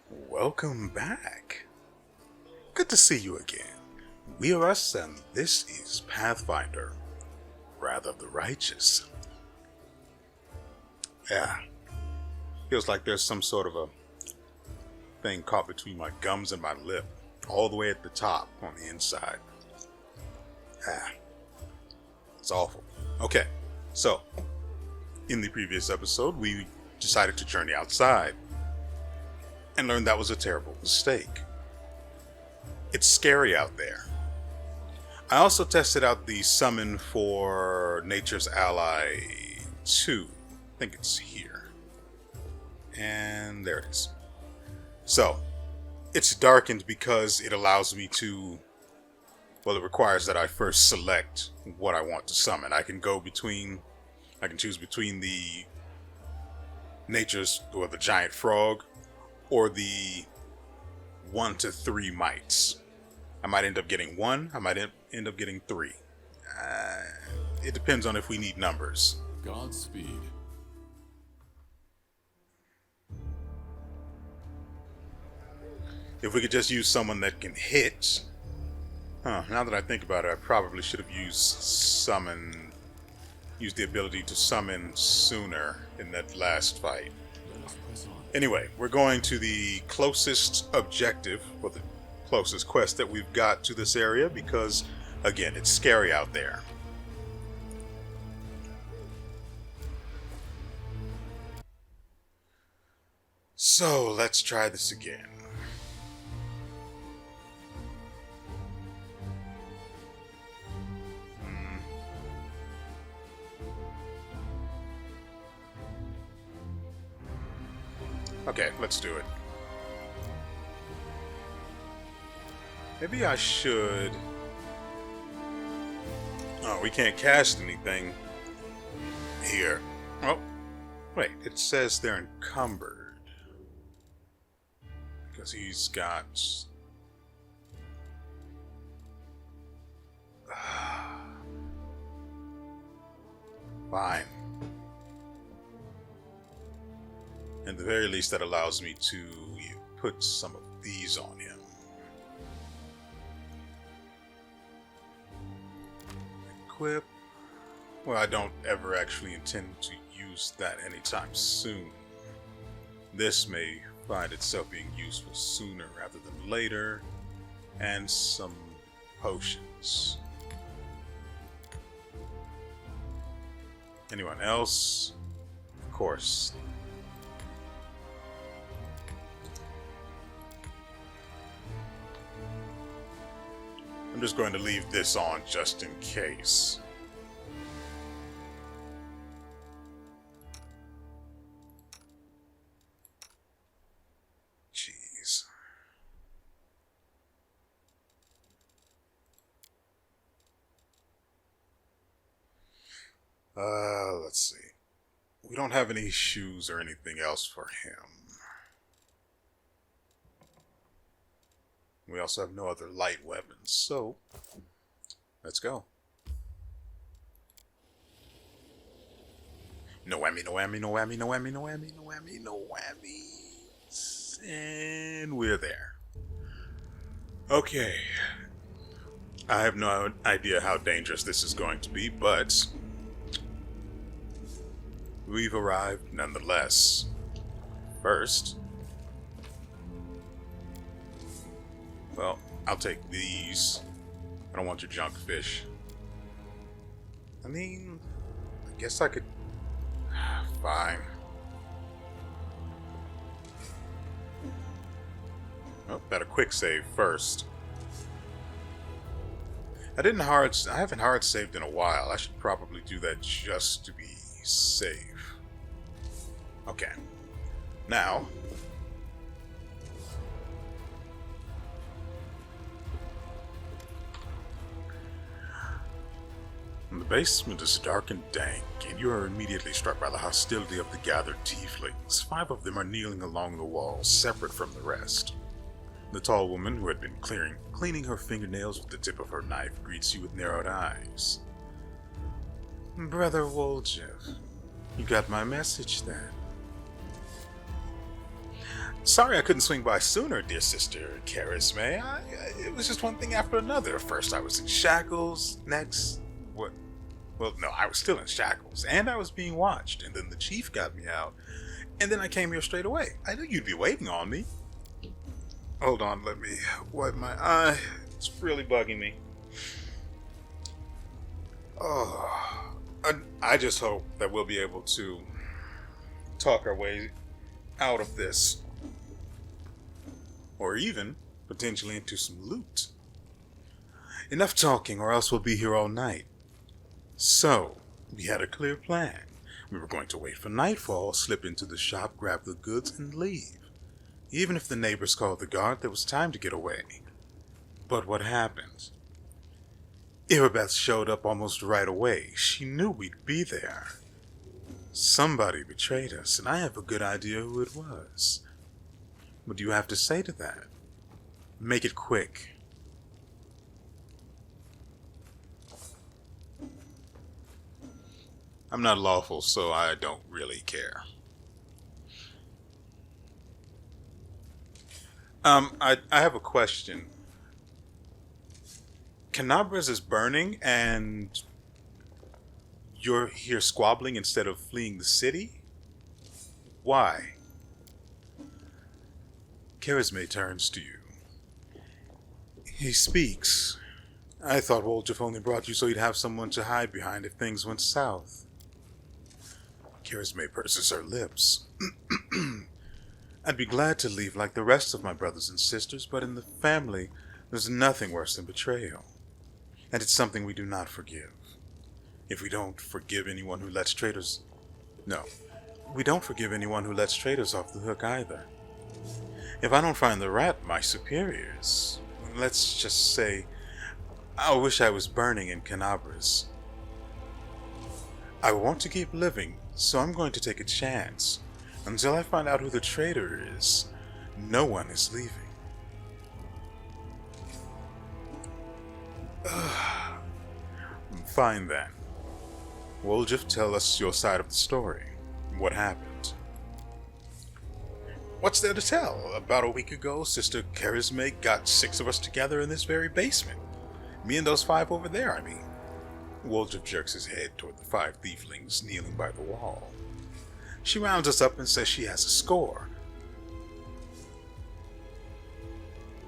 Welcome back. Good to see you again. WeArEuS, and this is Pathfinder, Wrath of the Righteous. Yeah, feels like there's some sort of a thing caught between my gums and my lip, all the way at the top on the inside. Ah, it's awful. Okay, so in the previous episode, we decided to journey outside and learned that was a terrible mistake. It's scary out there. I also tested out the summon for Nature's Ally 2. I think it's here. And there it is. So, it's darkened because it allows me to, well, it requires that I first select what I want to summon. I can choose between the Nature's, or the Giant Frog, or the 1 to 3 mites. I might end up getting 1, I might end up getting 3. It depends on if we need numbers. Godspeed. If we could just use someone that can hit. Now that I think about it, I probably should have used the ability to summon sooner in that last fight. Let us press on. Anyway, we're going to the closest objective, or the closest quest that we've got to this area, because, again, it's scary out there. So, let's try this again. Okay, let's do it. Maybe I should... Oh, we can't cast anything here. Oh, wait, it says they're encumbered. Because he's got... Fine. At the very least, that allows me to put some of these on him. Equip. Well, I don't ever actually intend to use that anytime soon. This may find itself being useful sooner rather than later. And some potions. Anyone else? Of course. I'm just going to leave this on just in case. Jeez. Let's see. We don't have any shoes or anything else for him. We also have no other light weapons, so let's go. No whammy, no whammy, no whammy, no whammy, no whammy, no whammy, no whammies. And we're there. Okay. I have no idea how dangerous this is going to be, but we've arrived nonetheless. First, well, I'll take these. I don't want your junk fish. I mean, I guess I could... Fine. Oh, better quick save first. I haven't hard saved in a while. I should probably do that just to be safe. Okay. Now... The basement is dark and dank, and you are immediately struck by the hostility of the gathered tieflings. 5 of them are kneeling along the wall, separate from the rest. The tall woman, who had been cleaning her fingernails with the tip of her knife, greets you with narrowed eyes. Brother WeArEuS, you got my message then. Sorry I couldn't swing by sooner, dear sister Charisme. It was just one thing after another. First I was in shackles, next... What? Well, no, I was still in shackles, and I was being watched, and then the chief got me out, and then I came here straight away. I knew you'd be waiting on me. Hold on, let me wipe my eye. It's really bugging me. Oh, I just hope that we'll be able to talk our way out of this. Or even, potentially, into some loot. Enough talking, or else we'll be here all night. So, we had a clear plan. We were going to wait for nightfall, slip into the shop, grab the goods, and leave. Even if the neighbors called the guard, there was time to get away. But what happened? Irabeth showed up almost right away. She knew we'd be there. Somebody betrayed us, and I have a good idea who it was. What do you have to say to that? Make it quick. I'm not lawful, so I don't really care. I have a question. Canabras is burning, and you're here squabbling instead of fleeing the city? Why? Charisme turns to you. He speaks. I thought Wolf only brought you so he'd have someone to hide behind if things went south. Charisme purses her lips. I'd be glad to leave like the rest of my brothers and sisters, but in the family, there's nothing worse than betrayal. And it's something we do not forgive. If we don't forgive anyone who lets traitors... No, we don't forgive anyone who lets traitors off the hook either. If I don't find the rat, my superiors, let's just say, I wish I was burning in Canabras. I want to keep living, so I'm going to take a chance. Until I find out who the traitor is, no one is leaving. Fine then. Wolf, tell us your side of the story. What happened? What's there to tell? About a week ago, Sister Charisme got 6 of us together in this very basement. Me and those 5 over there, I mean. Wolf jerks his head toward the 5 thieflings kneeling by the wall. She rounds us up and says she has a score.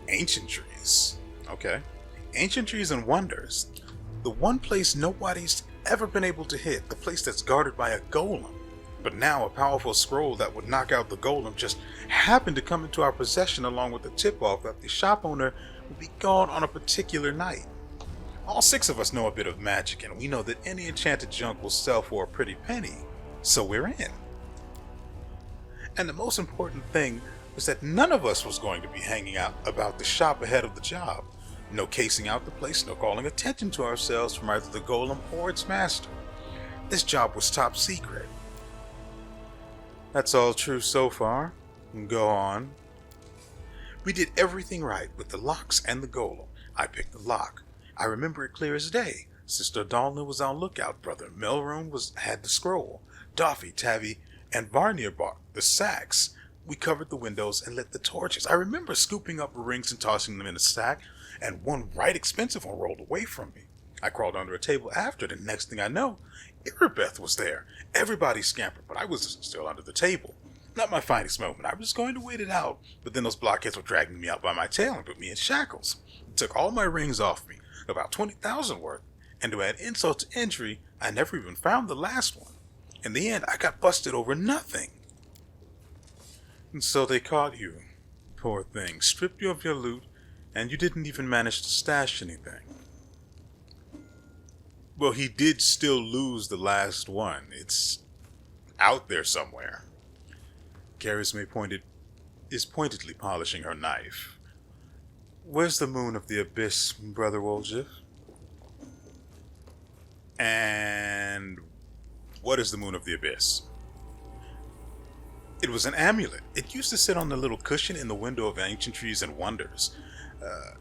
Ancientries. Okay. Ancientries and wonders. The one place nobody's ever been able to hit. The place that's guarded by a golem. But now a powerful scroll that would knock out the golem just happened to come into our possession along with the tip-off that the shop owner would be gone on a particular night. All 6 of us know a bit of magic, and we know that any enchanted junk will sell for a pretty penny. So we're in. And the most important thing was that none of us was going to be hanging out about the shop ahead of the job. No casing out the place, no calling attention to ourselves from either the golem or its master. This job was top secret. That's all true so far. Go on. We did everything right with the locks and the golem. I picked the lock. I remember it clear as day. Sister Dalna was on lookout. Brother Melrome had the scroll. Doffy, Tavi, and Varnier bought the sacks. We covered the windows and lit the torches. I remember scooping up rings and tossing them in a sack, and one right expensive one rolled away from me. I crawled under a table after it, and next thing I know, Irabeth was there. Everybody scampered, but I was still under the table. Not my finest moment. I was going to wait it out, but then those blockheads were dragging me out by my tail and put me in shackles. It took all my rings off me, about 20,000 worth, and to add insult to injury, I never even found the last one. In the end, I got busted over nothing. And so they caught you. Poor thing. Stripped you of your loot, and you didn't even manage to stash anything. Well, he did still lose the last one. It's out there somewhere. Charisme is pointedly polishing her knife. Where's the moon of the abyss, Brother Woljif? And what is the moon of the abyss? It was an amulet. It used to sit on the little cushion in the window of Ancientries and Wonders.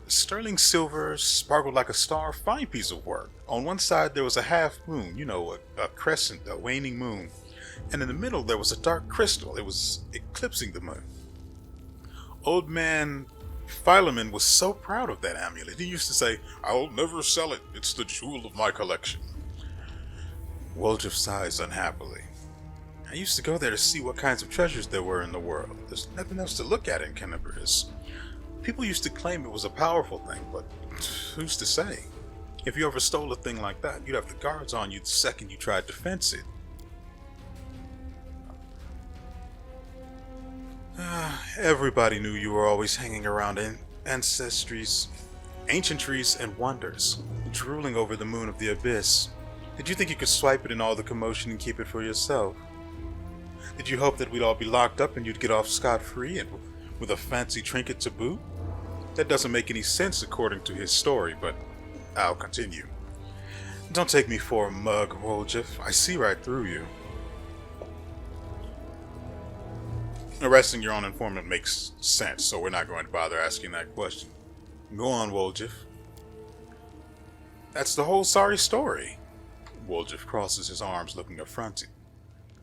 Sterling silver, sparkled like a star, fine piece of work. On one side there was a half moon, a crescent, a waning moon. And in the middle there was a dark crystal. It was eclipsing the moon. Old man Philemon was so proud of that amulet. He used to say, "I'll never sell it. It's the jewel of my collection." WeArEuS sighs unhappily. I used to go there to see what kinds of treasures there were in the world. There's nothing else to look at in Kingmaker. People used to claim it was a powerful thing, but who's to say? If you ever stole a thing like that, you'd have the guards on you the second you tried to fence it. Everybody knew you were always hanging around ancient trees and wonders, drooling over the moon of the abyss. Did you think you could swipe it in all the commotion and keep it for yourself? Did you hope that we'd all be locked up and you'd get off scot-free and with a fancy trinket to boot? That doesn't make any sense according to his story, but I'll continue. Don't take me for a mug, WeArEuS. I see right through you. Arresting your own informant makes sense, so we're not going to bother asking that question. Go on, WeArEuS. That's the whole sorry story. WeArEuS crosses his arms, looking affronted.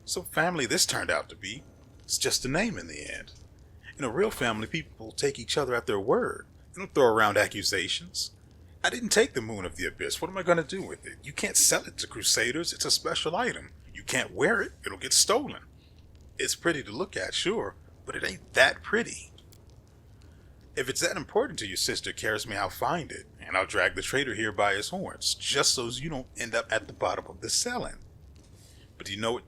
So family this turned out to be. It's just a name in the end. In a real family, people take each other at their word. They don't throw around accusations. I didn't take the Moon of the Abyss. What am I going to do with it? You can't sell it to Crusaders. It's a special item. You can't wear it. It'll get stolen. It's pretty to look at, sure, but it ain't that pretty. If it's that important to your sister, Charisme, I'll find it, and I'll drag the traitor here by his horns, just so you don't end up at the bottom of the selling. But do you know what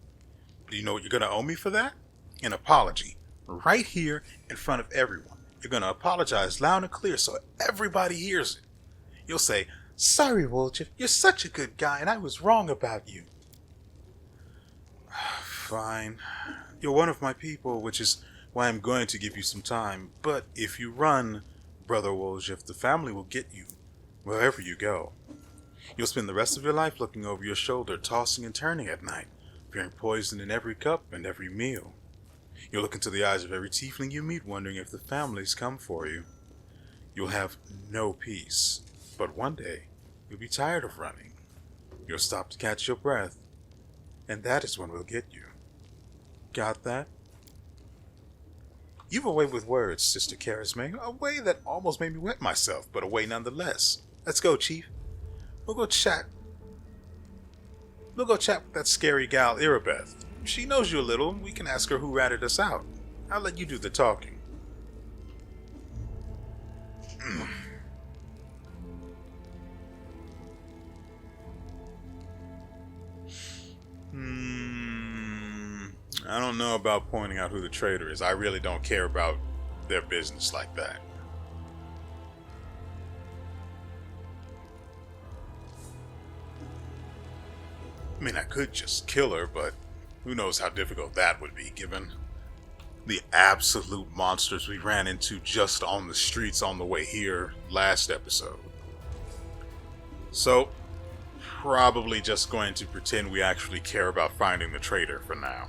you're going to owe me for that? An apology. Right here in front of everyone. You're going to apologize loud and clear so everybody hears it. You'll say, "Sorry, WeArEuS, you're such a good guy and I was wrong about you." Fine. You're one of my people, which is why I'm going to give you some time. But if you run, Brother WeArEuS, the family will get you wherever you go. You'll spend the rest of your life looking over your shoulder, tossing and turning at night, fearing poison in every cup and every meal. You'll look into the eyes of every tiefling you meet, wondering if the family's come for you. You'll have no peace. But one day, you'll be tired of running. You'll stop to catch your breath. And that is when we'll get you. Got that? You've a way with words, Sister Charisme. A way that almost made me wet myself, but a way nonetheless. Let's go, Chief. We'll go chat with that scary gal, Irabeth. She knows you a little, and we can ask her who ratted us out. I'll let you do the talking. I don't know about pointing out who the traitor is. I really don't care about their business like that. I mean, I could just kill her, but who knows how difficult that would be given the absolute monsters we ran into just on the streets on the way here last episode. So, probably just going to pretend we actually care about finding the traitor for now.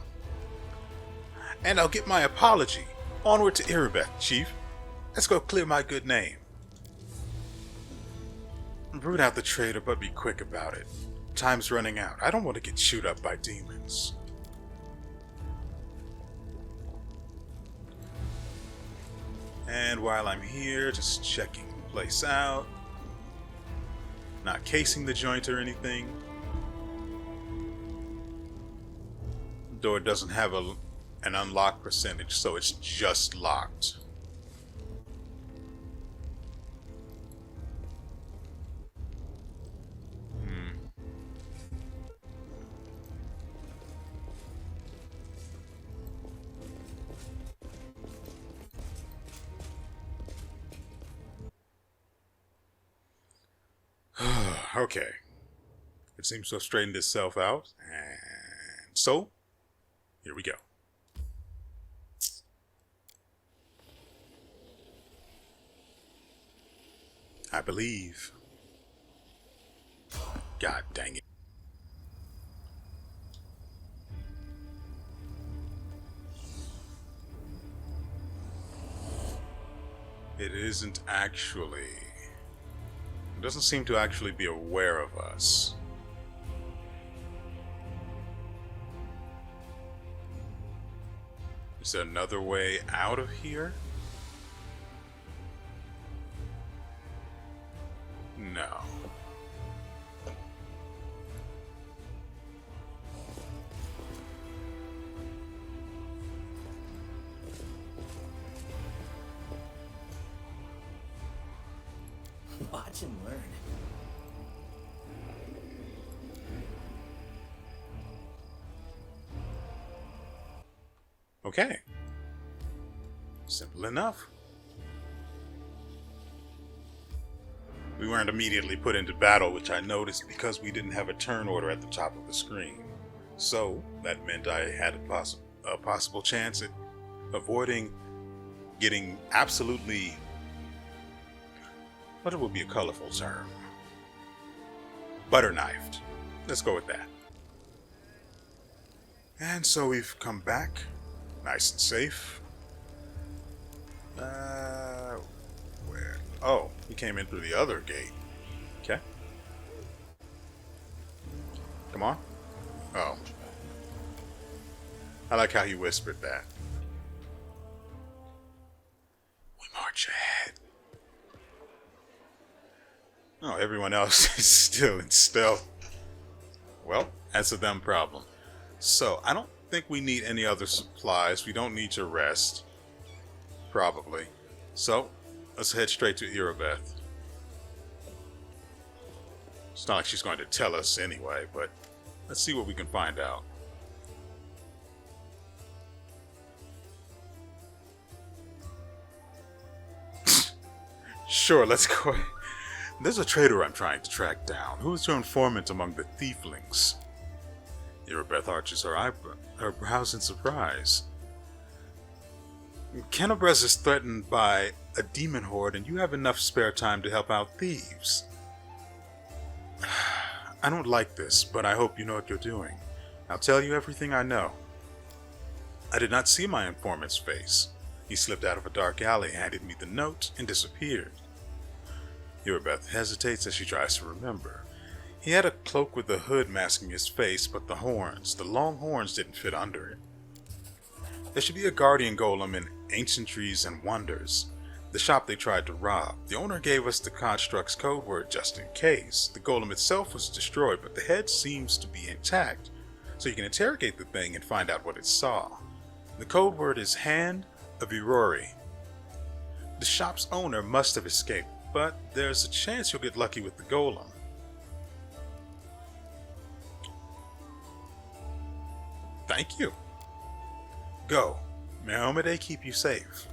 And I'll get my apology. Onward to Irabeth, Chief. Let's go clear my good name. Root out the traitor, but be quick about it. Time's running out. I don't want to get chewed up by demons. And while I'm here, just checking the place out. Not casing the joint or anything. The door doesn't have an unlock percentage, so it's just locked. Okay. It seems to have straightened itself out, and so, here we go. I believe. God dang it. It isn't actually. It doesn't seem to actually be aware of us. Is there another way out of here? No. Watch and learn. Okay. Simple enough. We weren't immediately put into battle, which I noticed because we didn't have a turn order at the top of the screen. So, that meant I had a possible chance at avoiding getting absolutely... what would be a colorful term? Butter knifed. Let's go with that. And so we've come back, nice and safe. Where? Oh, we came in through the other gate. Okay. Come on. Oh. I like how he whispered that. We march ahead. Oh, everyone else is still in stealth. Well, that's a them problem. So, I don't think we need any other supplies. We don't need to rest. Probably. So, let's head straight to WeArEuS. It's not like she's going to tell us anyway, but let's see what we can find out. Sure, let's go. There's a traitor I'm trying to track down. Who is your informant among the thieflings? WeArEuS arches her brows in surprise. Kennebres is threatened by a demon horde, and you have enough spare time to help out thieves. I don't like this, but I hope you know what you're doing. I'll tell you everything I know. I did not see my informant's face. He slipped out of a dark alley, handed me the note, and disappeared. WeArEuS hesitates as she tries to remember. He had a cloak with a hood masking his face, but the long horns didn't fit under it. There should be a guardian golem in Ancientries and Wonders, the shop they tried to rob. The owner gave us the construct's code word just in case. The golem itself was destroyed, but the head seems to be intact, so you can interrogate the thing and find out what it saw. The code word is Hand of WeArEuS. The shop's owner must have escaped, but there's a chance you'll get lucky with the golem. Thank you. Go. May Omade keep you safe.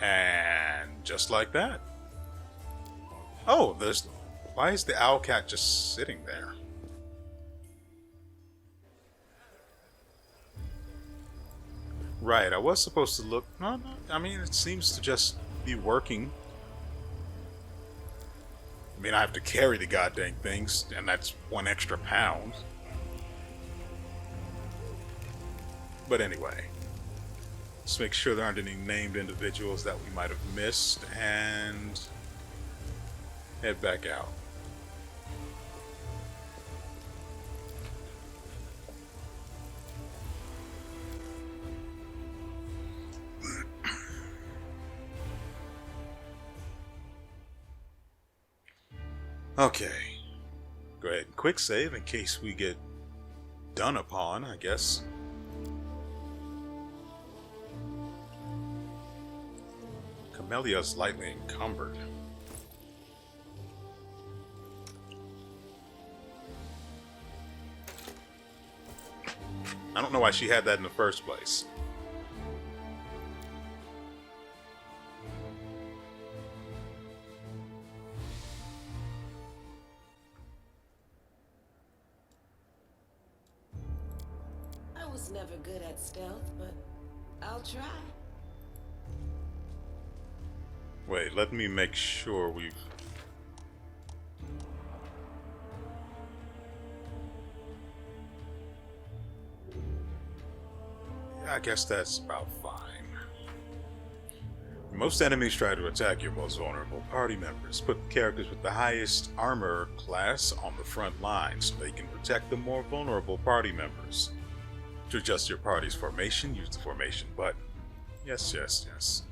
And just like that. Oh, why is the owl cat just sitting there? Right, I was supposed to look... No, I mean, it seems to just be working. I mean, I have to carry the goddamn things, and that's 1 extra pound. But anyway, let's make sure there aren't any named individuals that we might have missed, and head back out. Okay, go ahead and quick save in case we get done upon, I guess. Camellia's lightly encumbered. I don't know why she had that in the first place. I was never good at stealth, but I'll try. Wait, let me make sure we've... I guess that's about fine. Most enemies try to attack your most vulnerable party members. Put characters with the highest armor class on the front line so they can protect the more vulnerable party members. To adjust your party's formation, use the formation button. Yes, yes, yes.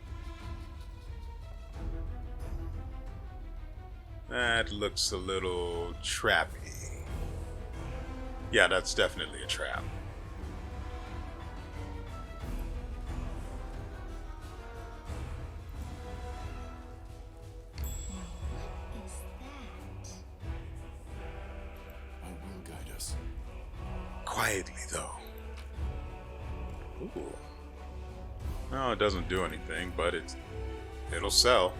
That looks a little trappy. Yeah, that's definitely a trap. What is that? I will guide us. Quietly, though. Ooh. No, it doesn't do anything, but it'll sell.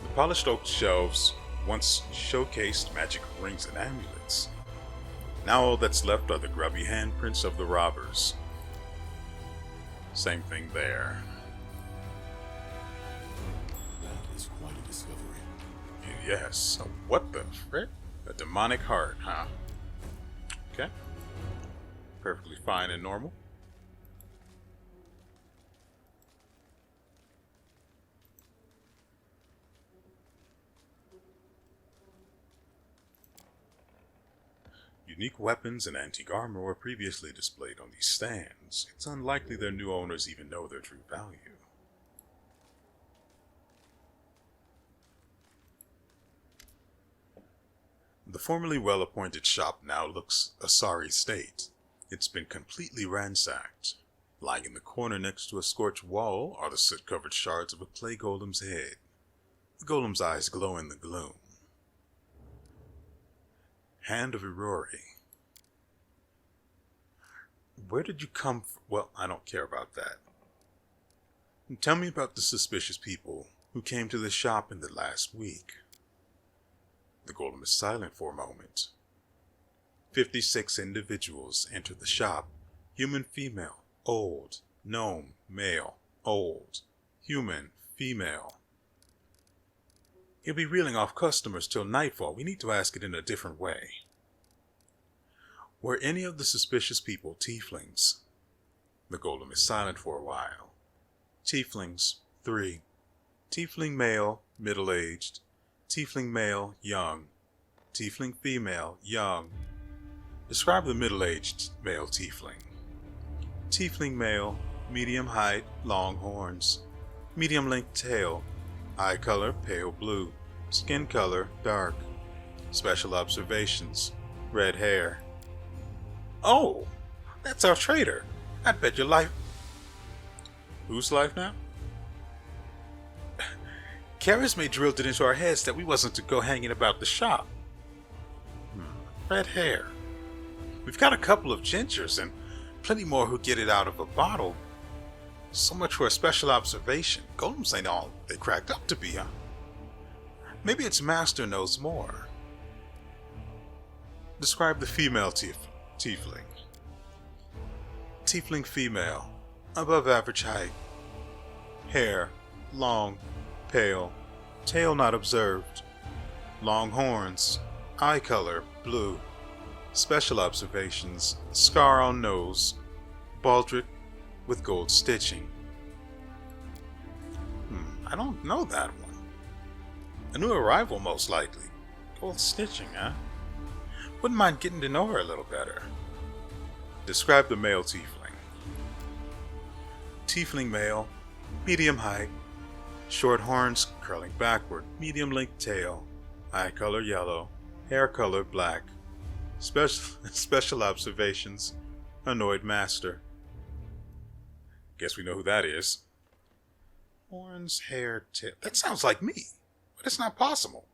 The polished oak shelves once showcased magic rings and amulets. Now all that's left are the grubby handprints of the robbers. Same thing there. That is quite a discovery. Yes. What the frick? A demonic heart, huh? Okay. Perfectly fine and normal. Unique weapons and antique armor were previously displayed on these stands. It's unlikely their new owners even know their true value. The formerly well-appointed shop now looks a sorry state. It's been completely ransacked. Lying in the corner next to a scorched wall are the soot-covered shards of a clay golem's head. The golem's eyes glow in the gloom. Hand of Aurori. Where did you come from? Well, I don't care about that. Tell me about the suspicious people who came to the shop in the last week. The golem is silent for a moment. 56 individuals enter the shop. Human, female, old, gnome, male, old, human, female. He'll be reeling off customers till nightfall. We need to ask it in a different way. Were any of the suspicious people tieflings? The golem is silent for a while. Tieflings, 3. Tiefling male, middle-aged. Tiefling male, young. Tiefling female, young. Describe the middle-aged male tiefling. Tiefling male, medium height, long horns. Medium length tail. Eye color, pale blue. Skin color, dark. Special observations. Red hair. Oh, that's our trader. I'd bet your life. Whose life now? Charisma drilled it into our heads that we wasn't to go hanging about the shop. Red hair. We've got a couple of gingers and plenty more who get it out of a bottle. So much for a special observation. Golems ain't all they cracked up to be, huh? Maybe its master knows more. Describe the female tiefling. Tiefling female. Above average height. Hair. Long. Pale. Tail not observed. Long horns. Eye color. Blue. Special observations. Scar on nose. Baldric with gold stitching. I don't know that one. A new arrival, most likely. Gold stitching, huh? Wouldn't mind getting to know her a little better. Describe the male tiefling. Tiefling male, medium height, short horns curling backward, medium length tail, eye color yellow, hair color black. Special observations, annoyed master. Guess we know who that is. Horns, hair, tail. That sounds like me, but it's not possible.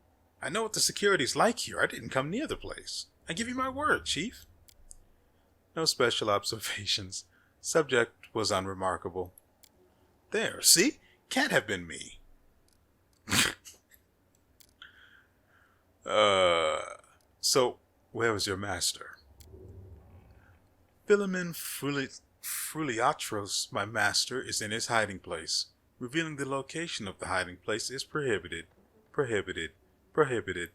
I know what the security's like here. I didn't come near the place. I give you my word, Chief. No special observations. Subject was unremarkable. There, see? Can't have been me. So, where was your master? Philemon Fruliatros, my master, is in his hiding place. Revealing the location of the hiding place is prohibited. Prohibited. Prohibited.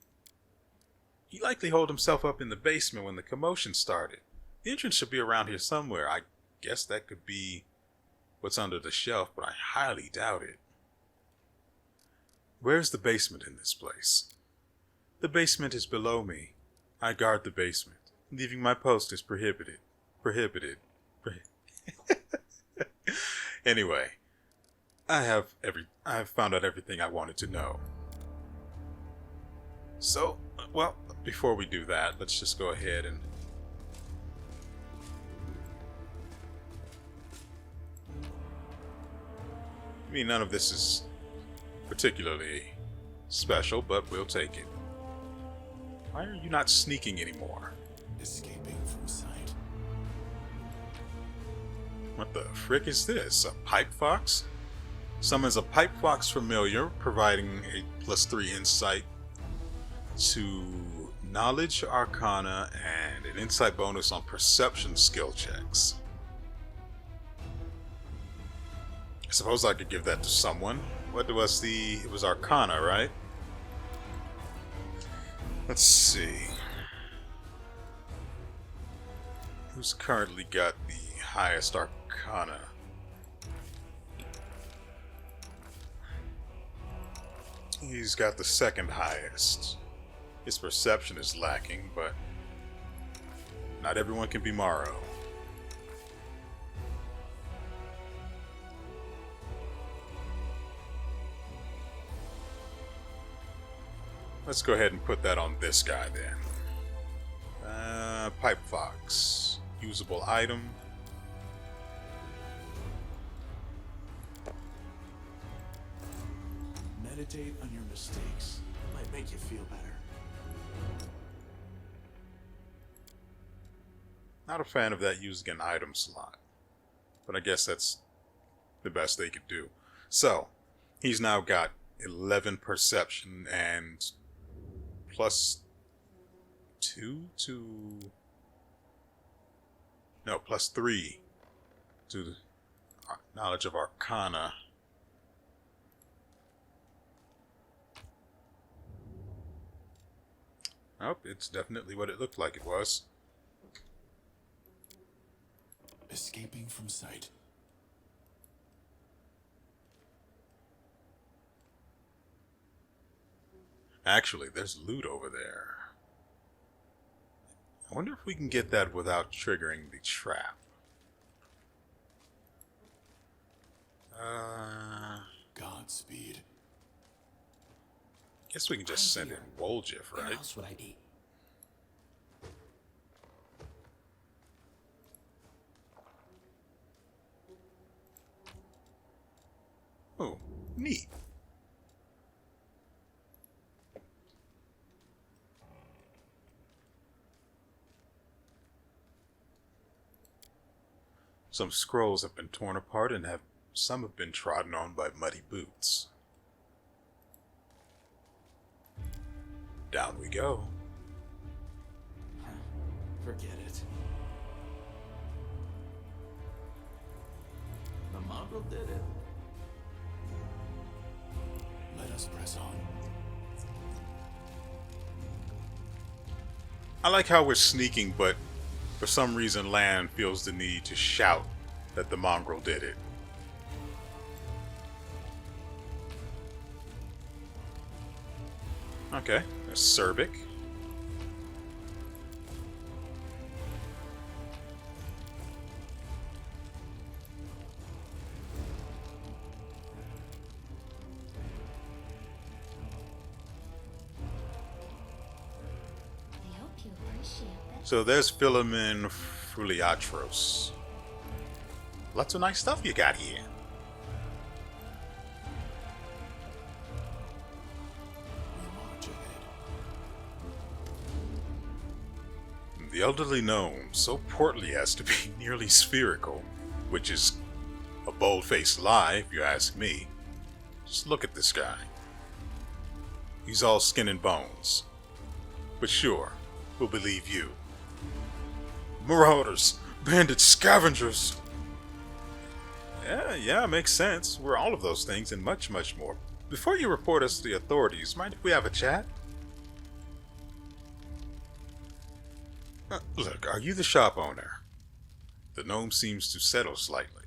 He likely holed himself up in the basement when the commotion started. The entrance should be around here somewhere. I guess that could be what's under the shelf, but I highly doubt it. Where's the basement in this place? The basement is below me. I guard the basement. Leaving my post is prohibited. Prohibited. Anyway, I have found out everything I wanted to know. So, well, before we do that, let's just go ahead and I mean, none of this is particularly special, but we'll take it. Why are you not sneaking anymore? Escaping from sight. What the frick is this? A pipe fox? Summons a pipe fox familiar, providing a +3 insight to knowledge, arcana, and an insight bonus on perception skill checks. I suppose I could give that to someone. What was it was arcana, right? Let's see. Who's currently got the highest arcana? He's got the second highest. His perception is lacking, but not everyone can be Morrow. Let's go ahead and put that on this guy then. Pipe Fox. Usable item. Meditate on your mistakes. Might make you feel better. Not a fan of that using an item slot. But I guess that's the best they could do. So, he's now got 11 perception and +2 to... No, +3 to the knowledge of arcana. Oh, it's definitely what it looked like it was. Escaping from sight. Actually, there's loot over there. I wonder if we can get that without triggering the trap. Godspeed. Guess we can just send in Woljif, Where right? else would I be? Oh, neat. Some scrolls have been torn apart and some have been trodden on by muddy boots. Down we go. Forget it. The mongrel did it. Let us press on. I like how we're sneaking, but for some reason Lan feels the need to shout that the mongrel did it. Okay, there's Cerbic. I hope you appreciate that. So there's Philemon Fruliatros. Lots of nice stuff you got here. We march ahead. The elderly gnome, so portly as to be nearly spherical, which is a bold-faced lie if you ask me. Just look at this guy. He's all skin and bones. But sure, we'll believe you. Marauders, bandits, scavengers. Yeah, makes sense. We're all of those things and much, much more. Before you report us to the authorities, mind if we have a chat? Look, are you the shop owner? The gnome seems to settle slightly.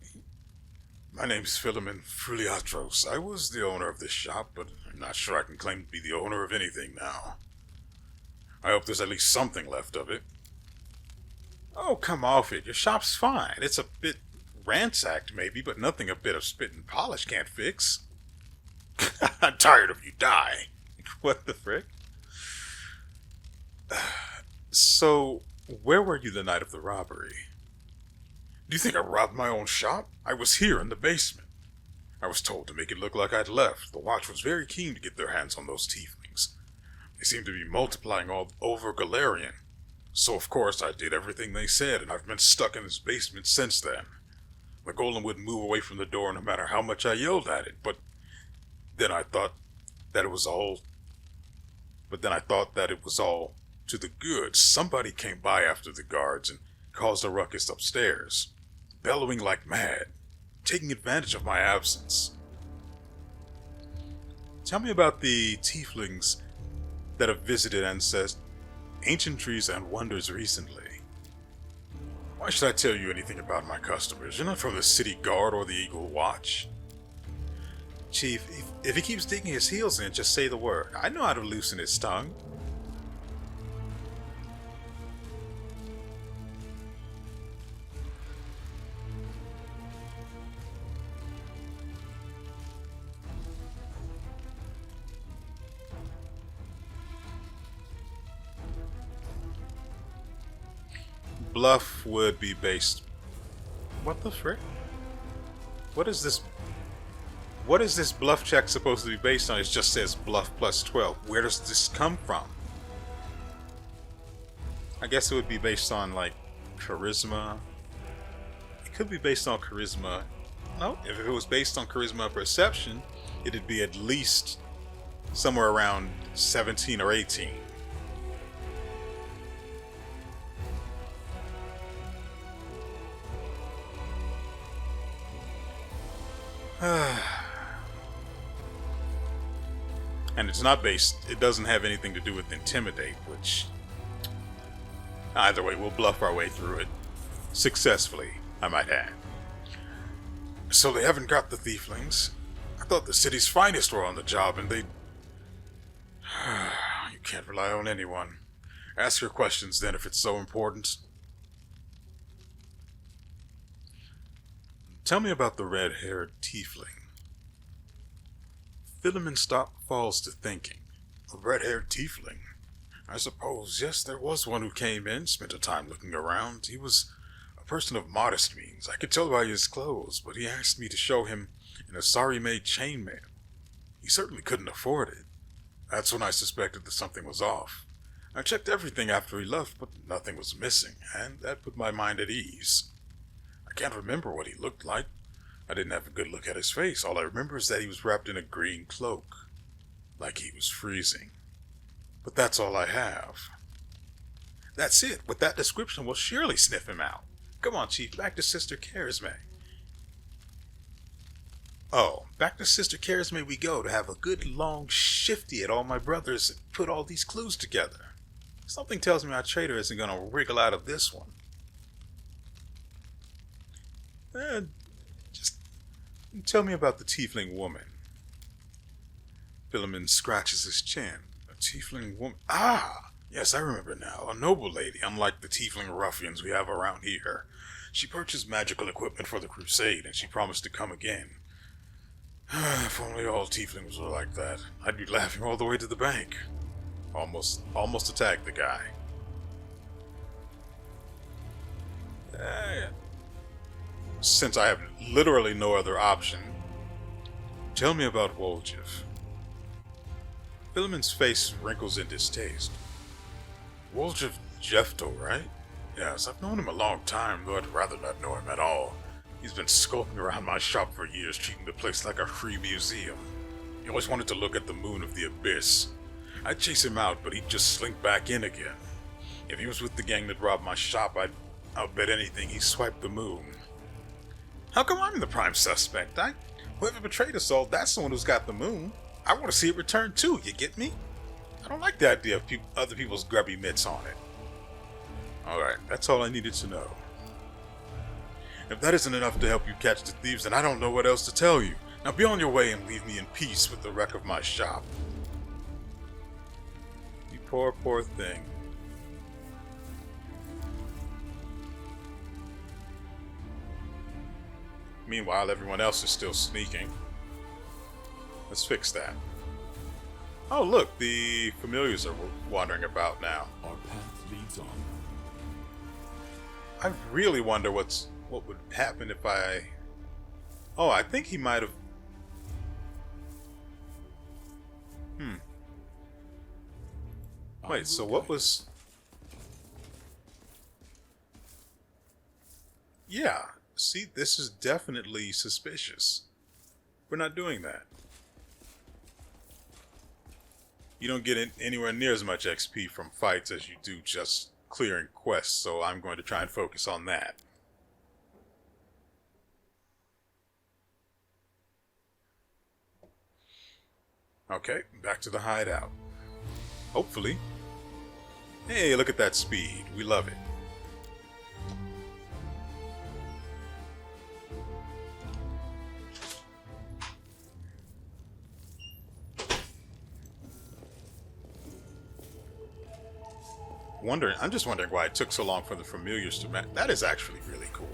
My name's Philemon Fruliatros. I was the owner of this shop, but I'm not sure I can claim to be the owner of anything now. I hope there's at least something left of it. Oh, come off it. Your shop's fine. It's a bit ransacked, maybe, but nothing a bit of spit and polish can't fix. I'm tired of you, die. What the frick? So, where were you the night of the robbery? Do you think I robbed my own shop? I was here in the basement. I was told to make it look like I'd left. The watch was very keen to get their hands on those tieflings. They seem to be multiplying all over Galarian. So of course I did everything they said, and I've been stuck in this basement since then. The golem wouldn't move away from the door no matter how much I yelled at it, but then I thought that it was all to the good. Somebody came by after the guards and caused a ruckus upstairs, bellowing like mad, taking advantage of my absence. Tell me about the tieflings that have visited ancientries and wonders recently. Why should I tell you anything about my customers? You're not from the city guard or the Eagle Watch. Chief, if he keeps digging his heels in, just say the word. I know how to loosen his tongue. Bluff would be based... What the frick? What is this? What is this bluff check supposed to be based on? It just says bluff plus 12. Where does this come from? I guess it would be based on, like, charisma. It could be based on charisma. No, if it was based on charisma perception, it'd be at least somewhere around 17 or 18. And it's not based, it doesn't have anything to do with intimidate, which either way, we'll bluff our way through it. Successfully, I might add. So they haven't got the tieflings. I thought the city's finest were on the job and they... You can't rely on anyone. Ask your questions then if it's so important. Tell me about the red-haired tiefling. Philemon falls to thinking. A red-haired tiefling? I suppose, yes, there was one who came in, spent a time looking around. He was a person of modest means. I could tell by his clothes, but he asked me to show him in a sorry-made chainmail. He certainly couldn't afford it. That's when I suspected that something was off. I checked everything after he left, but nothing was missing, and that put my mind at ease. I can't remember what he looked like. I didn't have a good look at his face. All I remember is that he was wrapped in a green cloak, like he was freezing. But that's all I have. That's it. With that description, we'll surely sniff him out. Come on, Chief, back to Sister Charisme. Oh, back to Sister Charisme we go to have a good long shifty at all my brothers and put all these clues together. Something tells me our traitor isn't going to wriggle out of this one. Just tell me about the tiefling woman. Philemon scratches his chin. A tiefling woman? Ah! Yes, I remember now. A noble lady, unlike the tiefling ruffians we have around here. She purchased magical equipment for the crusade, and she promised to come again. If only all tieflings were like that. I'd be laughing all the way to the bank. Almost attacked the guy. Since I have literally no other option, tell me about Woljif. Philemon's face wrinkles in distaste. Woljif Jefto, right? Yes, I've known him a long time, though I'd rather not know him at all. He's been skulking around my shop for years, treating the place like a free museum. He always wanted to look at the moon of the abyss. I'd chase him out, but he'd just slink back in again. If he was with the gang that robbed my shop, I'll bet anything he swiped the moon. How come I'm the prime suspect? Whoever betrayed us all, that's the one who's got the moon. I want to see it return too, you get me? I don't like the idea of other people's grubby mitts on it. Alright, that's all I needed to know. If that isn't enough to help you catch the thieves, then I don't know what else to tell you. Now be on your way and leave me in peace with the wreck of my shop. You poor, poor thing. Meanwhile, everyone else is still sneaking. Let's fix that. Oh, look, the familiars are wandering about now. Our path leads on. I really wonder what would happen if I... Oh, I think he might have... Wait, so what was... Yeah, see, this is definitely suspicious. We're not doing that. You don't get anywhere near as much XP from fights as you do just clearing quests, so I'm going to try and focus on that. Okay, back to the hideout. Hopefully. Hey, look at that speed. We love it. I'm just wondering why it took so long for the familiars to match. That is actually really cool.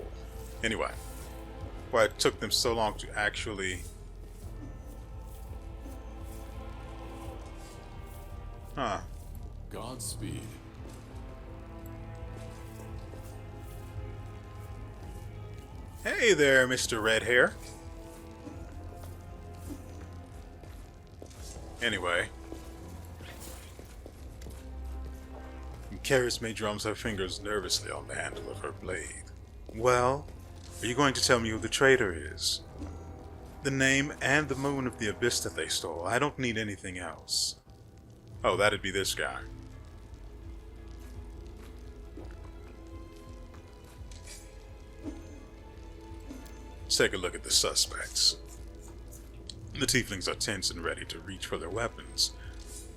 Anyway, why it took them so long to actually... Huh. Godspeed. Hey there, Mr. Red Hair. Anyway. Karis May drums her fingers nervously on the handle of her blade. Well, are you going to tell me who the traitor is? The name and the moon of the abyss that they stole. I don't need anything else. Oh, that'd be this guy. Let's take a look at the suspects. The tieflings are tense and ready to reach for their weapons.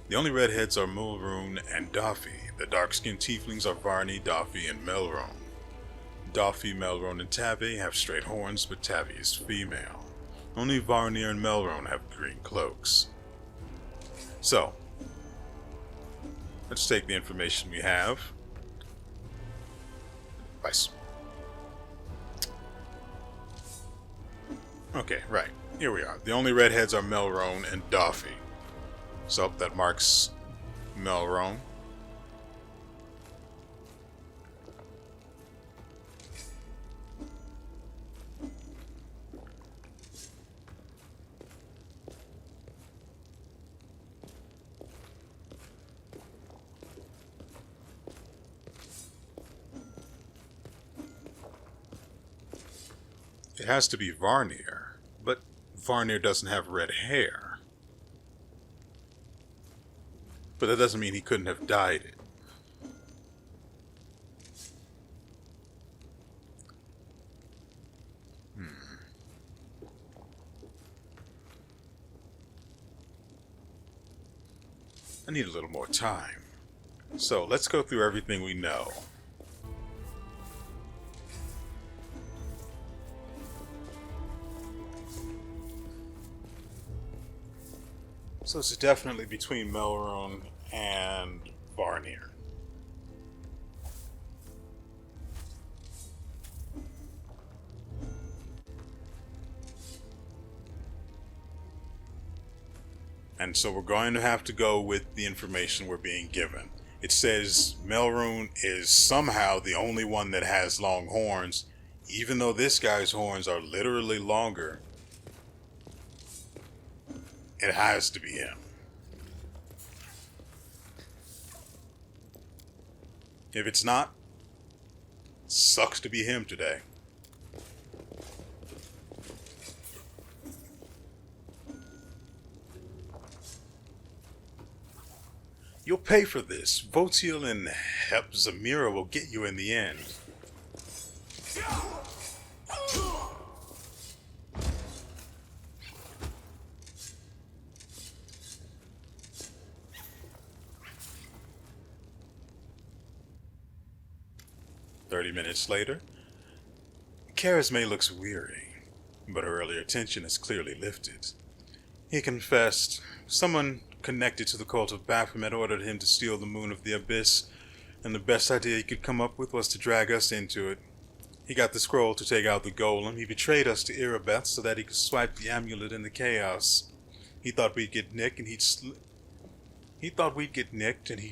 The only redheads are Mulroon and Doffy. The dark-skinned tieflings are Varney, Doffy, and Melroon. Doffy, Melroon, and Tabby have straight horns, but Tabby is female. Only Varney and Melroon have green cloaks. So, let's take the information we have. Okay, right. Here we are. The only redheads are Melroon and Doffy. So that marks Melroon. It has to be Varnier, but Varnier doesn't have red hair. But that doesn't mean he couldn't have dyed it. I need a little more time. So let's go through everything we know. So it's definitely between Melroon and Varnier. And so we're going to have to go with the information we're being given. It says Melroon is somehow the only one that has long horns, even though this guy's horns are literally longer. It has to be him. If it's not, sucks to be him today. You'll pay for this. Votil and Hepzamira will get you in the end. Minutes later, Karisme looks weary, but her earlier tension is clearly lifted. He confessed someone connected to the cult of Baphomet ordered him to steal the moon of the abyss, and the best idea he could come up with was to drag us into it. He got the scroll to take out the golem. He betrayed us to Erebeth so that he could swipe the amulet in the chaos. He thought we'd get nicked and he'd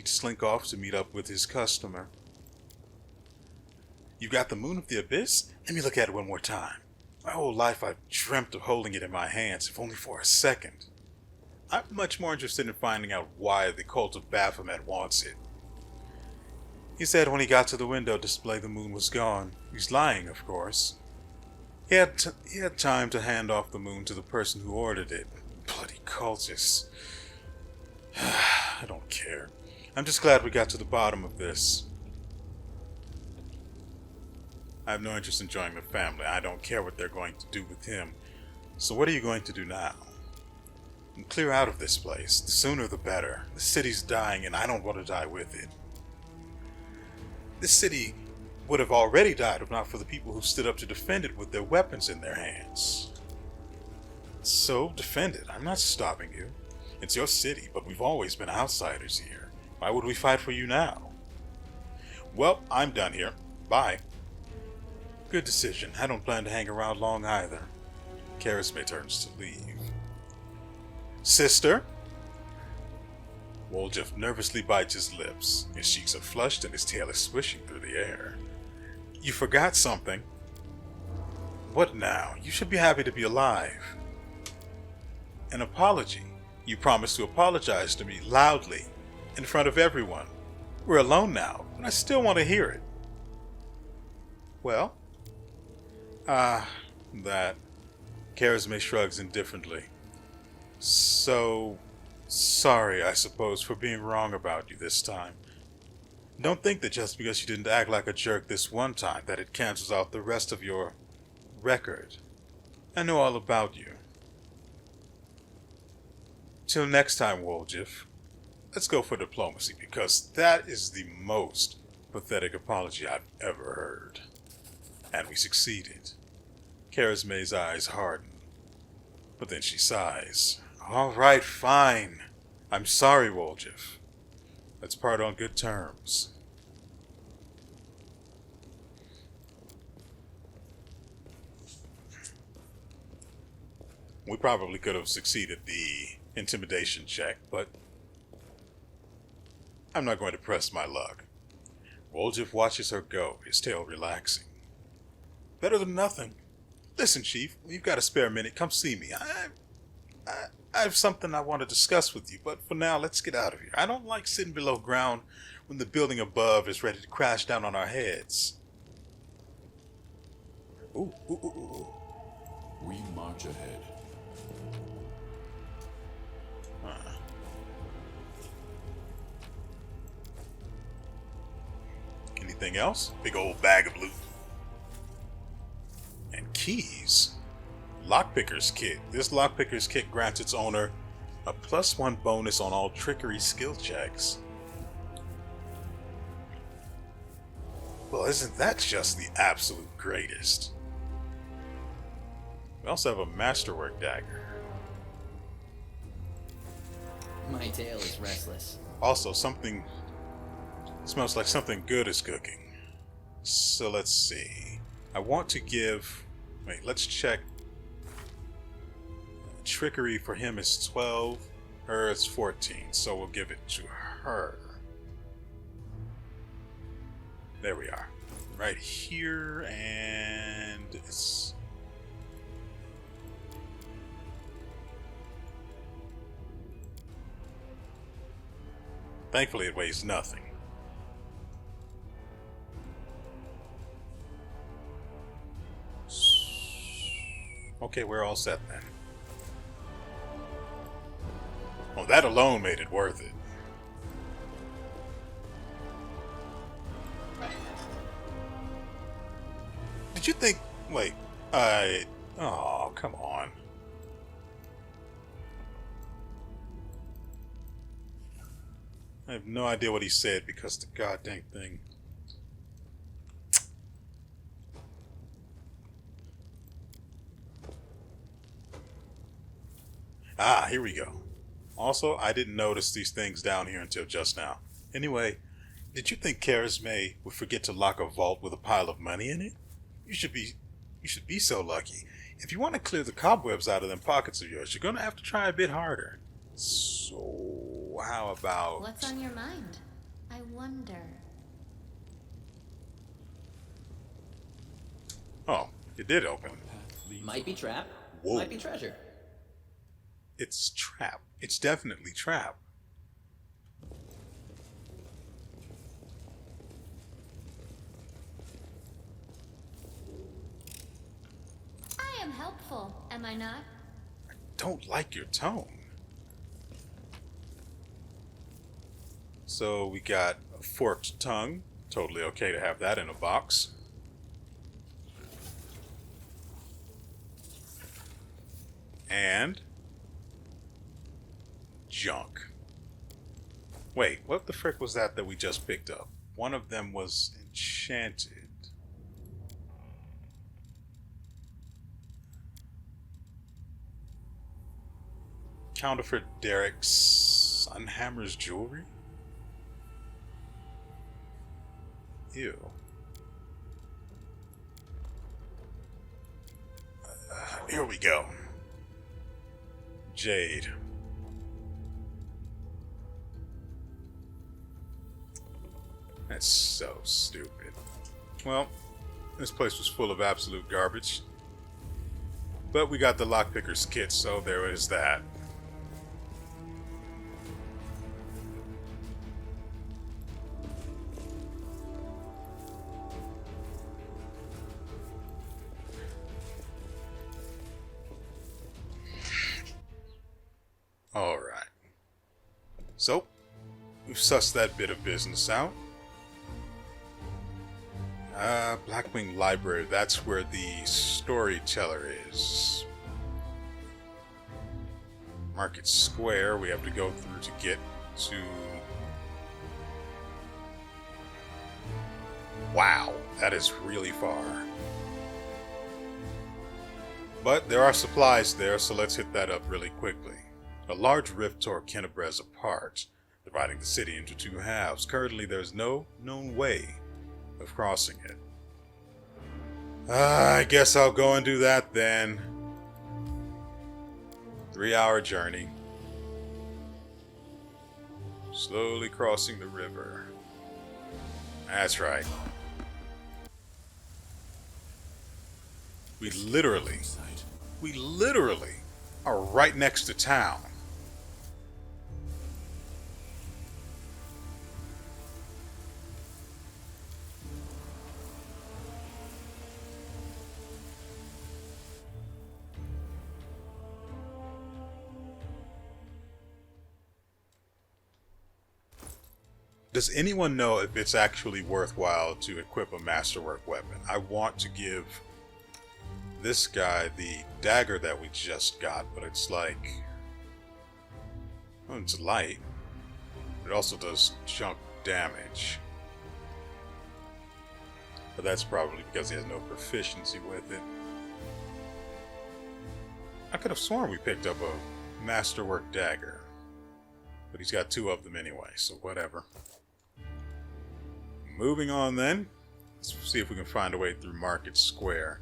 slink off to meet up with his customer. You got the Moon of the Abyss? Let me look at it one more time. My whole life I've dreamt of holding it in my hands, if only for a second. I'm much more interested in finding out why the cult of Baphomet wants it. He said when he got to the window display the moon was gone. He's lying, of course. He had time to hand off the moon to the person who ordered it. Bloody cultists. I don't care. I'm just glad we got to the bottom of this. I have no interest in joining the family. I don't care what they're going to do with him. So what are you going to do now? Clear out of this place. The sooner the better. The city's dying and I don't want to die with it. This city would have already died if not for the people who stood up to defend it with their weapons in their hands. So, defend it. I'm not stopping you. It's your city, but we've always been outsiders here. Why would we fight for you now? Well, I'm done here. Bye. Good decision. I don't plan to hang around long either. Charisma turns to leave. Sister? WeArEuS nervously bites his lips. His cheeks are flushed and his tail is swishing through the air. You forgot something. What now? You should be happy to be alive. An apology. You promised to apologize to me loudly, in front of everyone. We're alone now, but I still want to hear it. Well? That. Charisma shrugs indifferently. So, sorry, I suppose, for being wrong about you this time. Don't think that just because you didn't act like a jerk this one time that it cancels out the rest of your record. I know all about you. Till next time, WeArEuS. Let's go for diplomacy, because that is the most pathetic apology I've ever heard. And we succeeded. Charisma's eyes harden. But then she sighs. All right, fine. I'm sorry, WeArEuS. Let's part on good terms. We probably could have succeeded the intimidation check, but I'm not going to press my luck. WeArEuS watches her go, his tail relaxing. Better than nothing. Listen, Chief, you've got a spare minute. Come see me. I have something I want to discuss with you, but for now, let's get out of here. I don't like sitting below ground when the building above is ready to crash down on our heads. Ooh, ooh, ooh, ooh. We march ahead. Anything else? Big old bag of loot. And keys. Lockpicker's Kit. This Lockpicker's Kit grants its owner a +1 bonus on all trickery skill checks. Well, isn't that just the absolute greatest? We also have a Masterwork Dagger. My tail is restless. Also, something smells like something good is cooking. So let's see. I want to give... Wait, let's check. Trickery for him is 12. Her is 14. So we'll give it to her. There we are. Right here, and it's... Thankfully, it weighs nothing. Okay, we're all set then. Oh, that alone made it worth it. Did you think... Wait, oh, come on. I have no idea what he said because the goddamn thing... Ah, here we go. Also, I didn't notice these things down here until just now. Anyway, did you think Charisma would forget to lock a vault with a pile of money in it? You should be so lucky. If you want to clear the cobwebs out of them pockets of yours, you're gonna have to try a bit harder. So, how about... What's on your mind? I wonder. Oh, it did open. Might be trap. Whoa. Might be treasure. It's trap. It's definitely trap. I am helpful, am I not? I don't like your tone. So we got a forked tongue. Totally okay to have that in a box. And junk. Wait, what the frick was that we just picked up? One of them was enchanted. Counterfeit Derek Sunhammer's jewelry? Ew. Here we go. Jade. That's so stupid. Well, this place was full of absolute garbage. But we got the lockpicker's kit, so there is that. Alright. So, we've sussed that bit of business out. Blackwing Library, that's where the storyteller is. Market Square, we have to go through to get to... Wow, that is really far. But there are supplies there, so let's hit that up really quickly. A large rift tore Kennebrez apart, dividing the city into two halves. Currently, there's no known way of crossing it. I guess I'll go and do that then. 3-hour journey. Slowly crossing the river. That's right. We literally are right next to town. Does anyone know if it's actually worthwhile to equip a masterwork weapon? I want to give this guy the dagger that we just got, but it's like... well, it's light. It also does chunk damage. But that's probably because he has no proficiency with it. I could have sworn we picked up a masterwork dagger. But he's got 2 of them anyway, so whatever. Moving on then. Let's see if we can find a way through Market Square.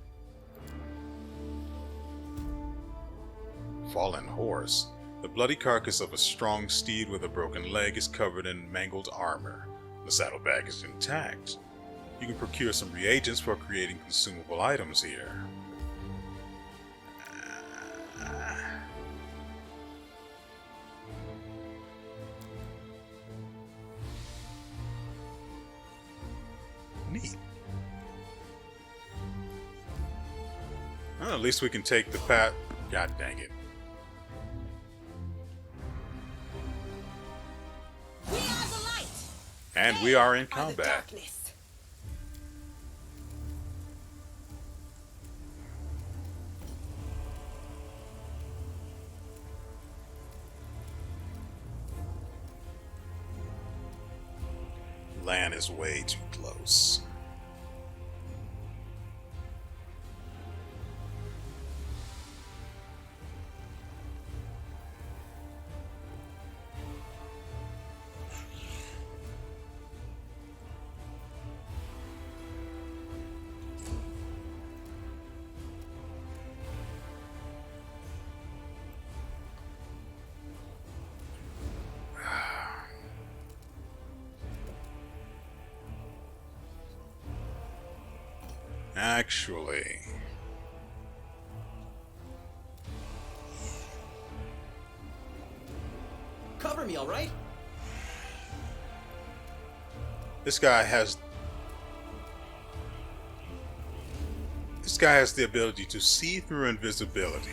Fallen horse. The bloody carcass of a strong steed with a broken leg is covered in mangled armor. The saddlebag is intact. You can procure some reagents for creating consumable items here. Neat. Well, at least we can take the path. God dang it. We are the light. And we are in Are the combat. darkness. Lan is way too close. actually. Cover me, all right? This guy has the ability to see through invisibility.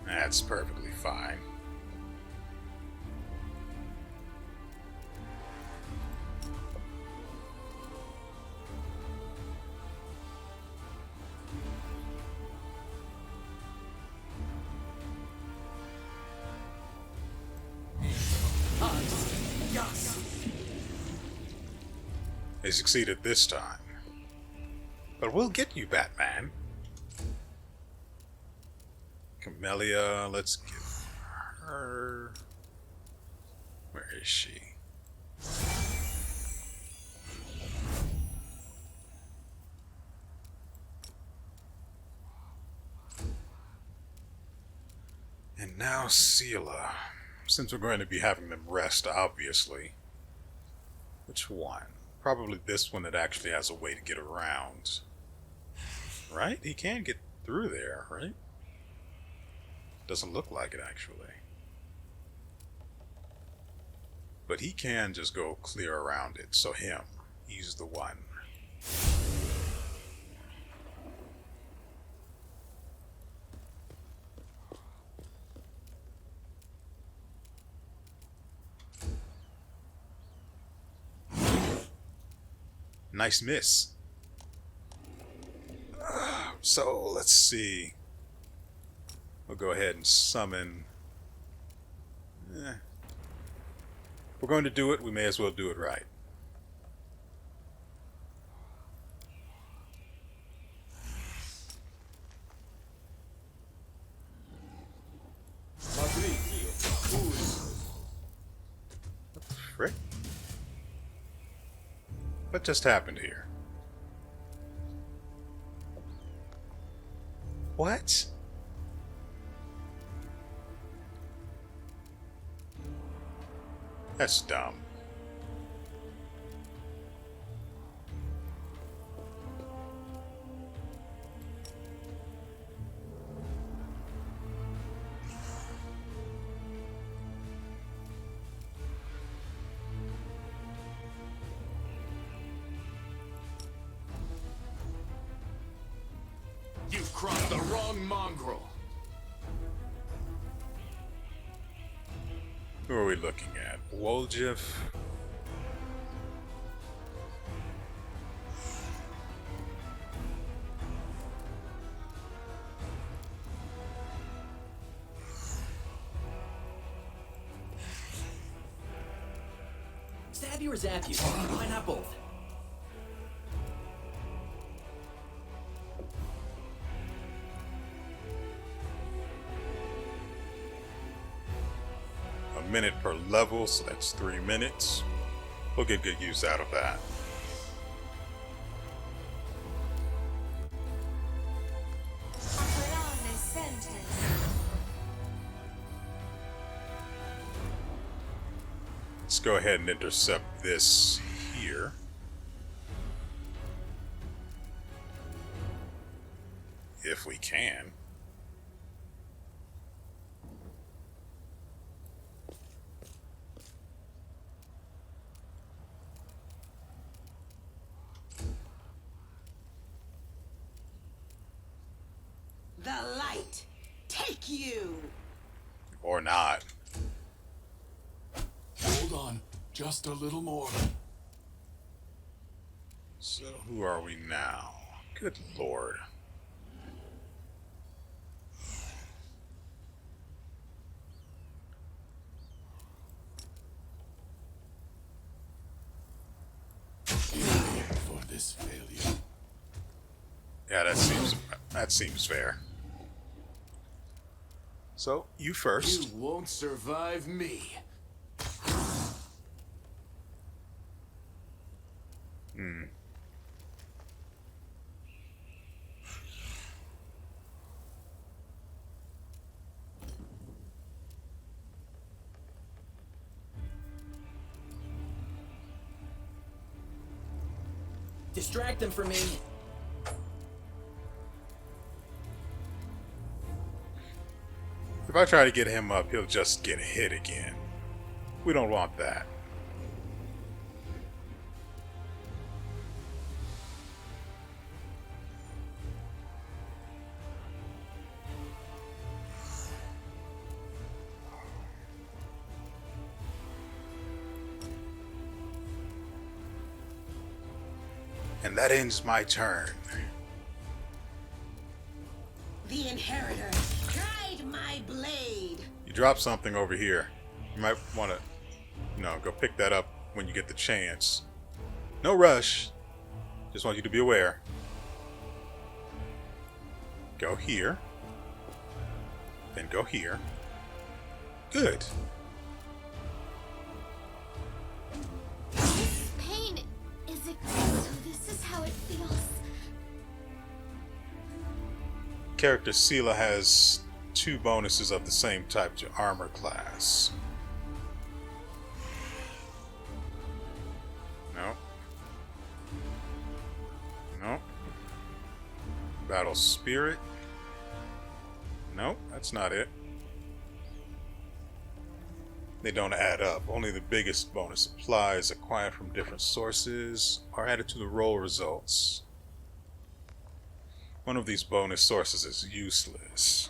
That's perfectly fine. They succeeded this time. But we'll get you, Batman. Camellia, let's give her... Where is she? And now Seela. Since we're going to be having them rest, obviously. Which one? Probably this one that actually has a way to get around. Right? He can get through there, right? Doesn't look like it, actually. But he can just go clear around it. So him. He's the one. Nice miss. So, let's see. We'll go ahead and summon. If we're going to do it, we may as well do it right. What the frick? What just happened here? What? That's dumb. You've crossed the wrong mongrel. Who are we looking at? Woljif? Stab you or zap you? Why not both? A minute per level, so that's 3 minutes. We'll get good use out of that. Overrun is sentenced. Let's go ahead and intercept this here. If we can. The light, take you! Or not. Hold on, just a little more. So, who are we now? Good lord. For this failure. Yeah, that seems fair. So, you first. You won't survive me. Distract them for me. If I try to get him up, he'll just get hit again. We don't want that. And that ends my turn. The Inheritor, guide my blade. You drop something over here. You might want to, go pick that up when you get the chance. No rush. Just want you to be aware. Go here. Then go here. Good. This pain is it. So this is how it feels. Character Sela has 2 bonuses of the same type to armor class. No. No. Battle Spirit. No, that's not it. They don't add up. Only the biggest bonus applies, acquired from different sources, are added to the roll results. One of these bonus sources is useless.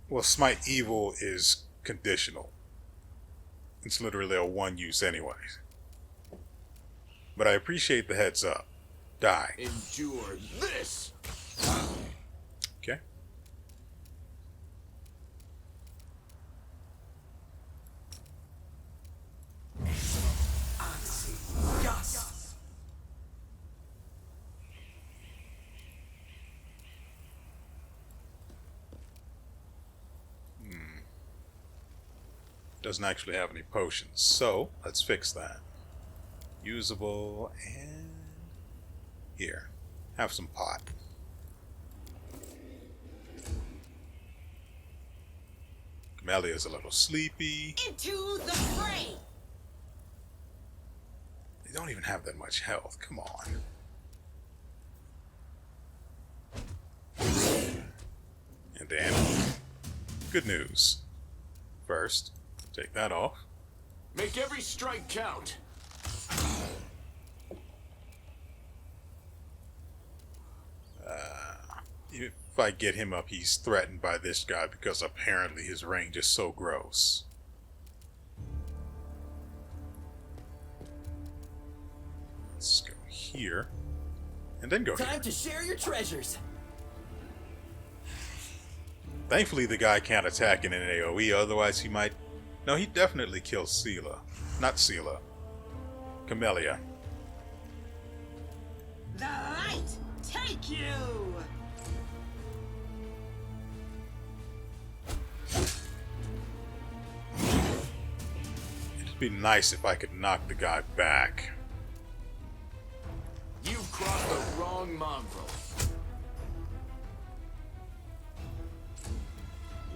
Well, Smite Evil is conditional. It's literally a 1 use anyway. But I appreciate the heads up. Die. Endure this! Okay. Doesn't actually have any potions, so let's fix that. Usable, and here, have some pot. Camelia's a little sleepy. Into the fray. They don't even have that much health. Come on. And then, good news. First, take that off. Make every strike count. If I get him up, he's threatened by this guy because apparently his range is so gross. Let's go here. And then go here. Time to share your treasures. Thankfully, the guy can't attack in an AoE, otherwise he might... No, he definitely kills Sela. Not Sela. Camellia. The light take you. It'd be nice if I could knock the guy back. You've crossed the wrong mongrel.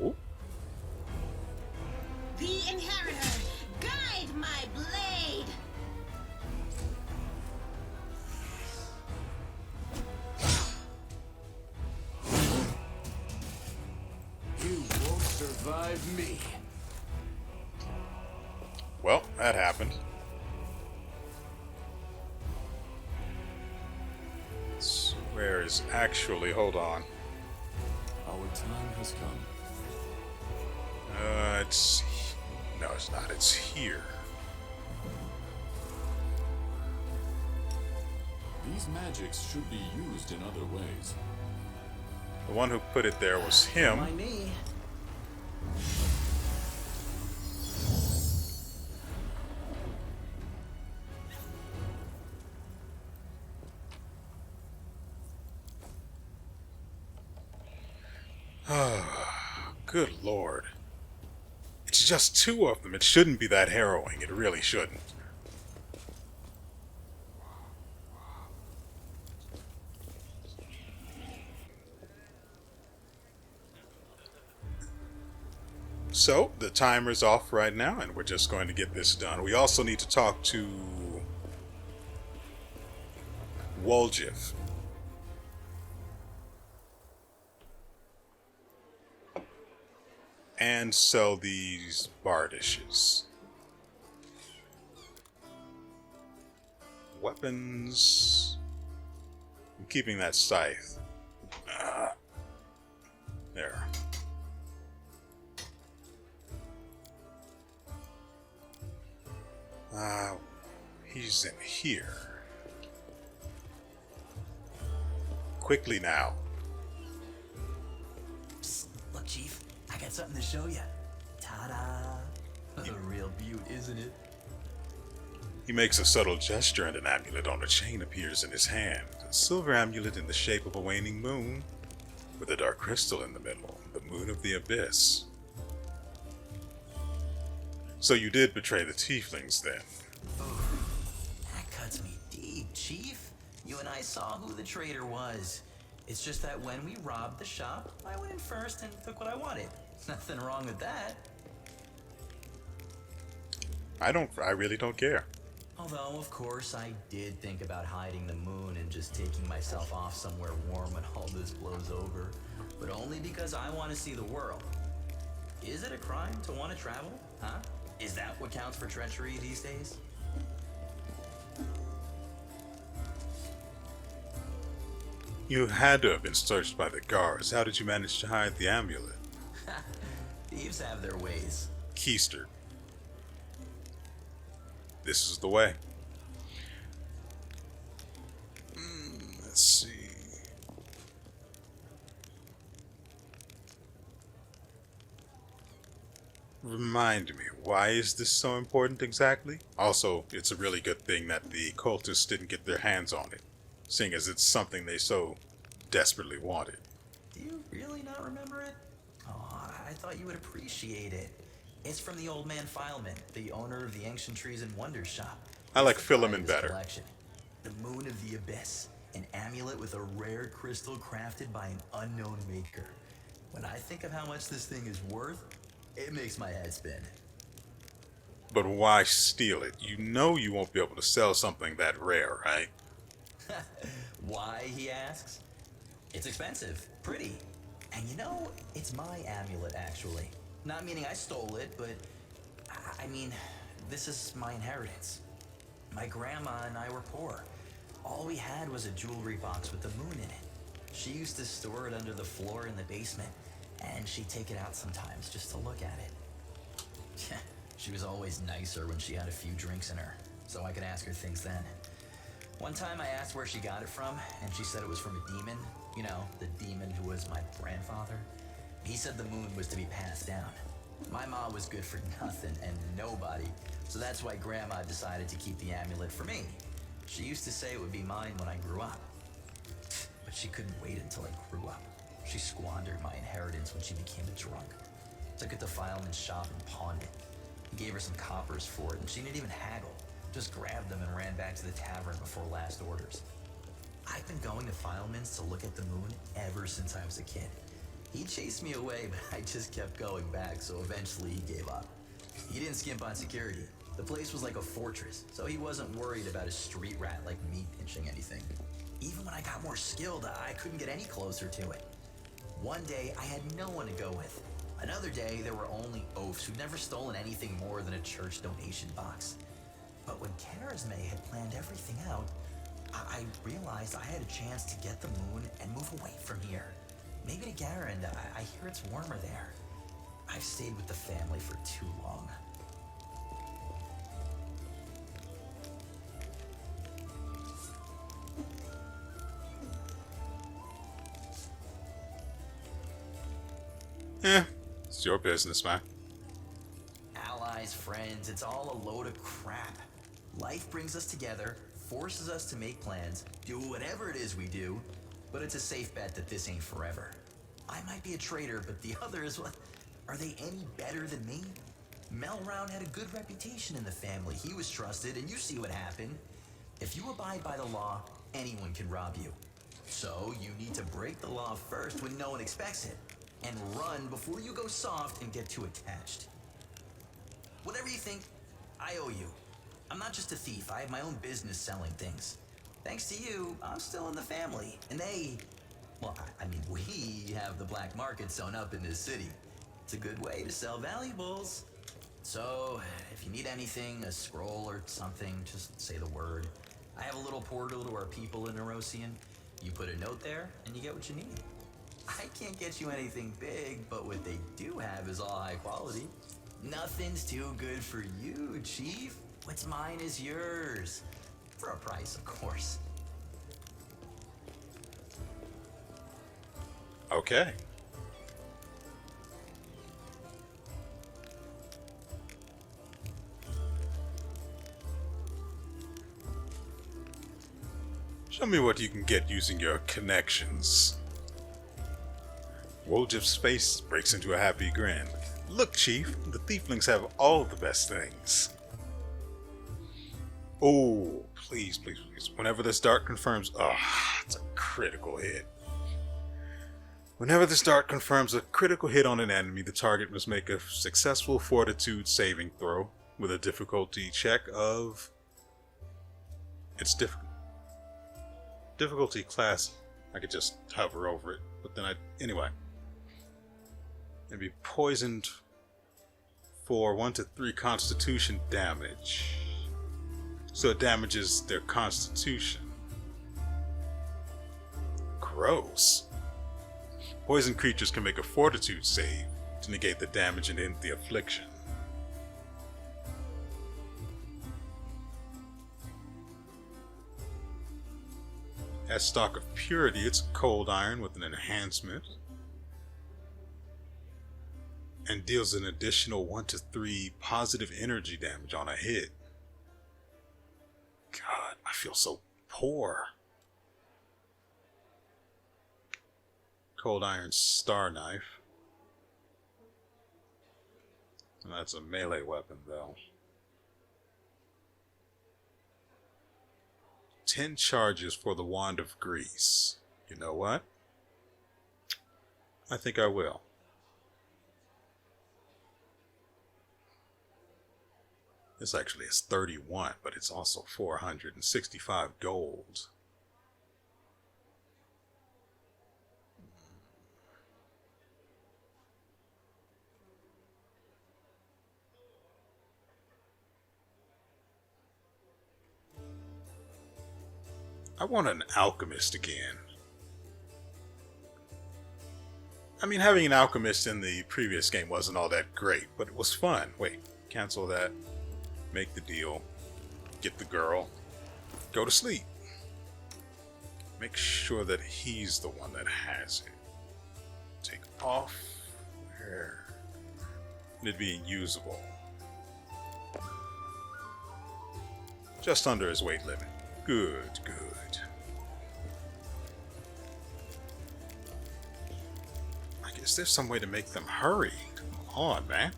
Ooh. The Inheritor, guide my blade. You won't survive me. Well, that happened. Where is actually... Hold on. Our time has come. It's... No, it's not. It's here. These magics should be used in other ways. The one who put it there was him. By me. Good lord. It's just 2 of them. It shouldn't be that harrowing. It really shouldn't. So, the timer's off right now, and we're just going to get this done. We also need to talk to Woljif. and sell these bar dishes. Weapons. I'm keeping that scythe. There. He's in here. Quickly now. Psst, look, Chief, I got something to show you. Ta-da! A real beaut, isn't it? He makes a subtle gesture and an amulet on a chain appears in his hand. A silver amulet in the shape of a waning moon, with a dark crystal in the middle, the moon of the abyss. So you did betray the tieflings then? That cuts me deep, Chief. You and I saw who the traitor was. It's just that when we robbed the shop, I went in first and took what I wanted. Nothing wrong with that. I really don't care. Although, of course, I did think about hiding the moon and just taking myself off somewhere warm when all this blows over. But only because I want to see the world. Is it a crime to want to travel? Huh? Is that what counts for treachery these days? You had to have been searched by the guards. How did you manage to hide the amulet? Thieves have their ways. Keister. This is the way. Let's see. Remind me, why is this so important exactly? Also, it's a really good thing that the cultists didn't get their hands on it, seeing as it's something they so desperately wanted. Do you really not remember it? Oh, I thought you would appreciate it. It's from the old man Fileman, the owner of the Ancient Trees and Wonders shop. I like It's the Philemon finest better. collection. The Moon of the Abyss, an amulet with a rare crystal crafted by an unknown maker. When I think of how much this thing is worth, it makes my head spin. But why steal it? You know you won't be able to sell something that rare, right? Why, he asks? It's expensive, pretty. And you know, it's my amulet, actually. Not meaning I stole it, but I mean, this is my inheritance. My grandma and I were poor. All we had was a jewelry box with the moon in it. She used to store it under the floor in the basement, and she'd take it out sometimes just to look at it. She was always nicer when she had a few drinks in her, so I could ask her things then. One time I asked where she got it from, and she said it was from a demon. You know, the demon who was my grandfather. He said the moon was to be passed down. My mom was good for nothing and nobody, so that's why Grandma decided to keep the amulet for me. She used to say it would be mine when I grew up. But she couldn't wait until I grew up. She squandered my inheritance when she became a drunk. Took it to Fileman's shop and pawned it. He gave her some coppers for it, and she didn't even haggle. Just grabbed them and ran back to the tavern before last orders. I've been going to Fileman's to look at the moon ever since I was a kid. He chased me away, but I just kept going back, so eventually he gave up. He didn't skimp on security. The place was like a fortress, so he wasn't worried about a street rat like me pinching anything. Even when I got more skilled, I couldn't get any closer to it. One day, I had no one to go with. Another day, there were only oafs who'd never stolen anything more than a church donation box. But when Karazme had planned everything out, I realized I had a chance to get the moon and move away from here. Maybe to Garand. I hear it's warmer there. I've stayed with the family for too long. It's your business, man. Allies, friends, it's all a load of crap. Life brings us together, forces us to make plans, do whatever it is we do, but it's a safe bet that this ain't forever. I might be a traitor, but the others, what? Are they any better than me? Melround had a good reputation in the family. He was trusted, and you see what happened. If you abide by the law, anyone can rob you. So you need to break the law first when no one expects it, and run before you go soft and get too attached. Whatever you think, I owe you. I'm not just a thief. I have my own business selling things. Thanks to you, I'm still in the family, and they... Well, I mean, we have the black market sewn up in this city. It's a good way to sell valuables. So, if you need anything, a scroll or something, just say the word. I have a little portal to our people in Erosian. You put a note there, and you get what you need. I can't get you anything big, but what they do have is all high quality. Nothing's too good for you, Chief. What's mine is yours. For a price, of course. Okay. Show me what you can get using your connections. Woljif's face breaks into a happy grin. Look, Chief, the Thieflings have all the best things. Oh, please, please, please. Whenever this dart confirms... Oh, it's a critical hit. Whenever this dart confirms a critical hit on an enemy, the target must make a successful fortitude saving throw with a difficulty check of... It's difficulty class. I could just hover over it, but then anyway. And be poisoned for 1 to 3 constitution damage. So it damages their constitution. Gross. Poison creatures can make a fortitude save to negate the damage and end the affliction. As stock of purity, it's cold iron with an enhancement. And deals an additional 1 to 3 positive energy damage on a hit. God, I feel so poor. Cold Iron Star Knife. And that's a melee weapon, though. 10 charges for the Wand of Grease. You know what? I think I will. This actually is 31, but it's also 465 gold. I want an alchemist again. I mean, having an alchemist in the previous game wasn't all that great, but it was fun. Wait, cancel that. Make the deal. Get the girl. Go to sleep. Make sure that he's the one that has it. Take off. Where? It being usable. Just under his weight limit. Good, good. I guess there's some way to make them hurry. Come on, man.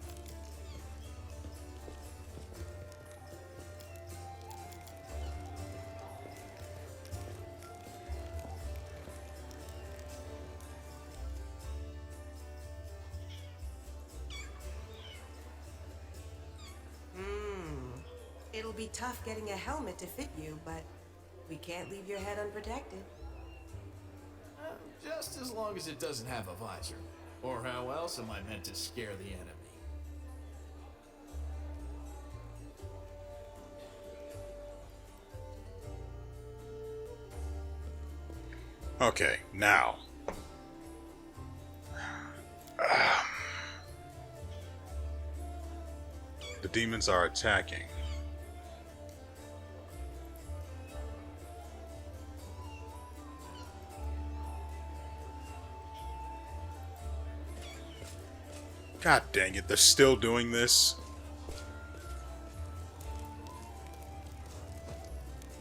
It'll be tough getting a helmet to fit you, but we can't leave your head unprotected. Just as long as it doesn't have a visor. Or how else am I meant to scare the enemy? Okay, now. The demons are attacking. God dang it, they're still doing this.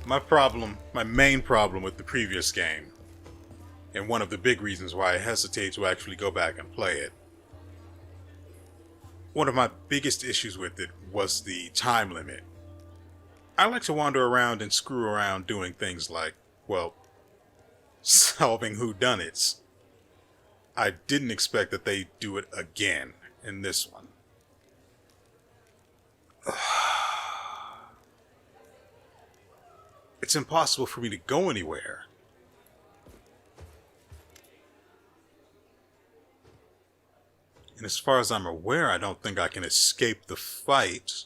My main problem with the previous game, and one of the big reasons why I hesitate to actually go back and play it, one of my biggest issues with it was the time limit. I like to wander around and screw around doing things like, well, solving whodunits. I didn't expect that they'd do it again in this one. It's impossible for me to go anywhere. And as far as I'm aware, I don't think I can escape the fight.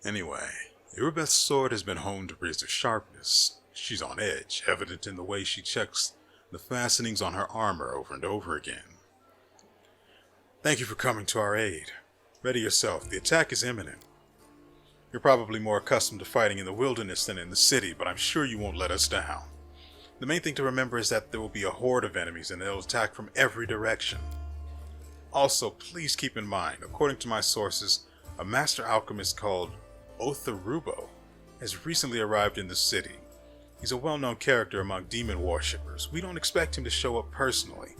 Anyway, Irabeth's sword has been honed to razor sharpness. She's on edge, evident in the way she checks the fastenings on her armor over and over again. Thank you for coming to our aid. Ready yourself, the attack is imminent. You're probably more accustomed to fighting in the wilderness than in the city, but I'm sure you won't let us down. The main thing to remember is that there will be a horde of enemies and they'll attack from every direction. Also, please keep in mind, according to my sources, a master alchemist called WotR has recently arrived in the city. He's a well-known character among demon worshippers. We don't expect him to show up personally,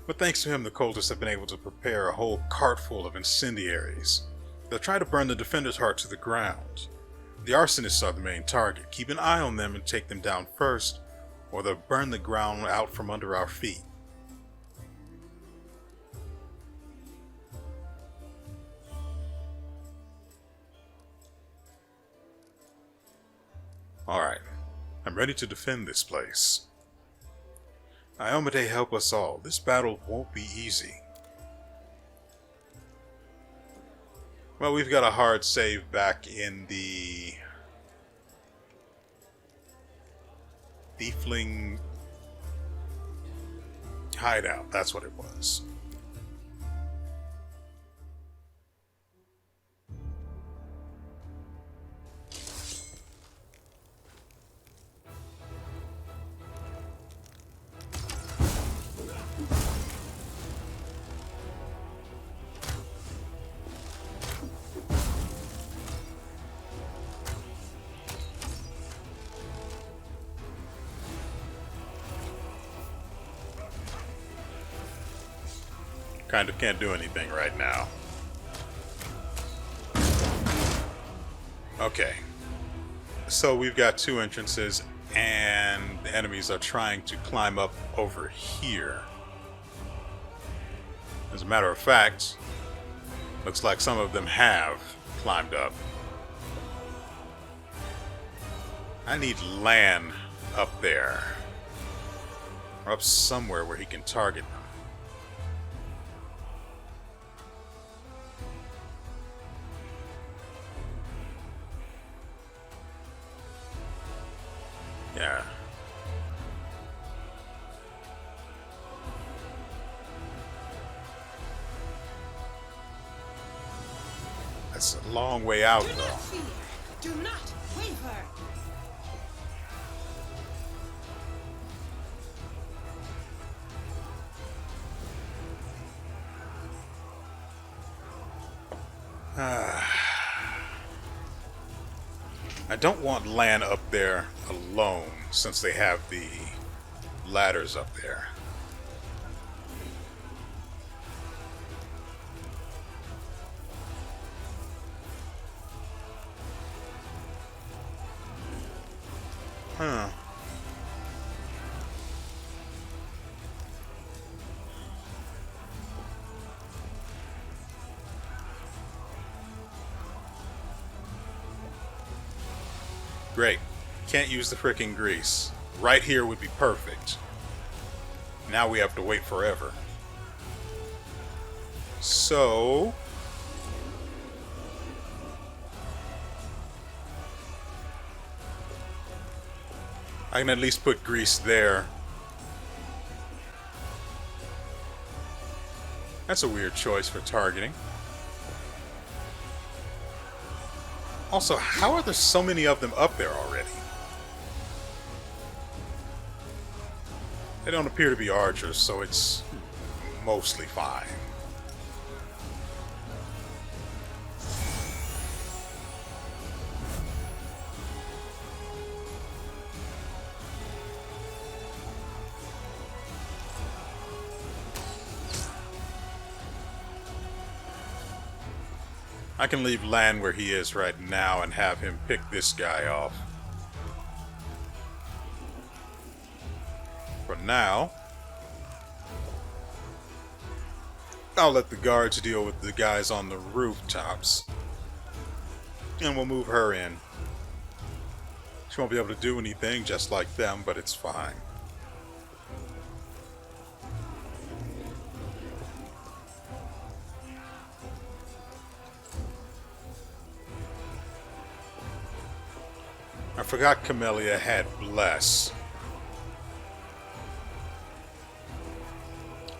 but thanks to him the cultists have been able to prepare a whole cart full of incendiaries. They'll try to burn the defender's heart to the ground. The arsonists are the main target. Keep an eye on them and take them down first, or they'll burn the ground out from under our feet. Alright, I'm ready to defend this place. Iomedae, help us all. This battle won't be easy. Well, we've got a hard save back in the Thiefling hideout. That's what it was. Kind of can't do anything right now. Okay. So we've got two entrances, and the enemies are trying to climb up over here. As a matter of fact, looks like some of them have climbed up. I need Lan up there. Or up somewhere where he can target them. Yeah. That's a long way out, Do though. not fear. Do not waver. I don't want Lan up there alone, since they have the ladders up there. Huh. Great. Can't use the frickin' grease. Right here would be perfect. Now we have to wait forever. So... I can at least put grease there. That's a weird choice for targeting. Also, how are there so many of them up there already? They don't appear to be archers, so it's mostly fine. I can leave Lan where he is right now and have him pick this guy off. For now, I'll let the guards deal with the guys on the rooftops. And we'll move her in. She won't be able to do anything just like them, but it's fine. I forgot Camellia had Bless.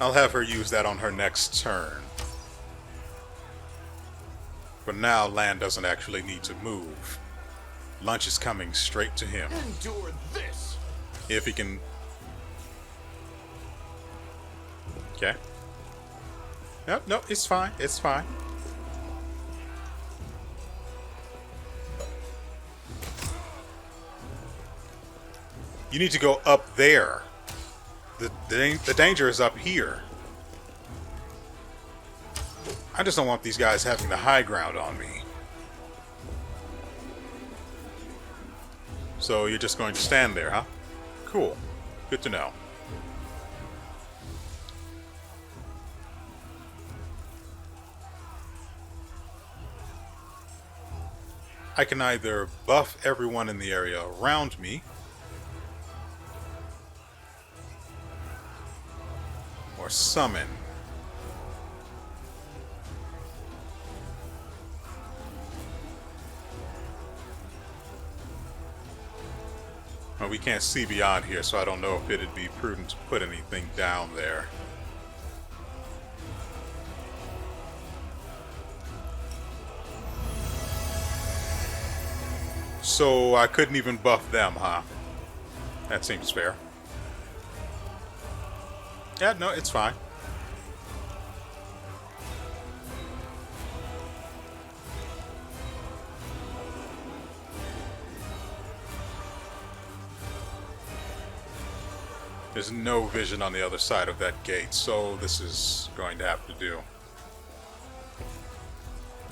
I'll have her use that on her next turn. For now, Land doesn't actually need to move. Lunch is coming straight to him. Endure this. If he can... Okay. No, it's fine. It's fine. You need to go up there. The danger is up here. I just don't want these guys having the high ground on me. So you're just going to stand there, huh? Cool. Good to know. I can either buff everyone in the area around me, or summon. Well, we can't see beyond here, so I don't know if it'd be prudent to put anything down there. So I couldn't even buff them, huh? That seems fair. Yeah, no, it's fine. There's no vision on the other side of that gate, so this is going to have to do.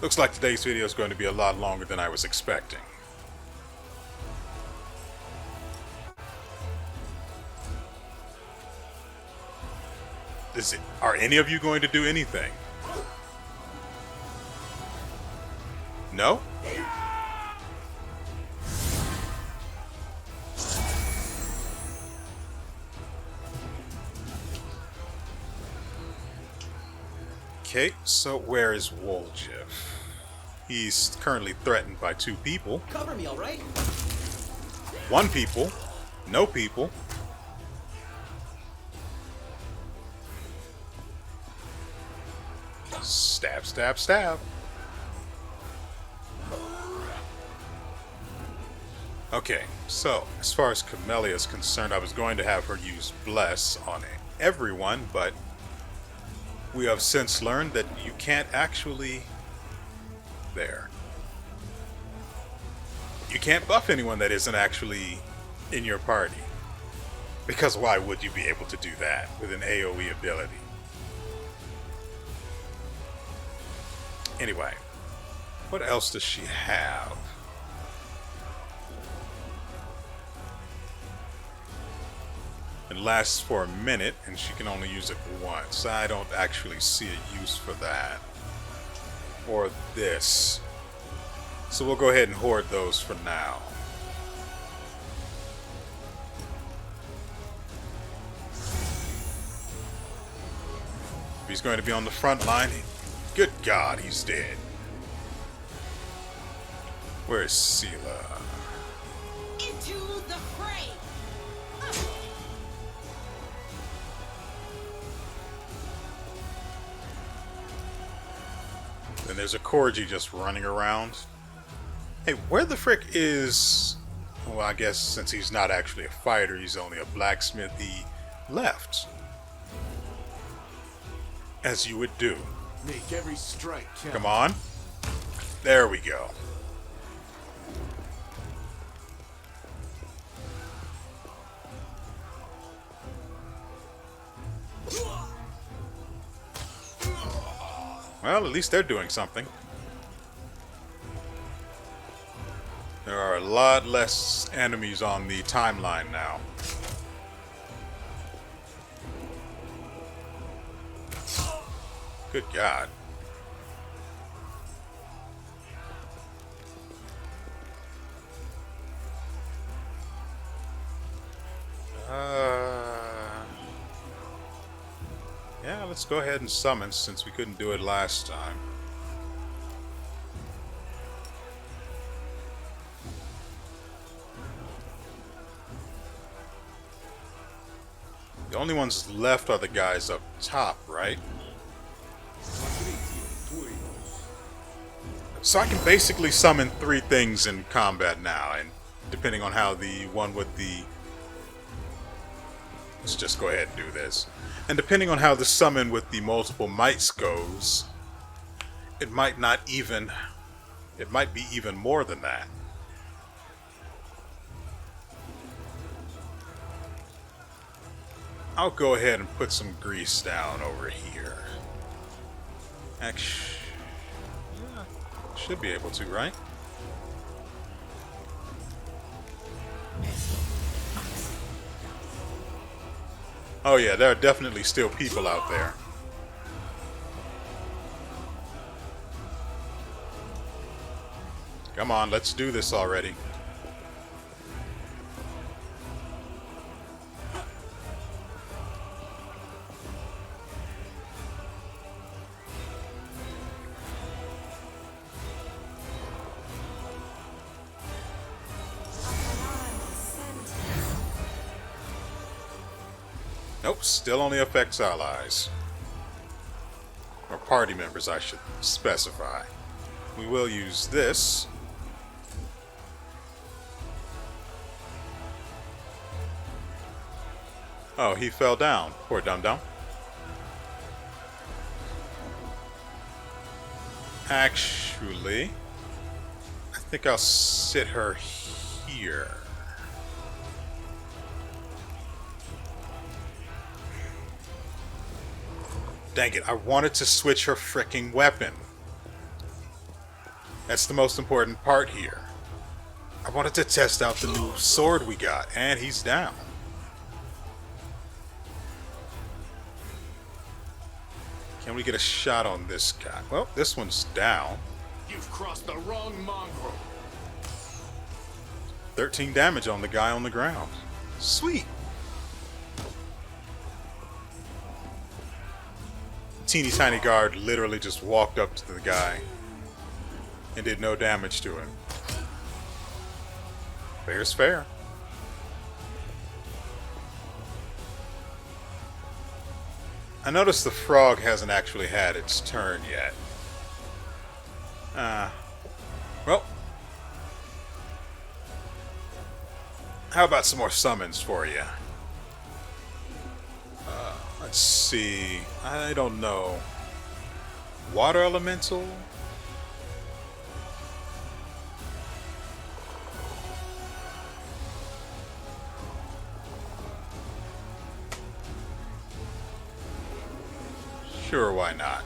Looks like today's video is going to be a lot longer than I was expecting. Are any of you going to do anything? No? Okay, so where is Woljif? He's currently threatened by 2 people. Cover me, all right? 1 people. No people. Stab, stab, stab. Okay, so as far as Camellia is concerned, I was going to have her use Bless on everyone, but we have since learned that you can't actually... There. You can't buff anyone that isn't actually in your party. Because why would you be able to do that with an AoE ability? Anyway, what else does she have? It lasts for a minute, and she can only use it once. I don't actually see a use for that. Or this. So we'll go ahead and hoard those for now. If he's going to be on the front line, good God, he's dead. Where is Sela? Into the fray! Then there's a Corgi just running around. Hey, where the frick is... Well, I guess since he's not actually a fighter, he's only a blacksmith, he left. As you would do. Make every strike count. Come on. There we go. Well, at least they're doing something. There are a lot less enemies on the timeline now. Good God. Yeah, let's go ahead and summon since we couldn't do it last time. The only ones left are the guys up top, right? So I can basically summon 3 things in combat now, and depending on how the one with the... Let's just go ahead and do this. And depending on how the summon with the multiple mites goes, it might not even... It might be even more than that. I'll go ahead and put some grease down over here. Actually, yeah, should be able to, right? Oh yeah, there are definitely still people out there. Come on, let's do this already. Nope, still only affects allies. Or party members, I should specify. We will use this. Oh, he fell down. Poor dum-dum. Actually, I think I'll sit her here. Dang it, I wanted to switch her fricking weapon. That's the most important part here. I wanted to test out the new sword we got, and he's down. Can we get a shot on this guy? Well, this one's down. You've crossed the wrong mongrel. 13 damage on the guy on the ground. Sweet. Teeny tiny guard literally just walked up to the guy and did no damage to him. Fair's fair. I noticed the frog hasn't actually had its turn yet. Well. How about some more summons for you? Let's see. I don't know. Water elemental? Sure, why not?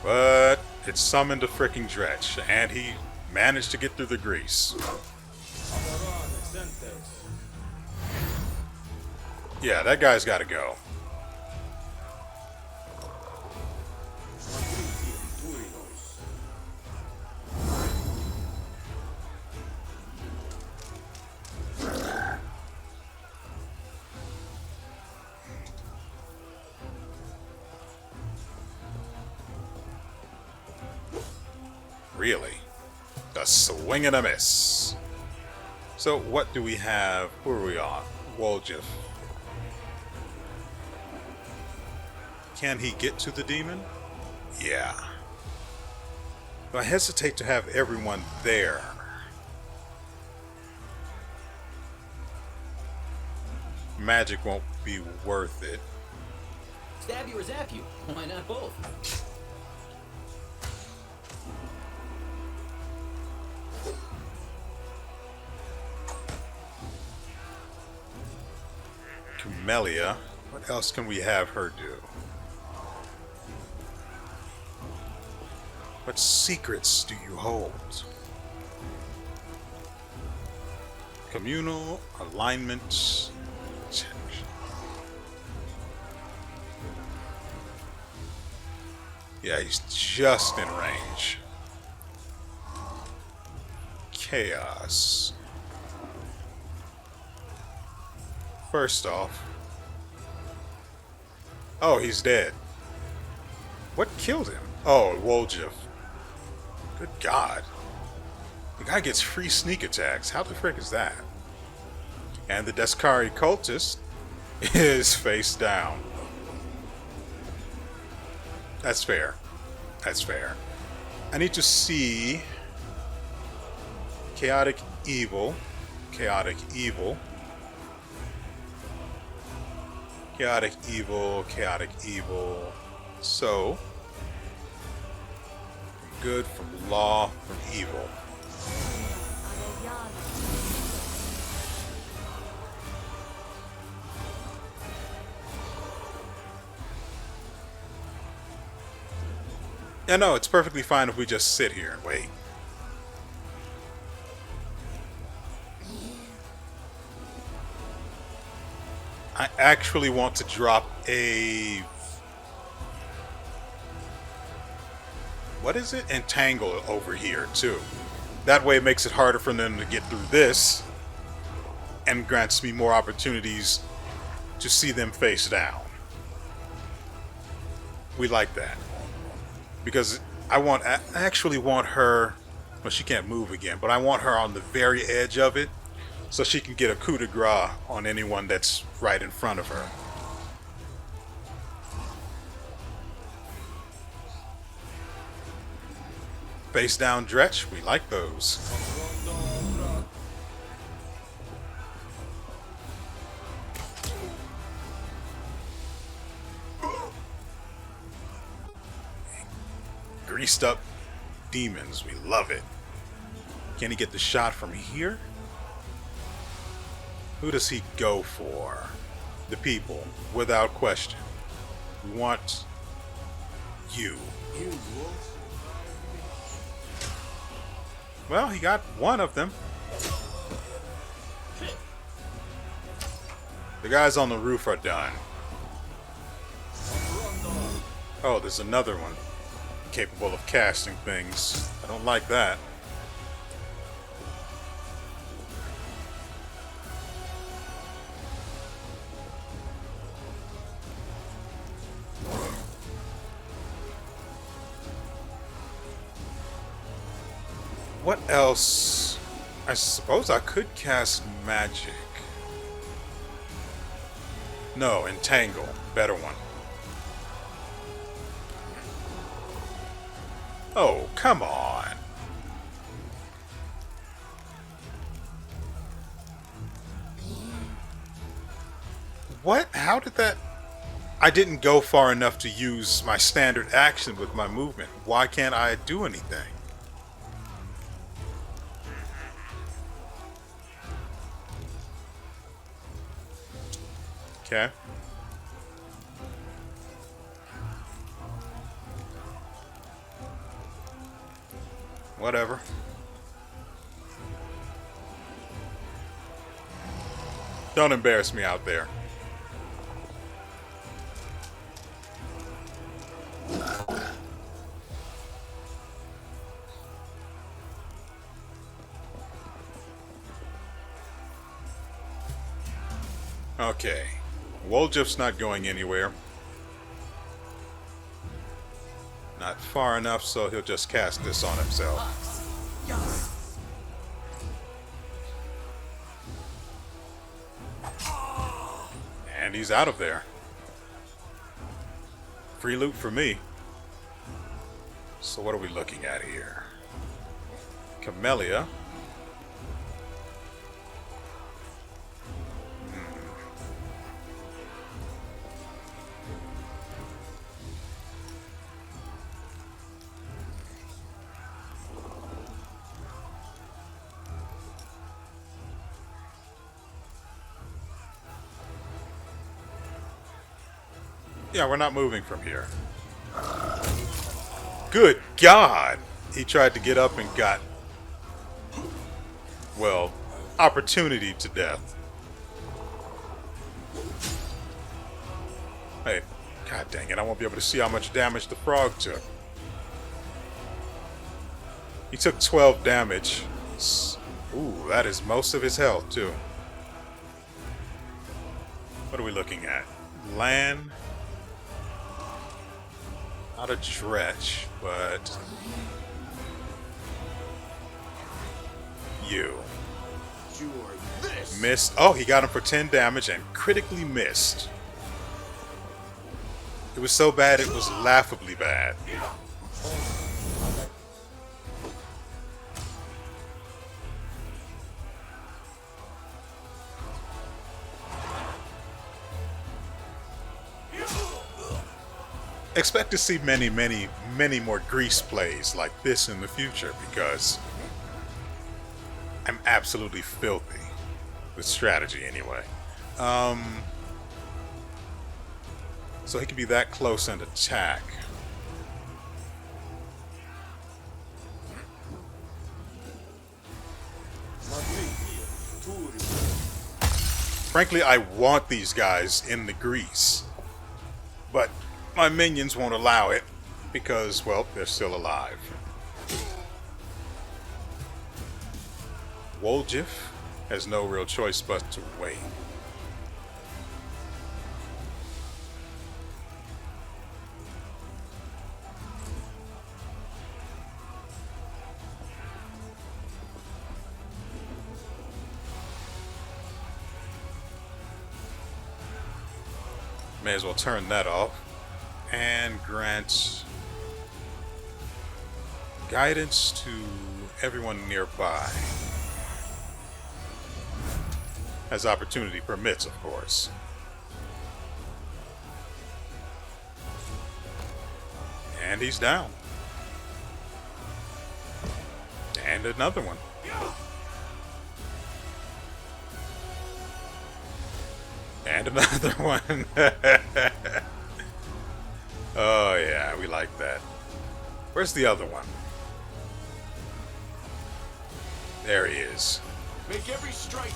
But it summoned a freaking dretch, and he managed to get through the grease. Yeah, that guy's got to go. Really? A swing and a miss. So what do we have? Who are we on? Woljif. Can he get to the demon? Yeah. But I hesitate to have everyone there. Magic won't be worth it. Stab you or zap you? Why not both? Camellia. What else can we have her do? What secrets do you hold? Communal alignment. Yeah, he's just in range. Chaos. First off. Oh, he's dead. What killed him? Oh, Woljif. Good God. The guy gets free sneak attacks. How the frick is that? And the Deskari cultist is face down. That's fair. That's fair. I need to see chaotic evil. Chaotic evil. Chaotic evil. Chaotic evil. So, from good, from law, from evil. Yeah, no, it's perfectly fine if we just sit here and wait. I actually want to drop a... what is it? Entangle over here, too. That way it makes it harder for them to get through this and grants me more opportunities to see them face down. We like that. Because I actually want her, well, she can't move again, but I want her on the very edge of it so she can get a coup de grace on anyone that's right in front of her. Face down dretch, we like those. Greased up demons, we love it. Can he get the shot from here? Who does he go for? The people, without question. We want you. Well, he got one of them. The guys on the roof are done. Oh, there's another one. Capable of casting things. I don't like that. What else? I suppose I could cast magic. No, entangle. Better one. Oh, come on. What? How did that... I didn't go far enough to use my standard action with my movement. Why can't I do anything? Okay. Whatever. Don't embarrass me out there. Okay. Woljif's not going anywhere. Not far enough, so he'll just cast this on himself. And he's out of there. Free loot for me. So what are we looking at here? Camellia. Yeah, we're not moving from here. Good God! He tried to get up and got, well, opportunity to death. Hey, God dang it, I won't be able to see how much damage the frog took. He took 12 damage. Ooh, that is most of his health, too. What are we looking at? Land. Not a dretch, but you Sure, this. missed. Oh, he got him for 10 damage and critically missed. It was so bad it was laughably bad. Expect to see many, many, many more grease plays like this in the future because I'm absolutely filthy with strategy anyway. So he can be that close and attack. Frankly, I want these guys in the grease, but my minions won't allow it because, well, they're still alive. Woljif has no real choice but to wait. May as well turn that off and grant guidance to everyone nearby. As opportunity permits, of course. And he's down. And another one. And another one. Oh yeah, we like that. Where's the other one? There he is. Make every strike.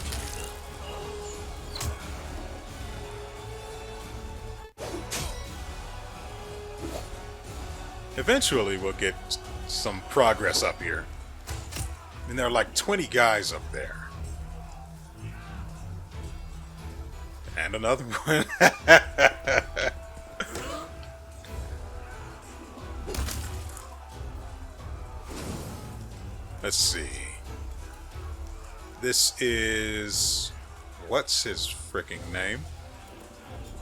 Eventually we'll get some progress up here. And there are like 20 guys up there. And another one. Let's see. This is... what's his freaking name?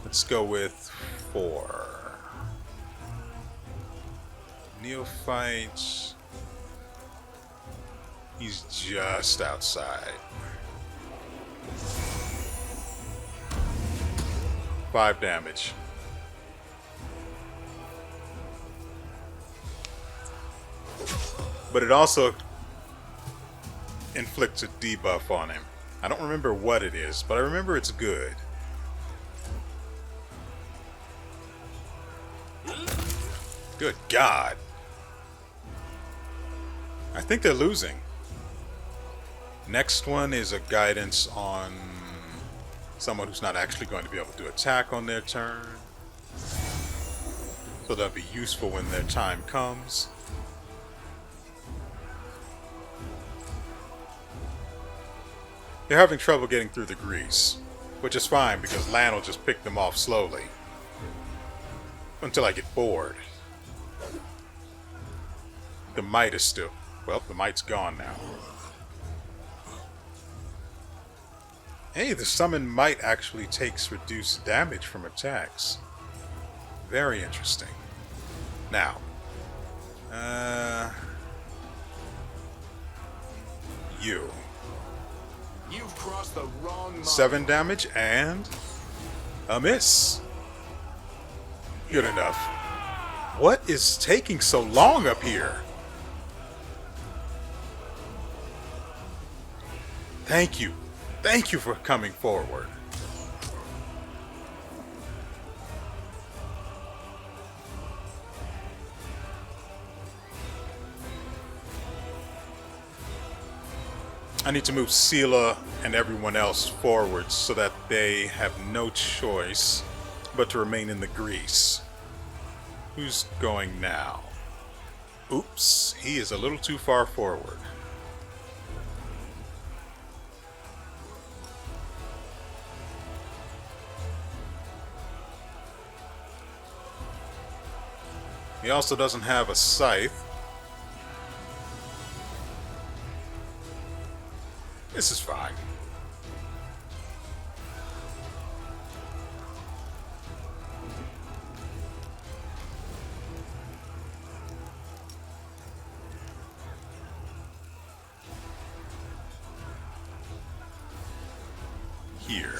Let's go with 4. Neophyte. He's just outside. 5 damage. But it also inflicts a debuff on him. I don't remember what it is, but I remember it's good. Good God. I think they're losing. Next one is a guidance on someone who's not actually going to be able to attack on their turn. So that'll be useful when their time comes. They're having trouble getting through the grease, which is fine because Lan will just pick them off slowly until I get bored. The might is still... well, the might's gone now. Hey, the summon might actually takes reduced damage from attacks. Very interesting. Now, you. You've crossed the wrong line. 7 damage and a miss. Good enough. What is taking so long up here? Thank you. Thank you for coming forward. I need to move Sela and everyone else forward so that they have no choice but to remain in the grease. Who's going now? Oops, he is a little too far forward. He also doesn't have a scythe. This is fine. Here.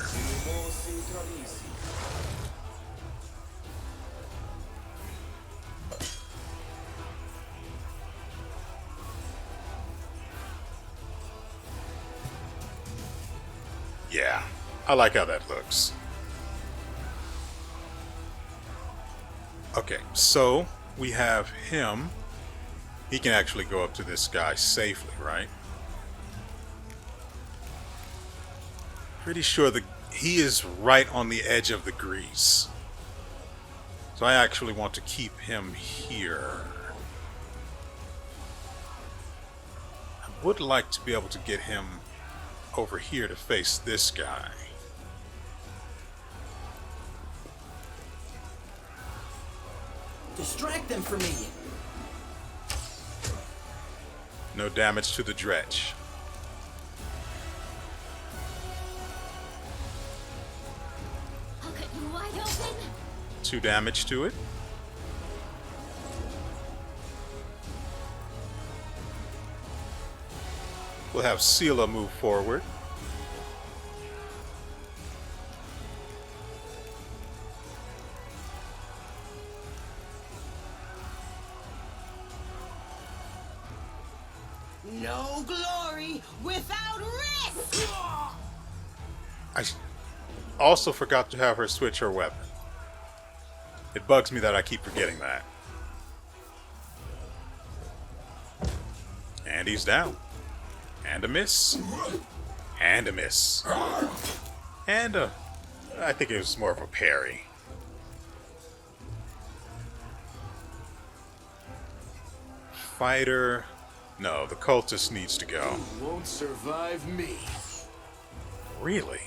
Yeah, I like how that looks. Okay, so we have him. He can actually go up to this guy safely, right? Pretty sure he is right on the edge of the grease. So I actually want to keep him here. I would like to be able to get him over here to face this guy. Distract them from me. No damage to the dredge. I'll cut you wide open. 2 damage to it. We'll have Sela move forward. No glory without risk! I also forgot to have her switch her weapon. It bugs me that I keep forgetting that. And he's down. And a miss. And a miss. And a... I think it was more of a parry. Fighter... No, the cultist needs to go. Won't survive me. Really?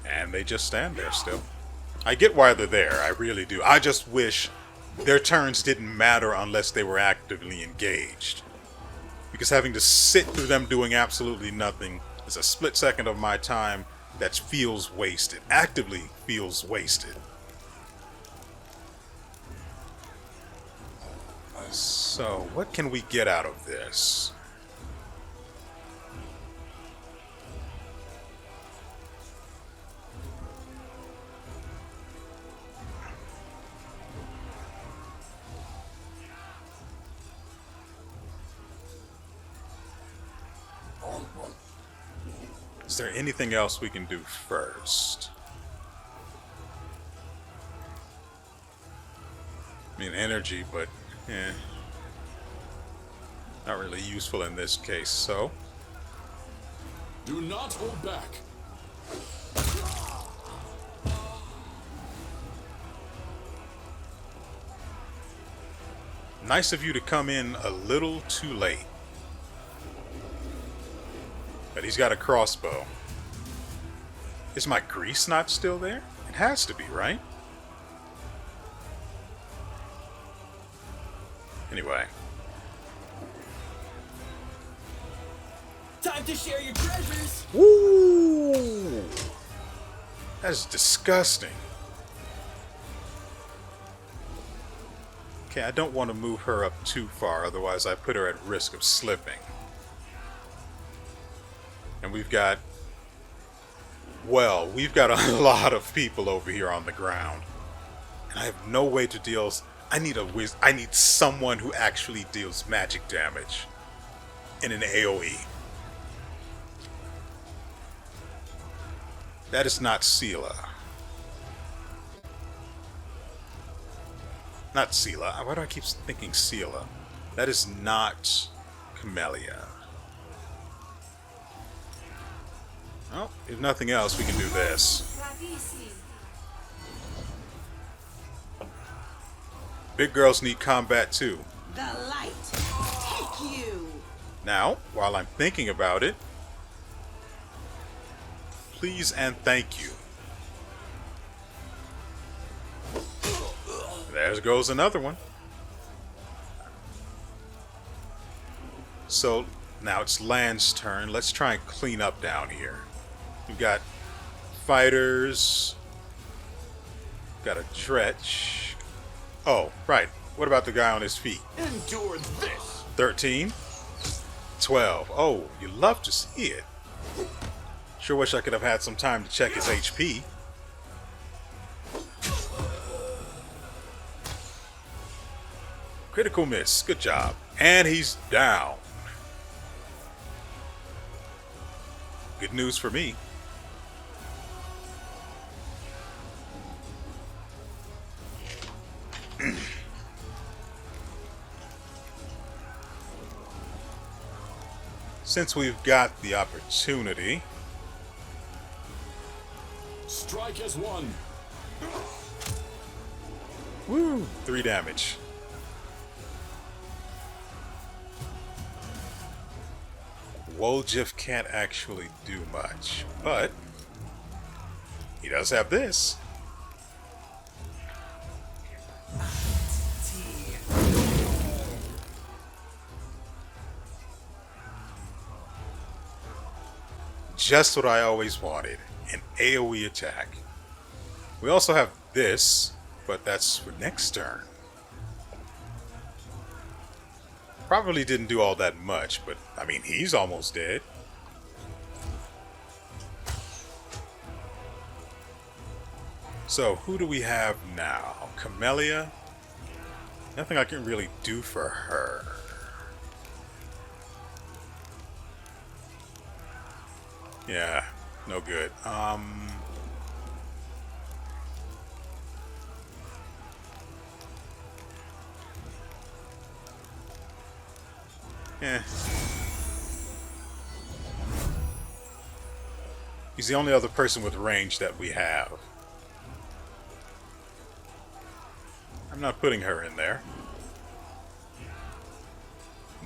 And they just stand there still. I get why they're there, I really do. I just wish their turns didn't matter unless they were actively engaged. Because having to sit through them doing absolutely nothing is a split second of my time that feels wasted. Actively feels wasted. So, what can we get out of this? Is there anything else we can do first? I mean, energy, but not really useful in this case, so. Do not hold back. Nice of you to come in a little too late. But he's got a crossbow. Is my grease not still there? It has to be, right? Anyway. Time to share your treasures. Woo! That is disgusting. Okay, I don't want to move her up too far, otherwise I put her at risk of slipping. And we've got a lot of people over here on the ground. And I have no way to deal... I need someone who actually deals magic damage in an AoE. That is not Sela. Not Sela. Why do I keep thinking Sela? That is not Camellia. Well, if nothing else, we can do this. Big girls need combat too. The light. Take you. Now, while I'm thinking about it, please and thank you. There goes another one. So now it's Land's turn. Let's try and clean up down here. We've got fighters. Got a Dretch. Oh, right. What about the guy on his feet? Endure this. 13. 12. Oh, you love to see it. Sure wish I could have had some time to check his HP. Critical miss. Good job. And he's down. Good news for me. Since we've got the opportunity, Strike as one. woo, 3 damage. Woljif can't actually do much, but he does have this. Just what I always wanted, an AoE attack. We also have this, but that's for next turn. Probably didn't do all that much, but I mean, he's almost dead. So, who do we have now? Camellia? Nothing I can really do for her. Yeah, no good. Eh. He's the only other person with range that we have. I'm not putting her in there.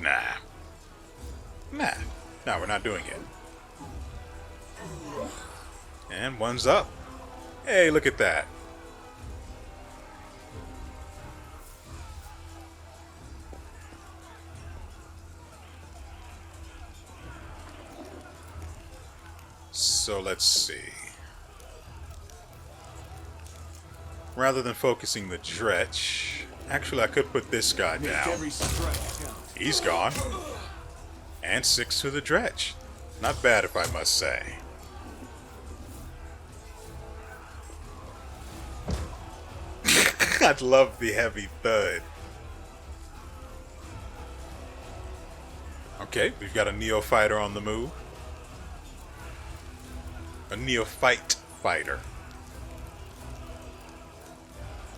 Nah. Nah. No, we're not doing it. And one's up. Hey, look at that. So let's see. Rather than focusing the Dretch, actually I could put this guy Make down. every strike count. He's gone. And 6 to the Dretch. Not bad, if I must say. I'd love the heavy thud. Okay, we've got a neophyter on the move. A neophyte fighter.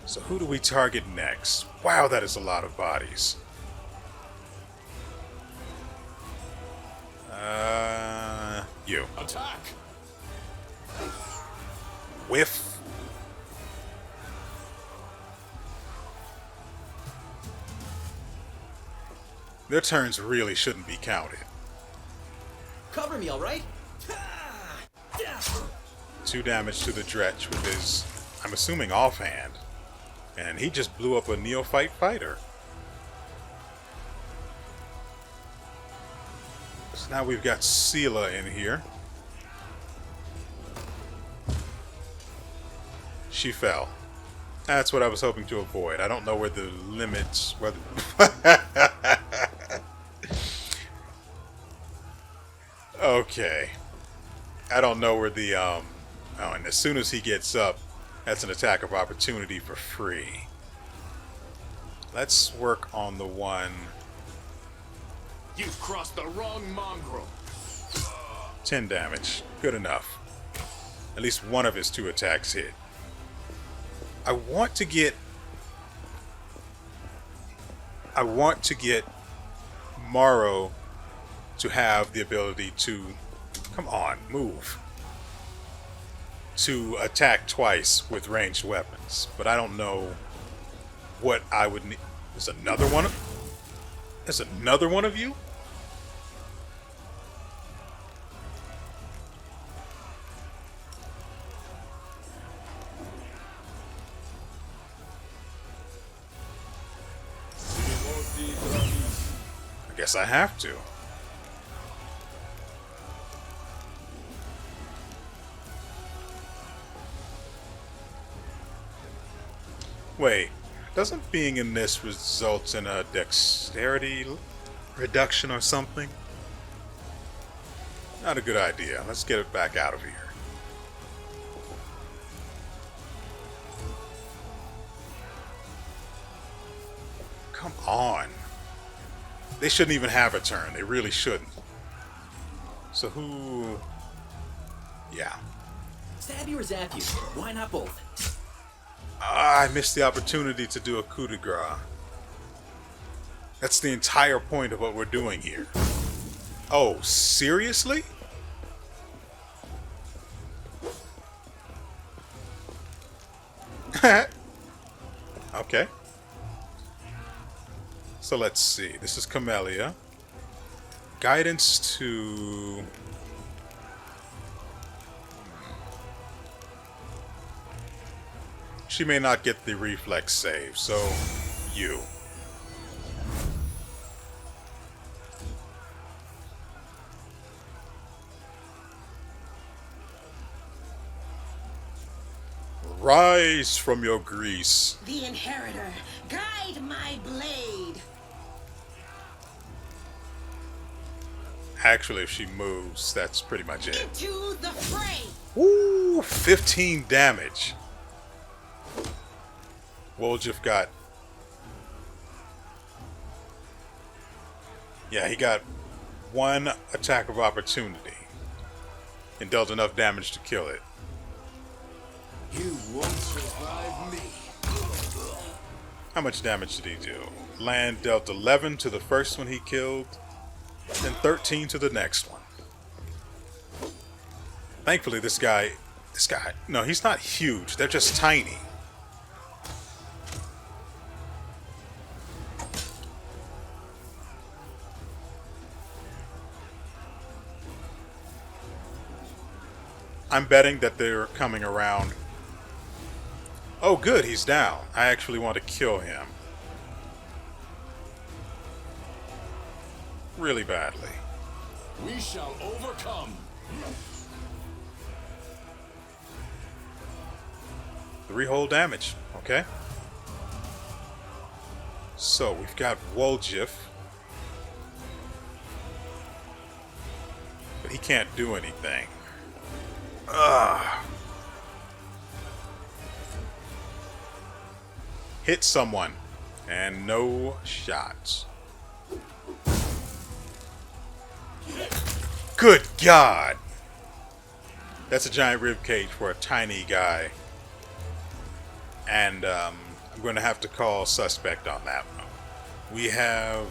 So who do we target next? Wow, that is a lot of bodies. You. Attack. Whiff. Their turns really shouldn't be counted. Cover me, all right? 2 damage to the Dretch with his, I'm assuming, offhand. And he just blew up a neophyte fighter. So now we've got Sela in here. She fell. That's what I was hoping to avoid. I don't know where the limits... Where the okay. I don't know where the... Oh, and as soon as he gets up, that's an attack of opportunity for free. Let's work on the one... You've crossed the wrong mongrel. 10 damage. Good enough. At least one of his 2 attacks hit. I want to get Morrow to have the ability to, come on, move, to attack twice with ranged weapons, but I don't know what I would need. There's another one. There's another one of you? I guess I have to. Wait, doesn't being in this result in a dexterity reduction or something? Not a good idea. Let's get it back out of here. Come on. They shouldn't even have a turn. They really shouldn't. So who... Yeah. Stabby or zap you? Why not both? I missed the opportunity to do a coup de grace. That's the entire point of what we're doing here. Oh, seriously? Okay. So let's see. This is Camellia. Guidance to... She may not get the reflex save, so you. Rise from your grease. The Inheritor, guide my blade. Actually, if she moves, that's pretty much it. Into the fray. Ooh, 15 damage. Woljif got... Yeah, he got one attack of opportunity and dealt enough damage to kill it. You won't survive me. How much damage did he do? Land dealt 11 to the first one he killed, then 13 to the next one. Thankfully, this guy, no, he's not huge. They're just tiny. I'm betting that they're coming around. Oh, good, he's down. I actually want to kill him. Really badly. We shall overcome. 3 whole damage. Okay. So we've got Woljif. But he can't do anything. Ugh. Hit someone. And no shots. Good God! That's a giant rib cage for a tiny guy. And I'm going to have to call suspect on that one. We have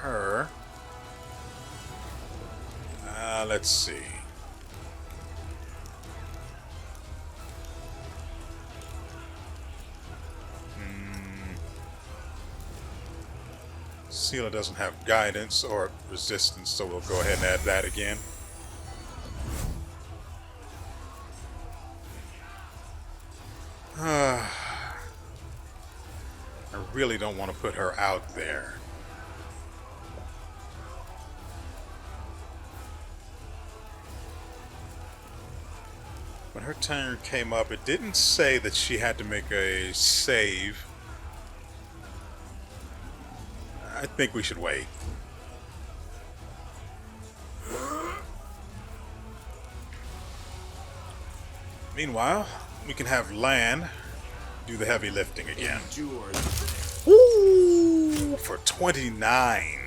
her. Let's see. Seela doesn't have guidance or resistance, so we'll go ahead and add that again. I really don't want to put her out there. When her turn came up, it didn't say that she had to make a save. I think we should wait. Meanwhile, we can have Lan do the heavy lifting again. Endure. Woo! For 29.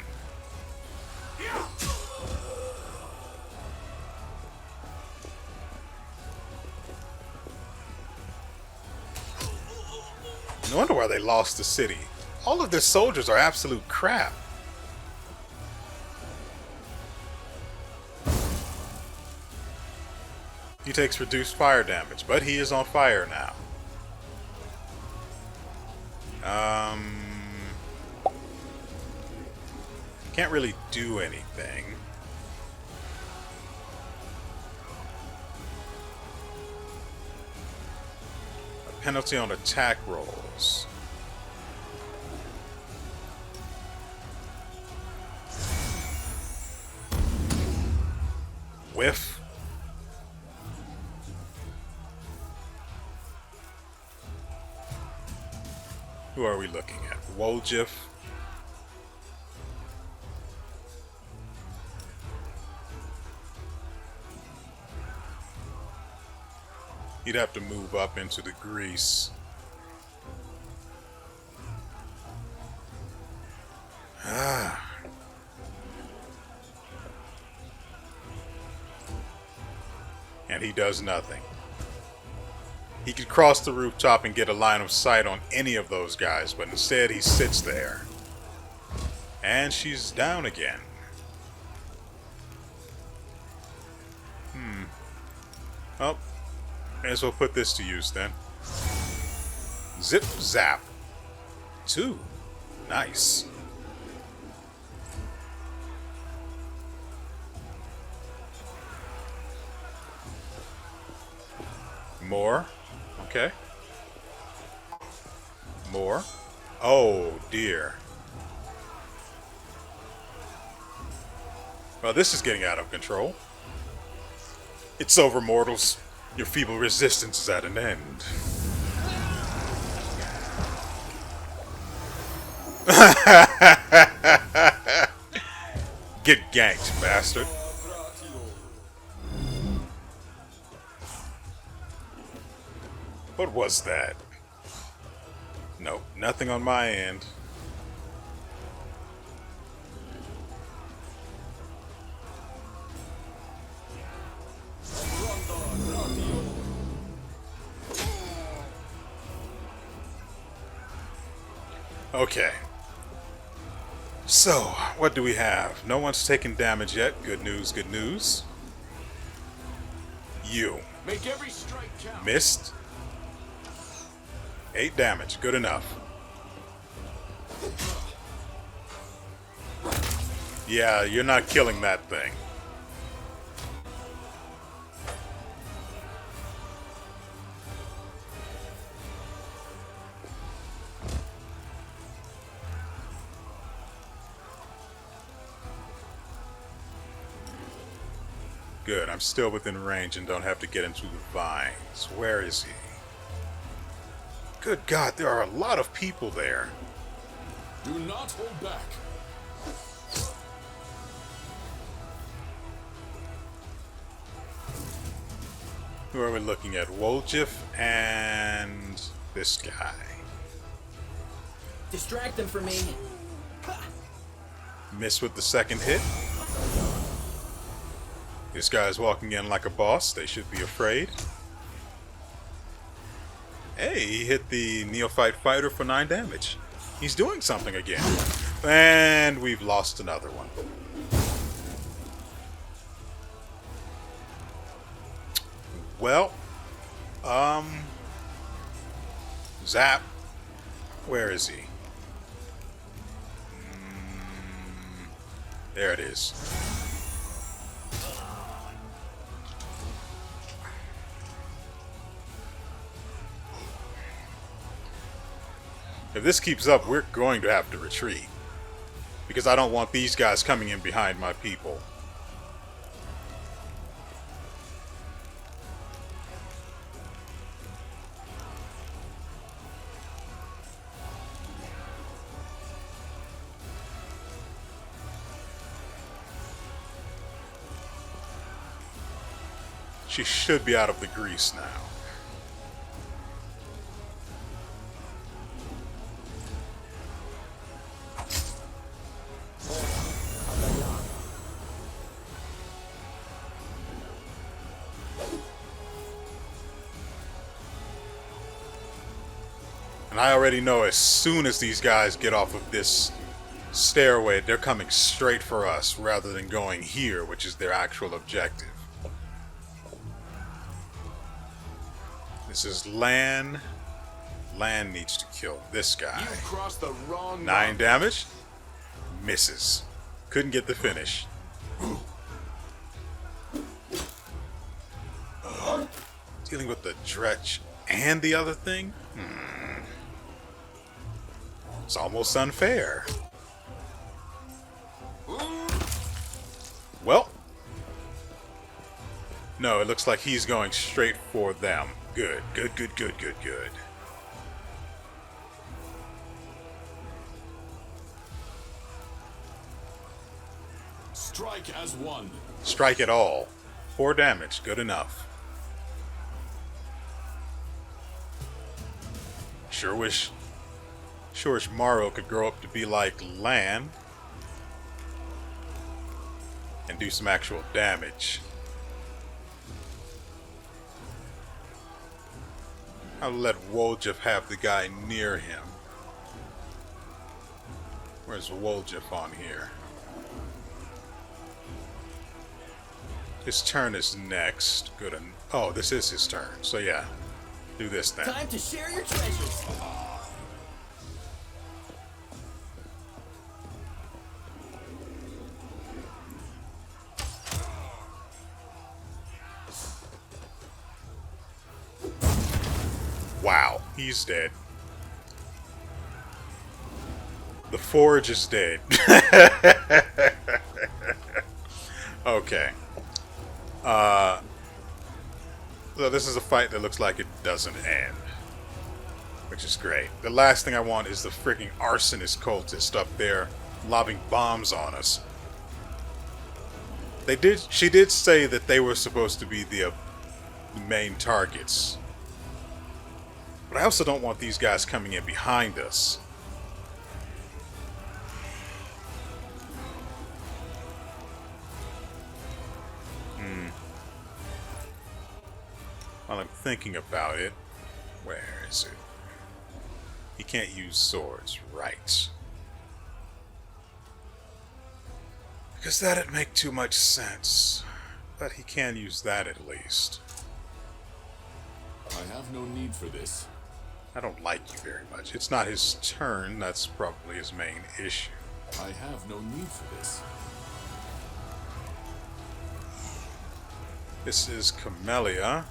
No wonder why they lost the city. All of their soldiers are absolute crap. He takes reduced fire damage, but he is on fire now. Can't really do anything. A penalty on attack rolls. Whiff. Who are we looking at? Woljif. He'd have to move up into the grease. Ah. And he does nothing. He could cross the rooftop and get a line of sight on any of those guys, but instead he sits there. And she's down again. Oh, may as well put this to use then. Zip zap. 2. Nice. More. Okay. More. Oh, dear. Well, this is getting out of control. It's over, mortals. Your feeble resistance is at an end. Get ganked, bastard. What was that? Nope, nothing on my end. Okay. So, what do we have? No one's taken damage yet. Good news, good news. You. Make every strike count. Missed. 8 damage, good enough. Yeah, you're not killing that thing. Good, I'm still within range and don't have to get into the vines. Where is he? Good God, there are a lot of people there. Do not hold back. Who are we looking at? Woljif and this guy. Distract them from me. Miss with the second hit. This guy's walking in like a boss. They should be afraid. Hey, he hit the neophyte fighter for 9 damage. He's doing something again. And we've lost another one. Well, Zap. Where is he? There it is. If this keeps up, we're going to have to retreat. Because I don't want these guys coming in behind my people. She should be out of the grease now. And I already know as soon as these guys get off of this stairway, they're coming straight for us rather than going here, which is their actual objective. This is Lan. Lan needs to kill this guy. You crossed the wrong 9 damage. Misses. couldn't get the finish. Dealing with the dretch and the other thing? It's almost unfair. Well. No, it looks like he's going straight for them. Good, good, good, good, good, good. Strike as one. Strike it all. 4 damage, good enough. Sure wish Morrow could grow up to be like Lan and do some actual damage. I'll let Woljif have the guy near him. Where's Woljif on here? His turn is next. Good. Oh, this is his turn. So yeah, do this then. Time to share your treasures. Wow, he's dead. The Forge is dead. Okay. So this is a fight that looks like it doesn't end, which is great. The last thing I want is the freaking arsonist cultist up there lobbing bombs on us. She did say that they were supposed to be the main targets. But I also don't want these guys coming in behind us. While I'm thinking about it, where is it? He can't use swords, right? Because that'd make too much sense. But he can use that at least. I have no need for this. I don't like you very much. It's not his turn, that's probably his main issue. I have no need for this. This is Camellia.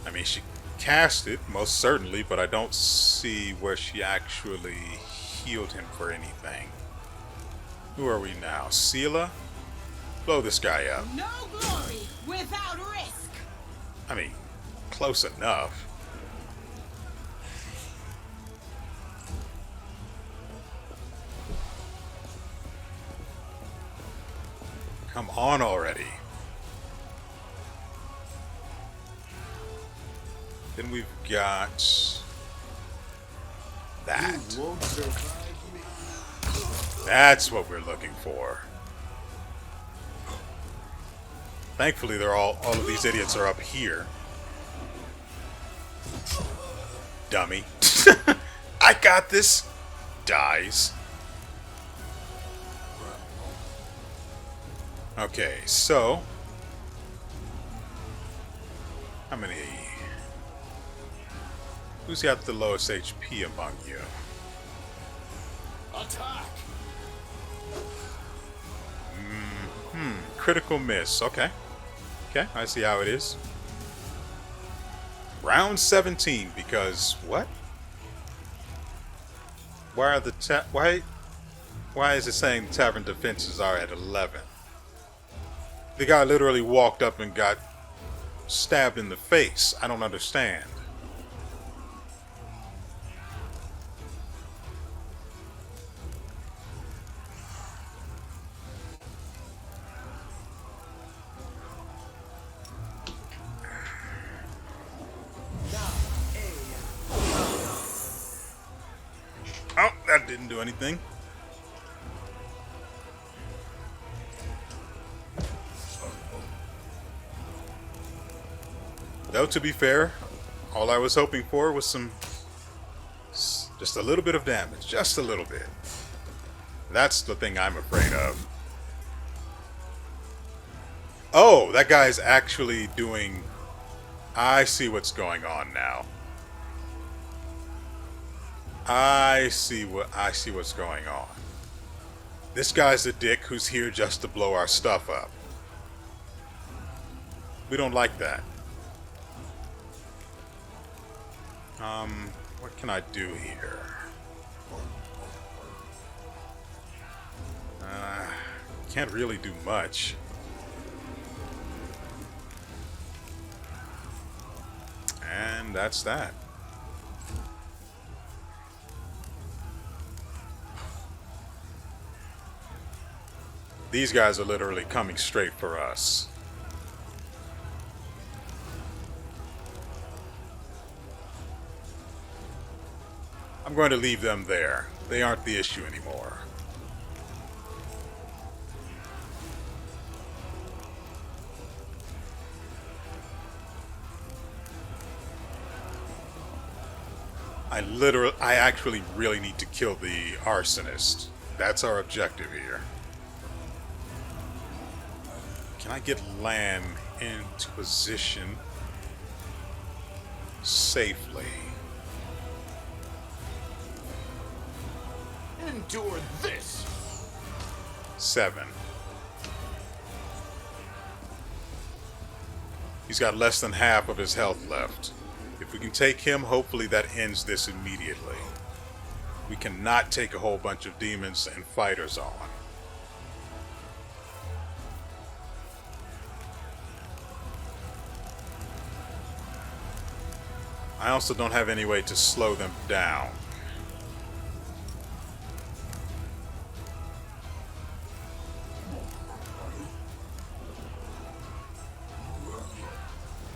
I mean, she cast it, most certainly, but I don't see where she actually healed him for anything. Who are we now? Seela? Blow this guy up. No glory without risk. I mean, close enough. Come on already. Then we've got that. You won't survive me. That's what we're looking for. Thankfully, they're all of these idiots are up here. Dummy. I got this. Dies. Okay, so how many? Who's got the lowest HP among you? Attack! Critical miss. Okay. Okay, I see how it is. Round 17, because what? Why are the why is it saying the tavern defenses are at 11? The guy literally walked up and got stabbed in the face. I don't understand. Oh, that didn't do anything. Though, to be fair, all I was hoping for was some Just a little bit of damage. Just a little bit. That's the thing I'm afraid of. Oh, that guy's actually doing... I see what's going on now. I see what's going on. This guy's a dick who's here just to blow our stuff up. We don't like that. What can I do here? Can't really do much. And that's that. These guys are literally coming straight for us. I'm going to leave them there. They aren't the issue anymore. I actually really need to kill the arsonist. That's our objective here. Can I get Lan into position safely? Endure this! 7. He's got less than half of his health left. If we can take him, hopefully that ends this immediately. We cannot take a whole bunch of demons and fighters on. I also don't have any way to slow them down.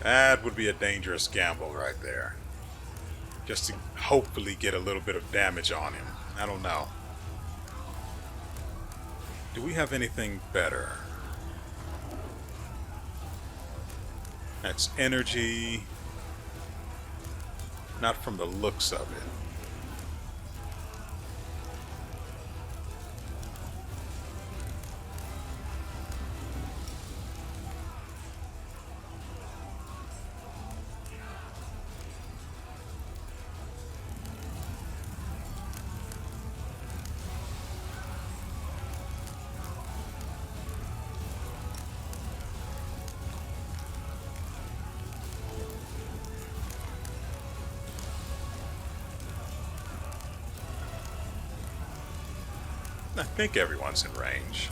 That would be a dangerous gamble right there. Just to hopefully get a little bit of damage on him. I don't know. Do we have anything better? That's energy. Not from the looks of it. I think everyone's in range.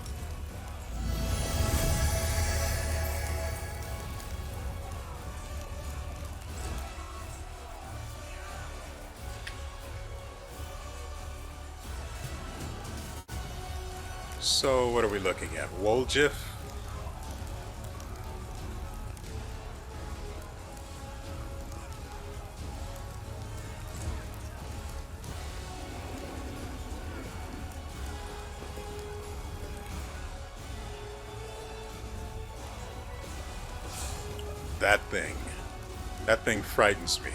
So, what are we looking at? Woljif? That thing frightens me.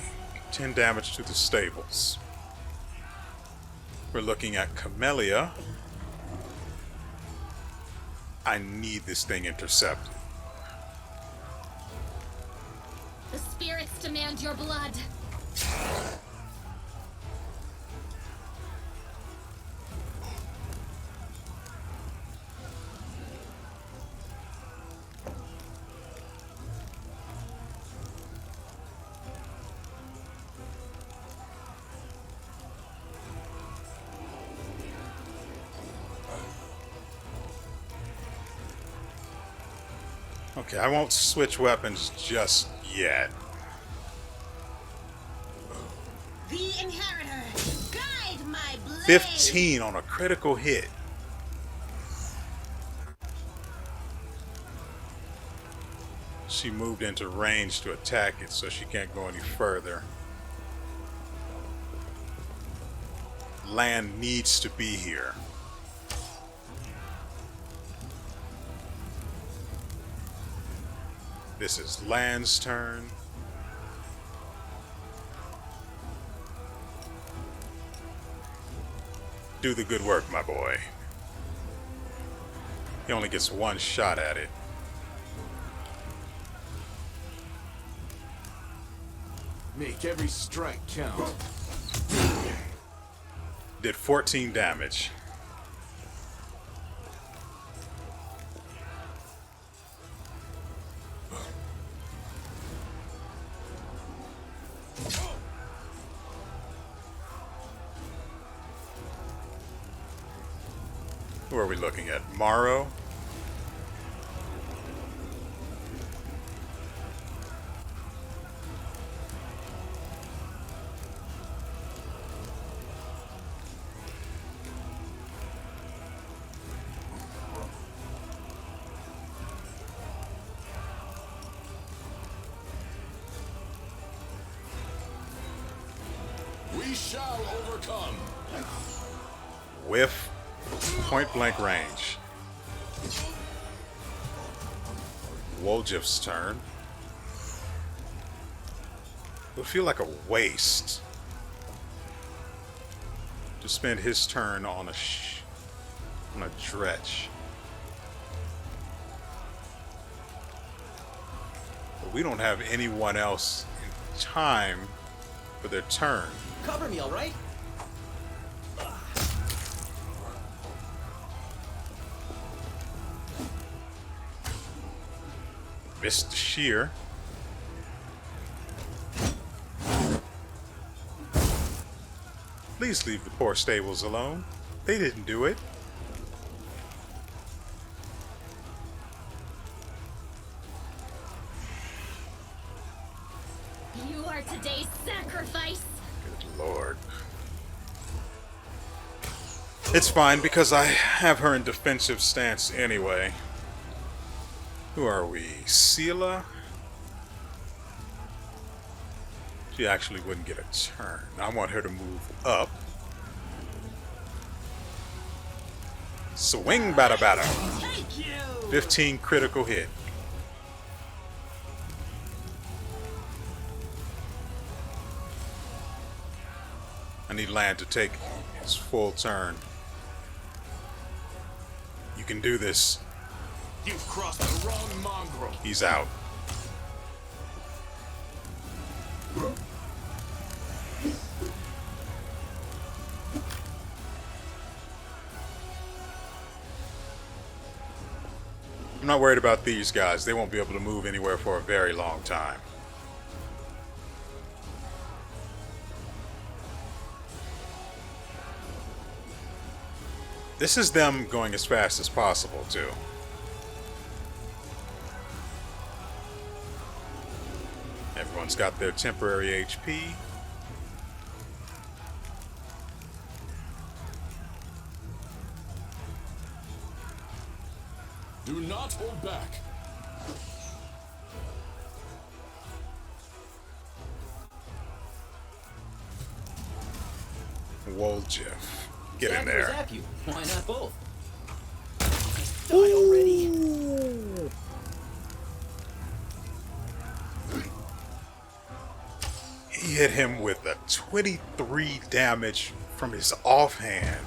10 damage to the stables. We're looking at Camellia. I need this thing intercepted. The spirits demand your blood. Okay, I won't switch weapons just yet. The Inheritor, guide my blade. 15 on a critical hit. She moved into range to attack it, so she can't go any further. Land needs to be here. This is Land's turn. do the good work, my boy. He only gets one shot at it. Make every strike count. Did 14 damage. Who are we looking at? Morrow? We shall overcome. Whiff. Point blank range. Woljif's turn. It would feel like a waste to spend his turn on a dretch. But we don't have anyone else in time for their turn. Cover me, all right? Missed the shear. Please leave the poor stables alone. They didn't do it. You are today's sacrifice. Good lord. It's fine because I have her in defensive stance anyway. Who are we? Sela? She actually wouldn't get a turn. I want her to move up. Swing bada bada. 15 critical hit. I need Land to take his full turn. You can do this. You've crossed the wrong mongrel. He's out. I'm not worried about these guys. They won't be able to move anywhere for a very long time. This is them going as fast as possible, too. Everyone's got their temporary HP. Do not hold back. Woljif. Get in there. Zap you. Why not both? Die already. He hit him with a 23 damage from his offhand.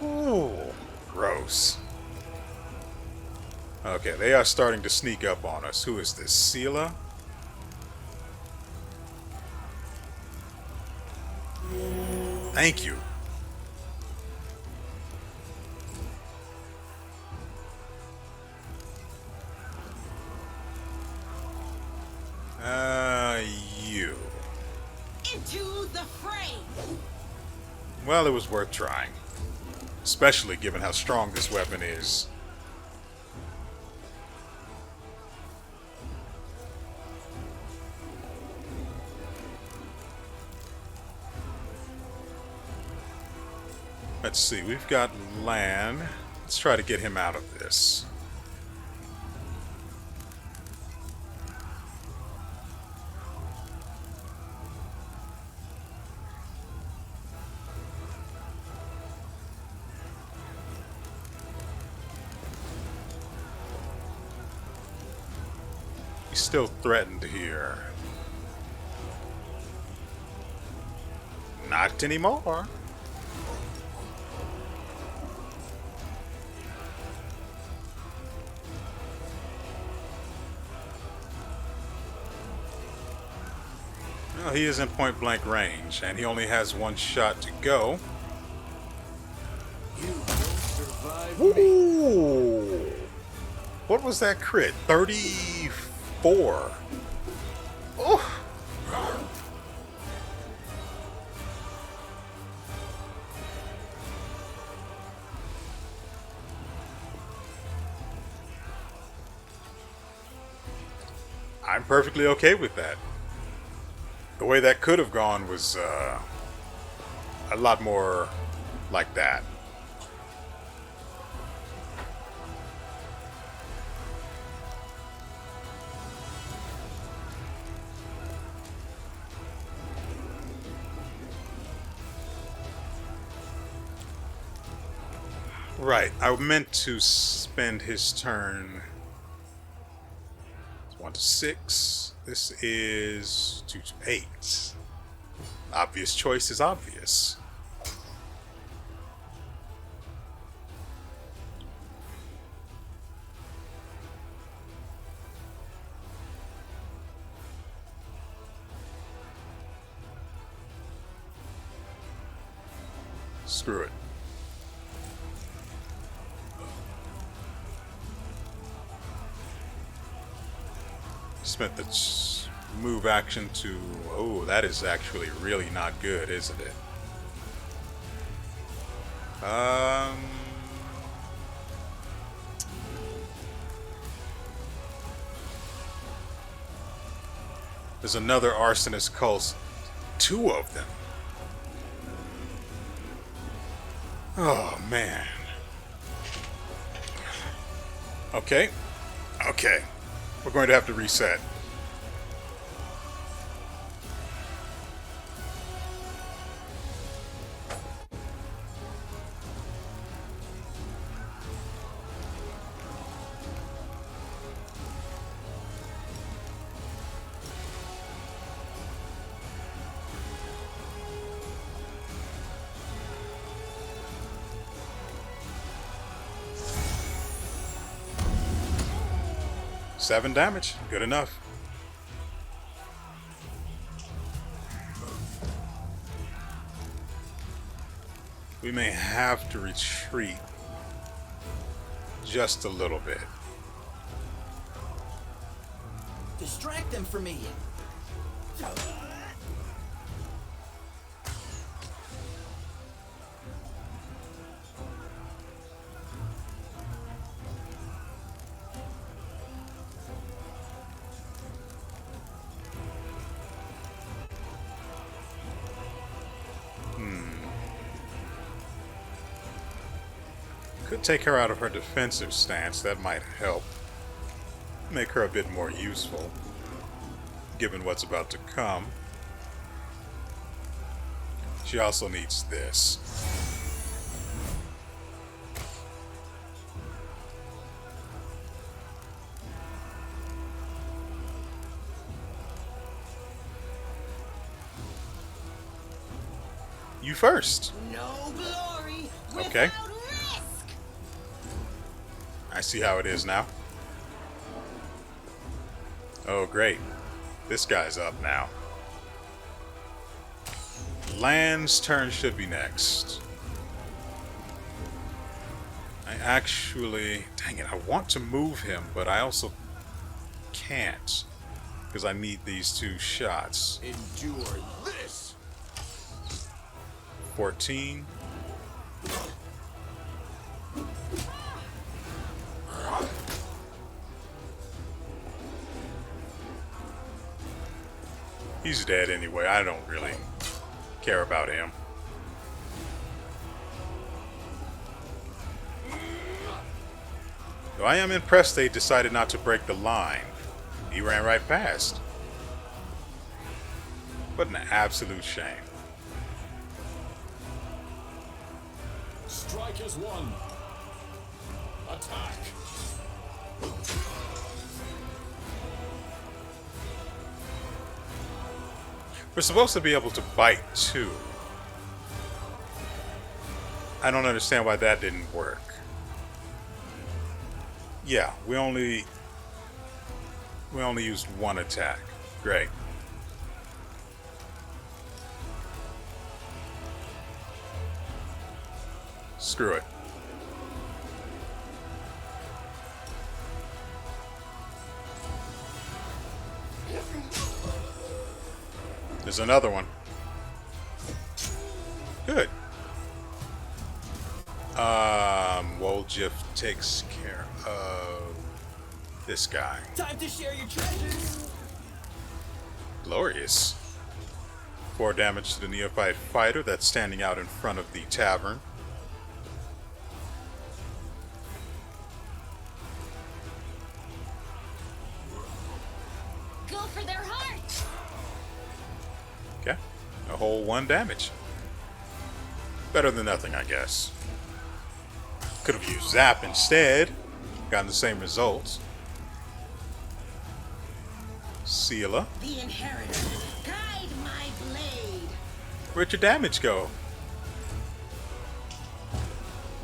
Ooh, gross. Okay, they are starting to sneak up on us. Who is this? Sela? Thank you. You. Into the fray. Well, it was worth trying. Especially given how strong this weapon is. Let's see, we've got Lan. Let's try to get him out of this. He's still threatened here. Not anymore. Well, he is in point blank range, and he only has one shot to go. You won't survive me. Ooh! What was that crit? 34. Oh! I'm perfectly okay with that. The way that could have gone was a lot more like that. Right, I meant to spend his turn. 1 to 6. This is 2 to 8. Obvious choice is obvious. Screw it. Spent the move action to... Oh, that is actually really not good, isn't it? There's another arsonist cult. 2 of them. Oh, man. Okay. Okay. We're going to have to reset. Seven damage. Good enough. We may have to retreat just a little bit. Distract them from me. Could take her out of her defensive stance. That might help. Make her a bit more useful, given what's about to come. She also needs this. You first. No glory without Okay. risk. I see how it is now. Oh, great. This guy's up now. Land's turn should be next. I actually... Dang it, I want to move him, but I also can't. Because I need these 2 shots. Endure this. 14. He's dead anyway. I don't really care about him. Though I am impressed they decided not to break the line. He ran right past. What an absolute shame. Strike as one. Attack. We're supposed to be able to bite too. I don't understand why that didn't work. Yeah, we only used one attack. Great. Screw it. There's another one. Good. WeArEuS takes care of this guy. Time to share your treasures. Glorious. 4 damage to the neophyte fighter that's standing out in front of the tavern. Go for their heart! Okay. A whole 1 damage. Better than nothing, I guess. Could have used Zap instead. Gotten the same results. Seela. The inheritor, guide my blade. Where'd your damage go?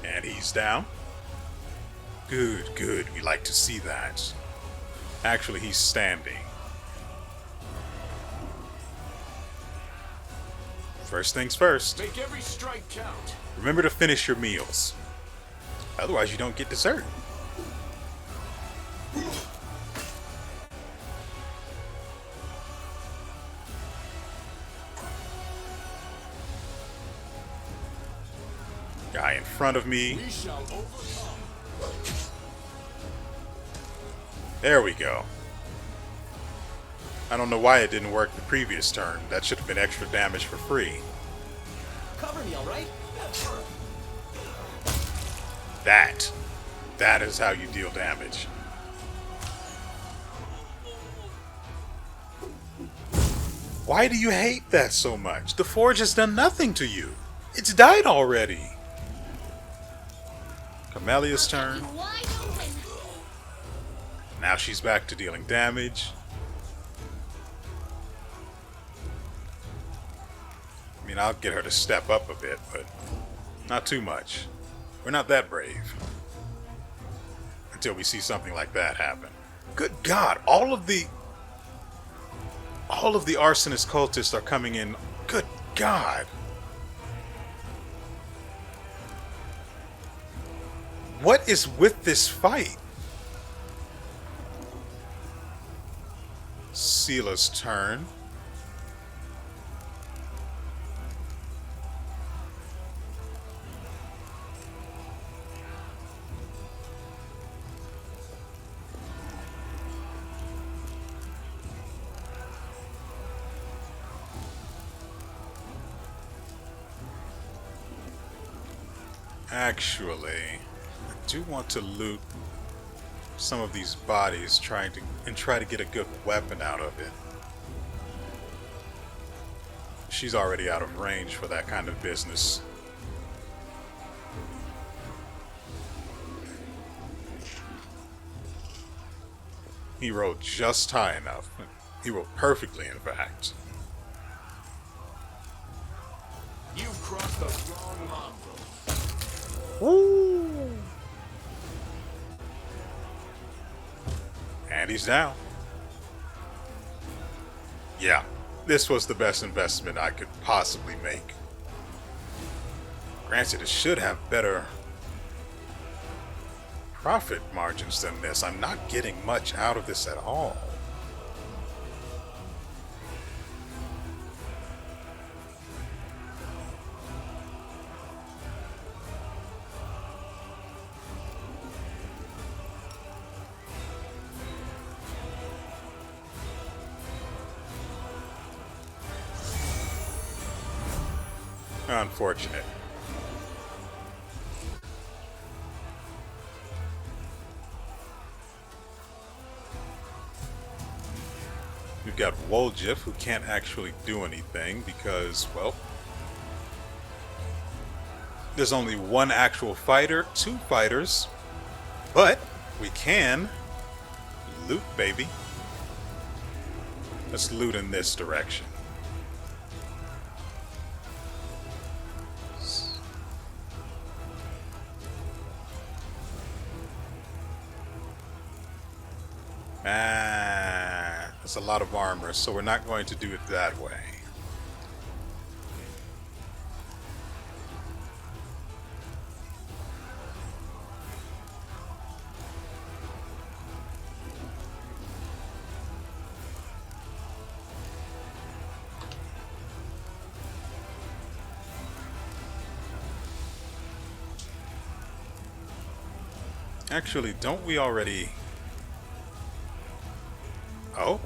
And he's down. Good, good. We like to see that. Actually, he's standing. First things first. Make every strike count. Remember to finish your meals. Otherwise, you don't get dessert. Guy in front of me. We shall overcome. There we go. I don't know why it didn't work the previous turn. That should have been extra damage for free. Cover me, all right? That is how you deal damage. Why do you hate that so much? The Forge has done nothing to you. It's died already. Camelia's turn. Wide open! Now she's back to dealing damage. I mean, I'll get her to step up a bit, but not too much. We're not that brave. Until we see something like that happen. Good God, all of the arsonist cultists are coming in. Good God. What is with this fight? Seela's turn. Actually, I do want to loot some of these bodies, try to get a good weapon out of it. She's already out of range for that kind of business. He rolled just high enough. He rolled perfectly, in fact. You've crossed the wrong mongrel. Woo! And he's down. Yeah, this was the best investment I could possibly make. Granted, it should have better profit margins than this. I'm not getting much out of this at all. Unfortunate. We've got WeArEuS, who can't actually do anything because, well, there's only one actual fighter, 2 fighters, but we can loot, baby. Let's loot in this direction. Ah, that's a lot of armor, so we're not going to do it that way. Actually, don't we already... Oh.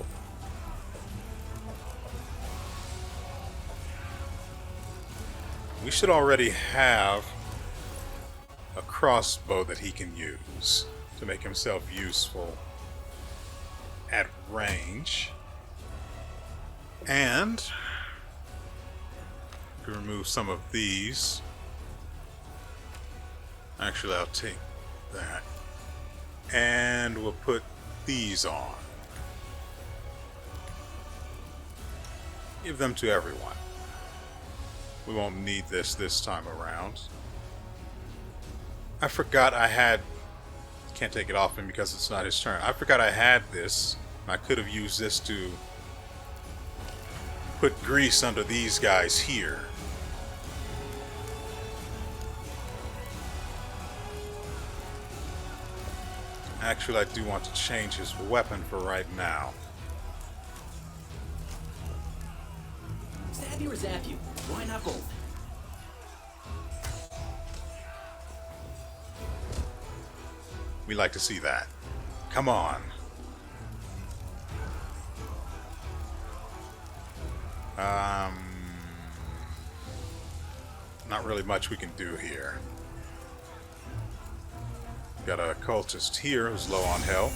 We should already have a crossbow that he can use to make himself useful at range. And we can remove some of these. Actually, I'll take that. And we'll put these on. Give them to everyone. We won't need this time around. I forgot I had... Can't take it off him because it's not his turn. I forgot I had this. I could have used this to put grease under these guys here. Actually, I do want to change his weapon for right now. Stab you or zap you? Why not both? We like to see that. Come on. Not really much we can do here. Got a cultist here who's low on health.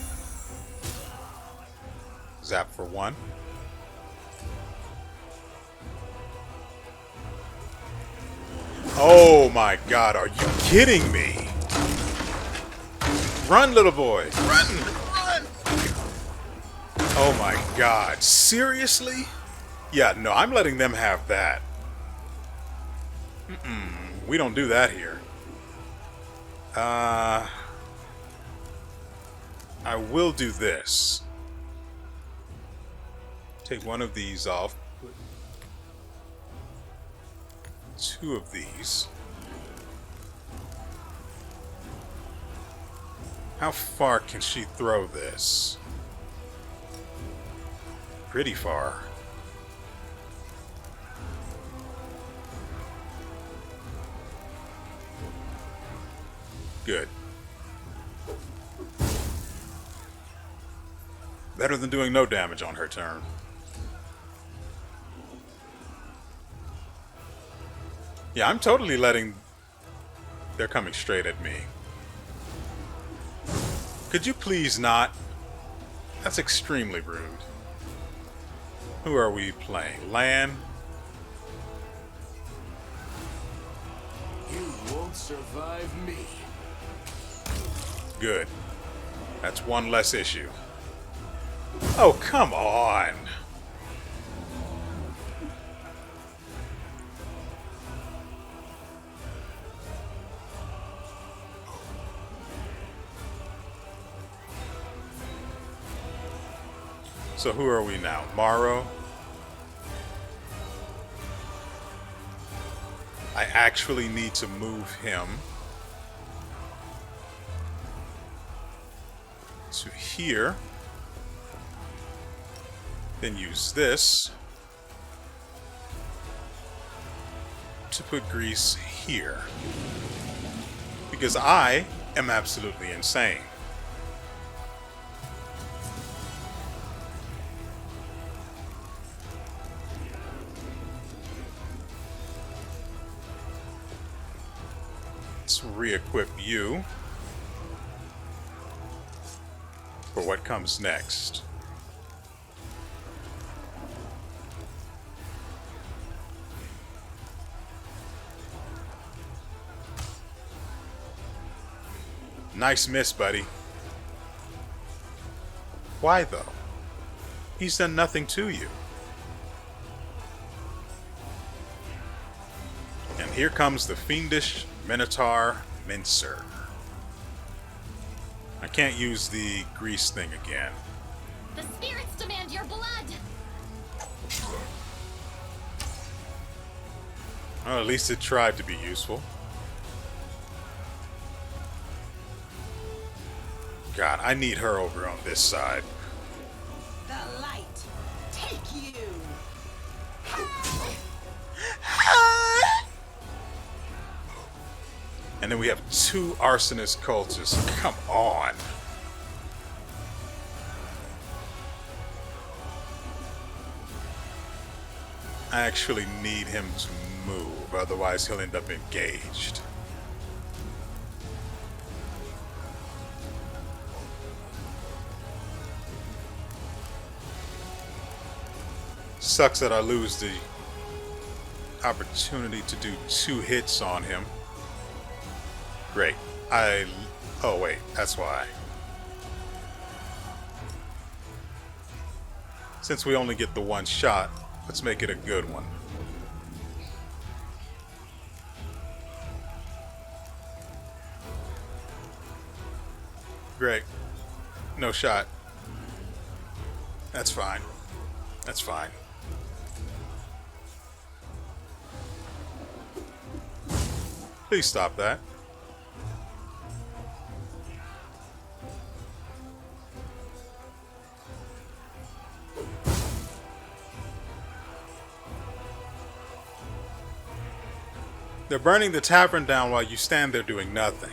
Zap for 1. Oh my god, are you kidding me? Run, little boy! Run! Run! Oh my god, seriously? Yeah, no, I'm letting them have that. We don't do that here. I will do this. Take one of these off. Put 2 of these. How far can she throw this? Pretty far. Good. Better than doing no damage on her turn. Yeah, I'm totally letting... They're coming straight at me. Could you please not? That's extremely rude. Who are we playing? Lan? You won't survive me. Good. That's one less issue. Oh, come on! So who are we now? Morrow? I actually need to move him to here. Then use this to put grease here. Because I am absolutely insane. Let's re-equip you for what comes next. Nice miss, buddy. Why, though? He's done nothing to you. And here comes the fiendish Minotaur Mincer. I can't use the grease thing again. The spirits demand your blood! Well, at least it tried to be useful. God, I need her over on this side. The light, take you. And then we have 2 arsonist cultists. Come on. I actually need him to move, otherwise he'll end up engaged. Sucks that I lose the opportunity to do 2 hits on him. Great. Oh wait, that's why. Since we only get the 1 shot, let's make it a good one. Great. No shot. That's fine. That's fine. Please stop that. They're burning the tavern down while you stand there doing nothing.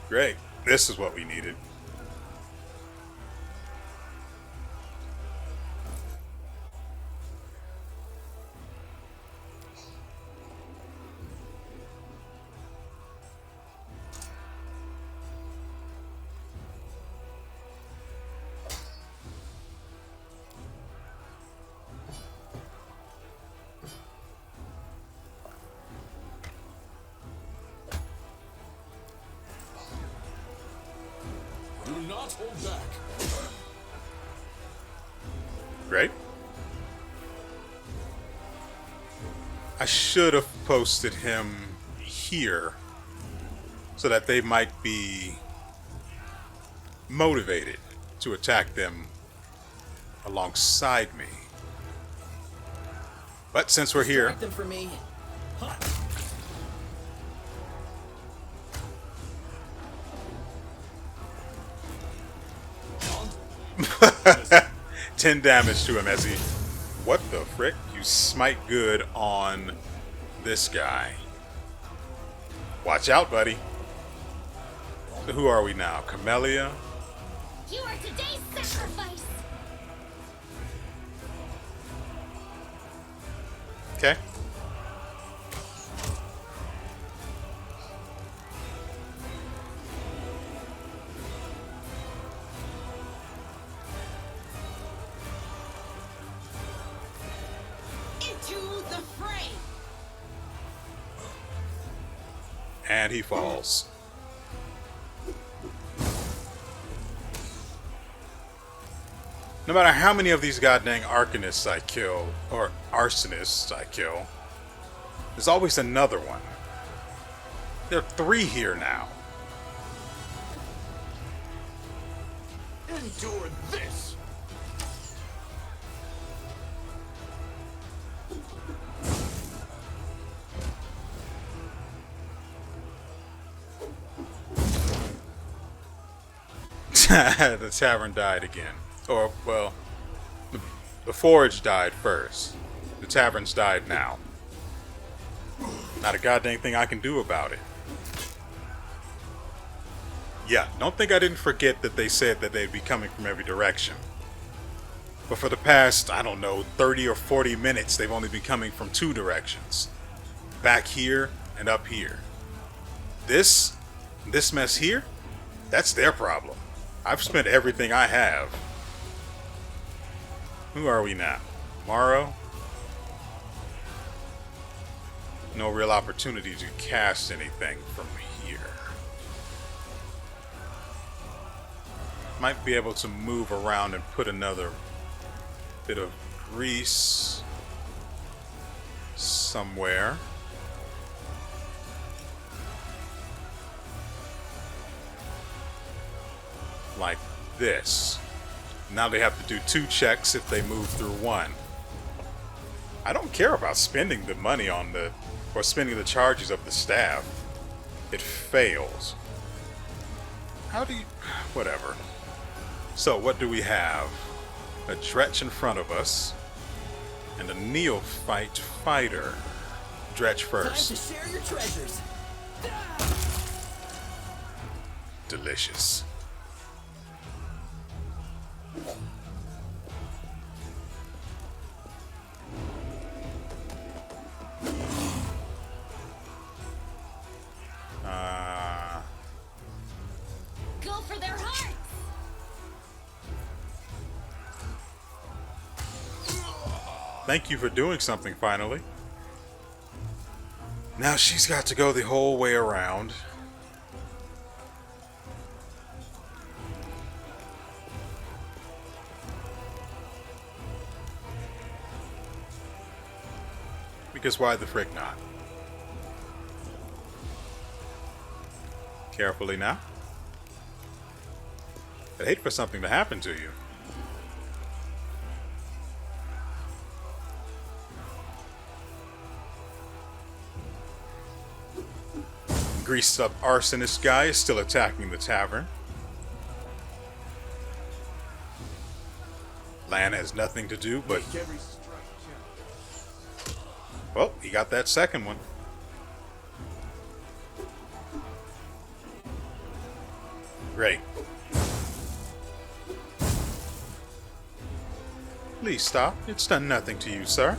Great. This is what we needed. Do not hold back. Great. I should have posted him here so that they might be motivated to attack them alongside me. But since we're here, Distract them for me. Huh. 10 damage to him as he... What the frick? You smite good on this guy. Watch out, buddy. So who are we now? Camellia? You are today's sacrifice! Okay. Into the fray. And he falls. No matter how many of these goddamn arcanists I kill, or arsonists I kill, there's always another one. There are 3 here now. Endure this! The tavern died again. Or, well, the forge died first. The tavern's died now. Not a goddamn thing I can do about it. Yeah, don't think I didn't forget that they said that they'd be coming from every direction. But for the past, I don't know, 30 or 40 minutes, they've only been coming from 2 directions. Back here and up here. This mess here, that's their problem. I've spent everything I have. Who are we now? Morrow? No real opportunity to cast anything from here. Might be able to move around and put another bit of grease somewhere. like this. Now they have to do 2 checks if they move through 1. I don't care about spending the money on the, or spending the charges of the staff. It fails. How do you, whatever. So what do we have? A Dretch in front of us, and a neophyte fighter. Dretch first. Time to share your treasures. Delicious. Go for their hearts! Thank you for doing something finally. Now she's got to go the whole way around. Because why the frick not? Carefully now. I'd hate for something to happen to you. Greased up arsonist guy is still attacking the tavern. Lan has nothing to do but... Well, he got that second one. Great. Please stop. It's done nothing to you, sir.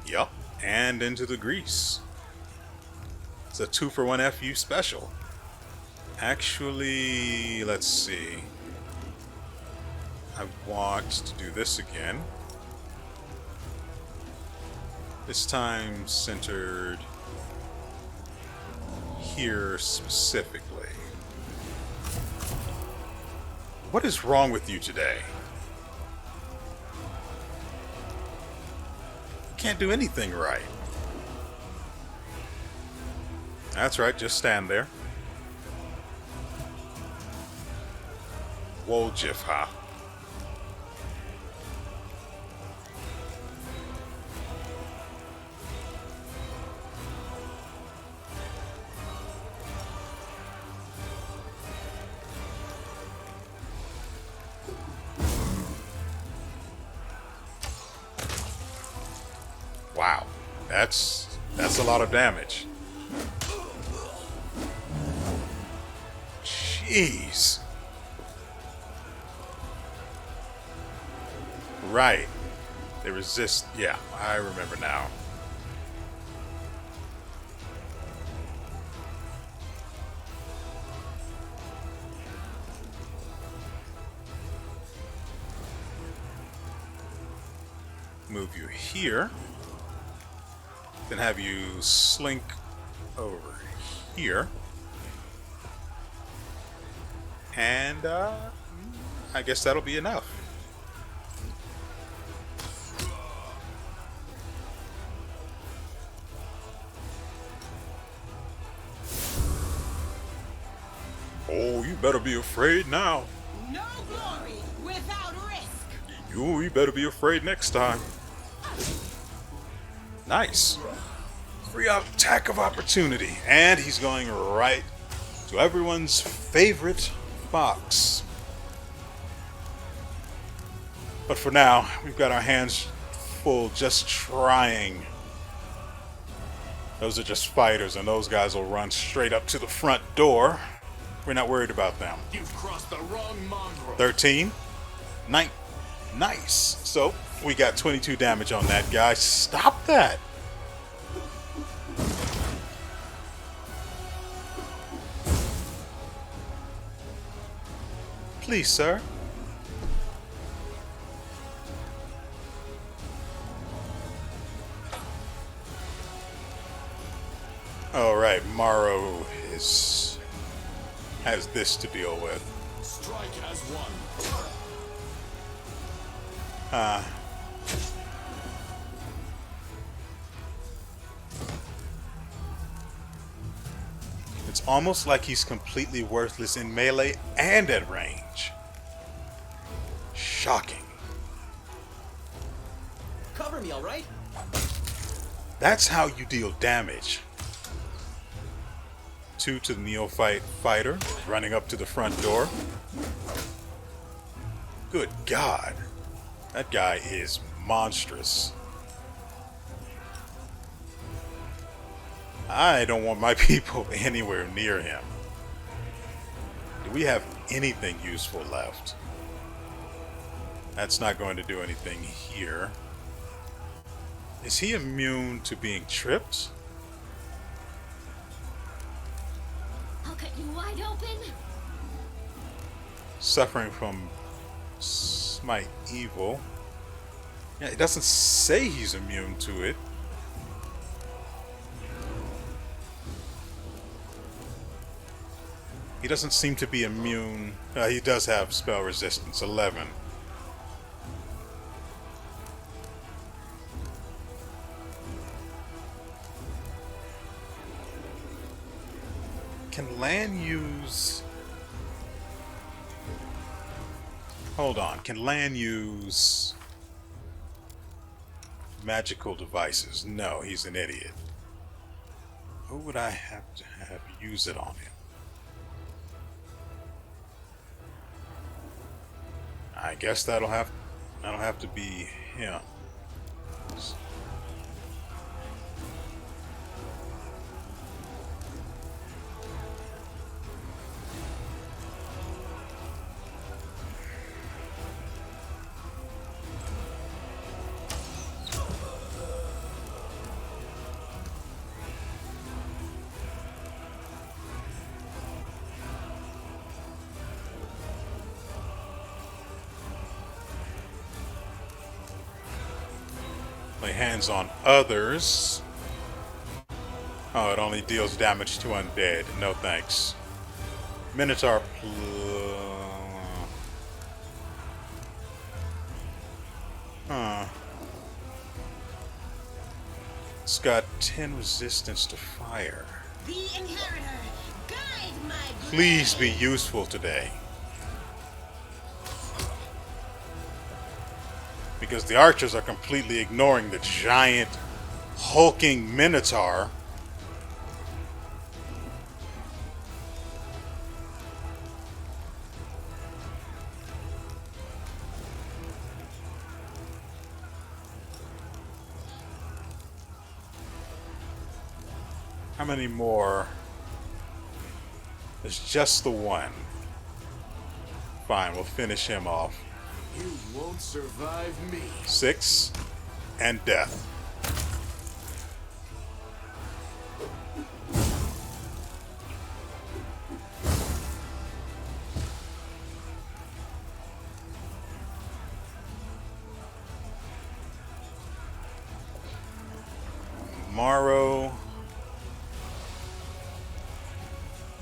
Yup. And into the grease. It's a 2-for-1 FU special. Actually, let's see. I want to do this again. This time centered here specifically. What is wrong with you today? You can't do anything right. That's right, just stand there. Woljifha. Wow, that's a lot of damage. Jeez. Right. They resist. Yeah, I remember now. Move you here. Then have you slink over here. And I guess that'll be enough. Oh, you better be afraid now. No glory without risk. You better be afraid next time. Nice. Free attack of opportunity. And he's going right to everyone's favorite box. But for now, we've got our hands full just trying. Those are just fighters, and those guys will run straight up to the front door. We're not worried about them. You've crossed the wrong mongrel. 13. Nice. So, we got 22 damage on that guy. Stop that. Please, sir. All right, Morrow has this to deal with. Strike as one. It's almost like he's completely worthless in melee and at range. Shocking. Cover me, all right? That's how you deal damage. 2 to the neophyte fighter, running up to the front door. Good God. That guy is monstrous. I don't want my people anywhere near him. Do we have anything useful left? That's not going to do anything here. Is he immune to being tripped? I'll cut you wide open. Suffering from Smite Evil. Yeah, it doesn't say he's immune to it. He doesn't seem to be immune. He does have spell resistance, 11. Can Lan use... Hold on. Can Lan use magical devices? No, he's an idiot. Who would I have to have use it on him? I guess that'll have to be him. Lay hands on others. Oh, it only deals damage to undead. No thanks. Minotaur. Huh. It's got 10 resistance to fire. The inheritor, guide my blade. Please be useful today. Because the archers are completely ignoring the giant, hulking Minotaur. How many more? There's just the one. Fine, we'll finish him off. You won't survive me. 6 and death. Morrow.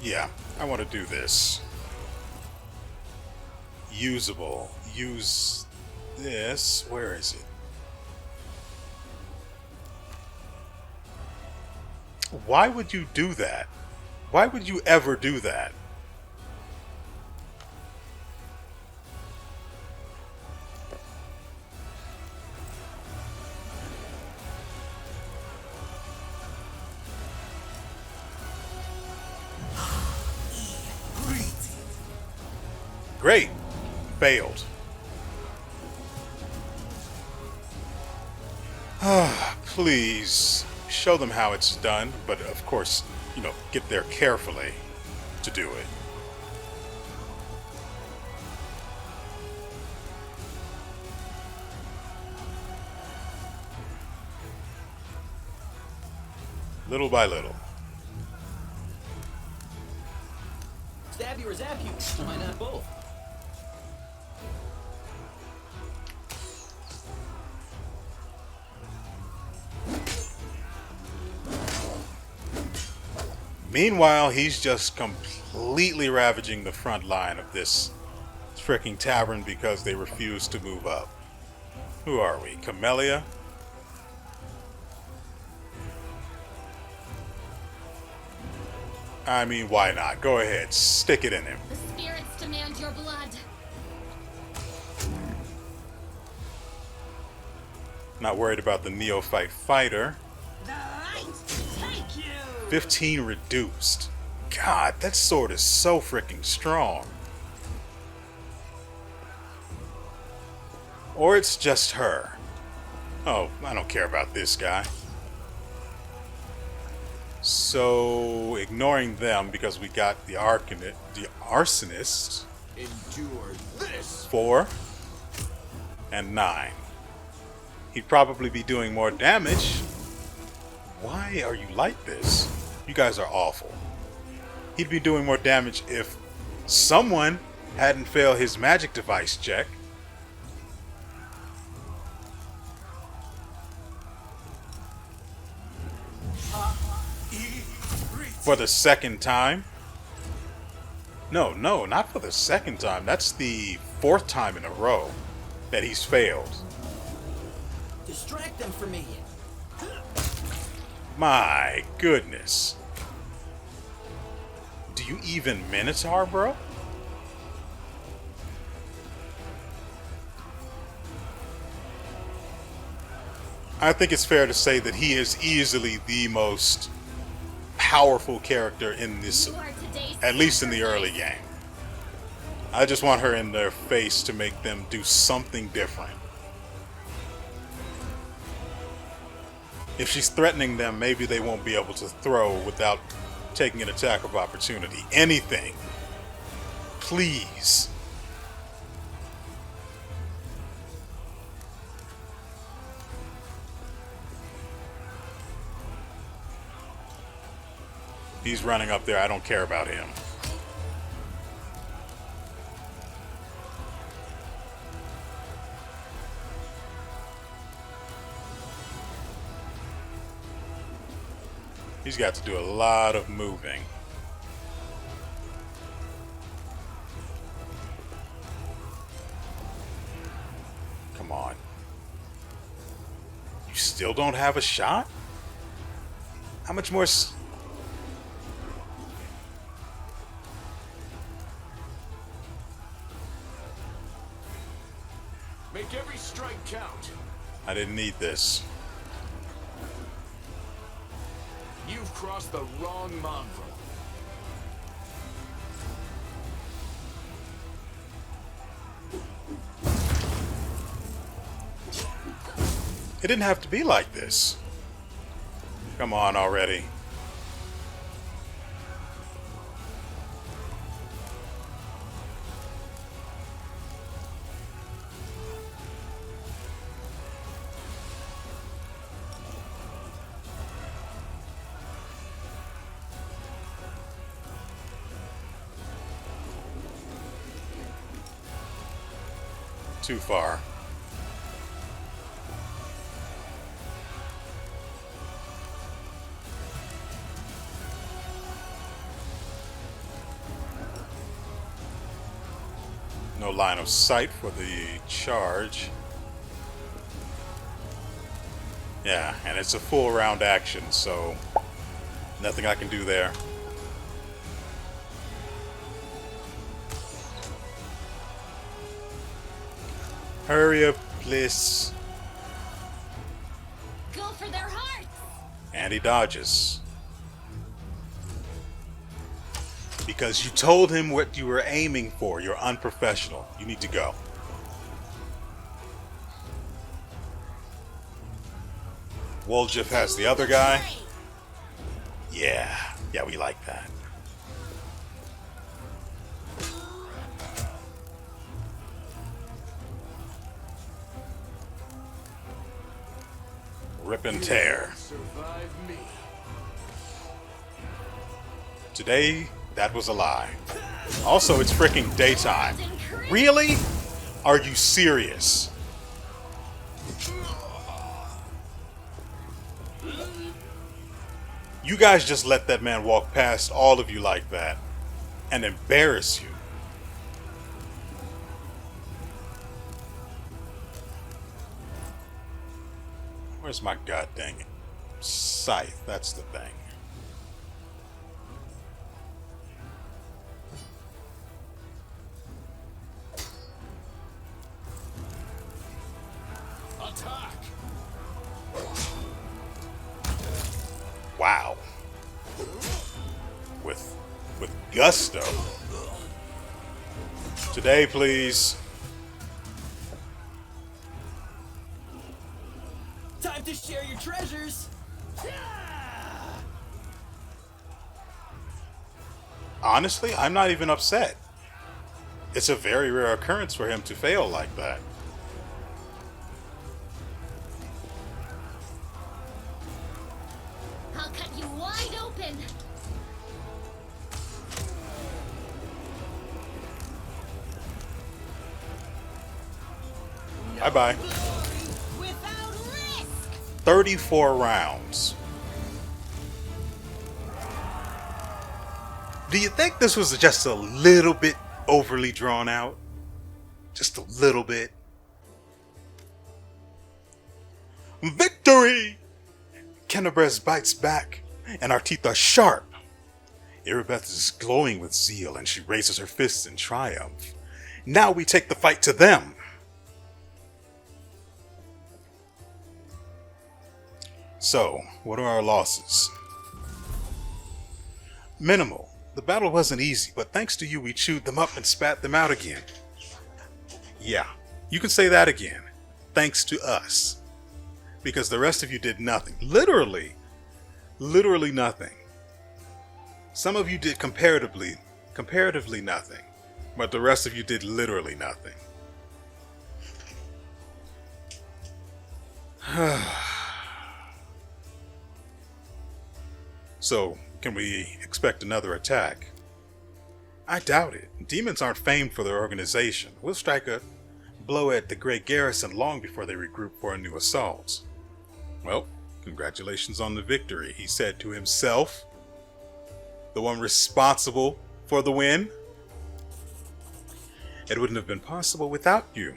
Yeah, I want to do this. Usable. Use this. Where is it? Why would you do that? Why would you ever do that? Great. Failed. Please show them how it's done, but of course, you know, get there carefully to do it. Little by little. Stab you or zap you? Why not both? Meanwhile, he's just completely ravaging the front line of this freaking tavern because they refuse to move up. Who are we? Camellia? I mean, why not? Go ahead, stick it in him. The spirits demand your blood. Not worried about the neophyte fighter. The light take you. 15 reduced. God, that sword is so freaking strong. Or it's just her. Oh, I don't care about this guy. So, ignoring them because we got the arsonist. Endure this. 4 and 9. He'd probably be doing more damage. Why are you like this? You guys are awful. He'd be doing more damage if someone hadn't failed his magic device check. For the second time. No, not for the second time. That's the 4th time in a row that he's failed. Distract them for me. My goodness. Do you even Minotaur, bro? I think it's fair to say that he is easily the most powerful character in this, You are today's at least in the sacrifice. early game. I just want her in their face to make them do something different. If she's threatening them, maybe they won't be able to throw without taking an attack of opportunity. Anything. Please. He's running up there. I don't care about him. He's got to do a lot of moving. Come on. You still don't have a shot? How much more... Make every strike count. I didn't need this. You've crossed the wrong mongrel. It didn't have to be like this. Come on already. Too far. No line of sight for the charge. Yeah, and it's a full round action, so nothing I can do there. Hurry up, please. Go for their hearts. And he dodges. Because you told him what you were aiming for. You're unprofessional. You need to go. Woljif has the other guy. Yeah, we like that. Rip and tear. Survive me. Today, that was a lie. Also, it's freaking daytime. Really? Are you serious? You guys just let that man walk past all of you like that and embarrass you. Where's my god dang it? Scythe, that's the thing. gusto. Today, please. Time to share your treasures. Honestly, I'm not even upset. It's a very rare occurrence for him to fail like that. I'll cut you wide open. Bye-bye. Without risk. 34 rounds. Do you think this was just a little bit overly drawn out? Just a little bit. Victory! Kennebrez bites back, and our teeth are sharp. Irabeth is glowing with zeal, and she raises her fists in triumph. Now we take the fight to them. So, what are our losses? Minimal. The battle wasn't easy, but thanks to you we chewed them up and spat them out again. Yeah, you can say that again. Thanks to us. Because the rest of you did nothing. Literally nothing. Some of you did comparatively nothing. But the rest of you did literally nothing. So, can we expect another attack? I doubt it. Demons aren't famed for their organization. We'll strike a blow at the great garrison long before they regroup for a new assault. Well, congratulations on the victory, he said to himself. The one responsible for the win. It wouldn't have been possible without you.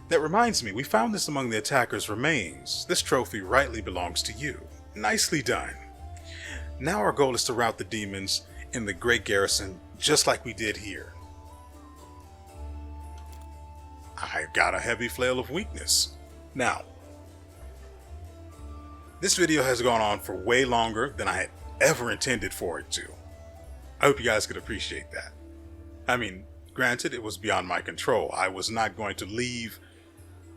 That reminds me, we found this among the attackers' remains. This trophy rightly belongs to you. Nicely done. Now our goal is to rout the demons in the great garrison just like we did here. I've got a heavy flail of weakness. Now, this video has gone on for way longer than I had ever intended for it to. I hope you guys could appreciate that. I mean, granted, it was beyond my control. I was not going to leave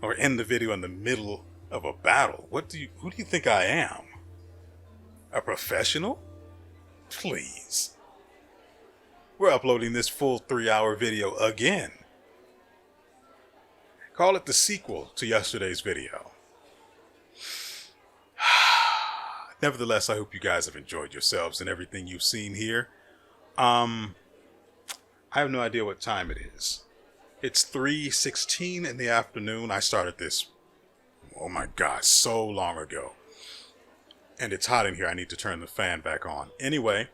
or end the video in the middle of a battle. Who do you think I am? A professional? Please. We're uploading this full 3-hour video again. Call it the sequel to yesterday's video. Nevertheless, I hope you guys have enjoyed yourselves and everything you've seen here. I have no idea what time it is. It's 3:16 in the afternoon. I started this, oh my God, so long ago. And it's hot in here. I need to turn the fan back on. Anyway,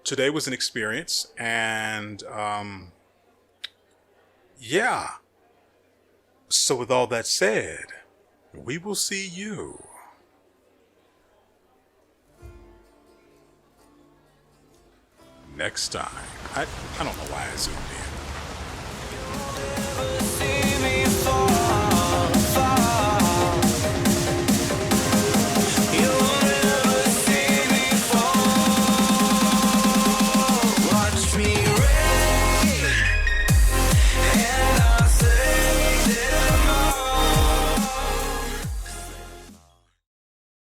today was an experience, and yeah. So with all that said, we will see you next time. I don't know why I zoomed in.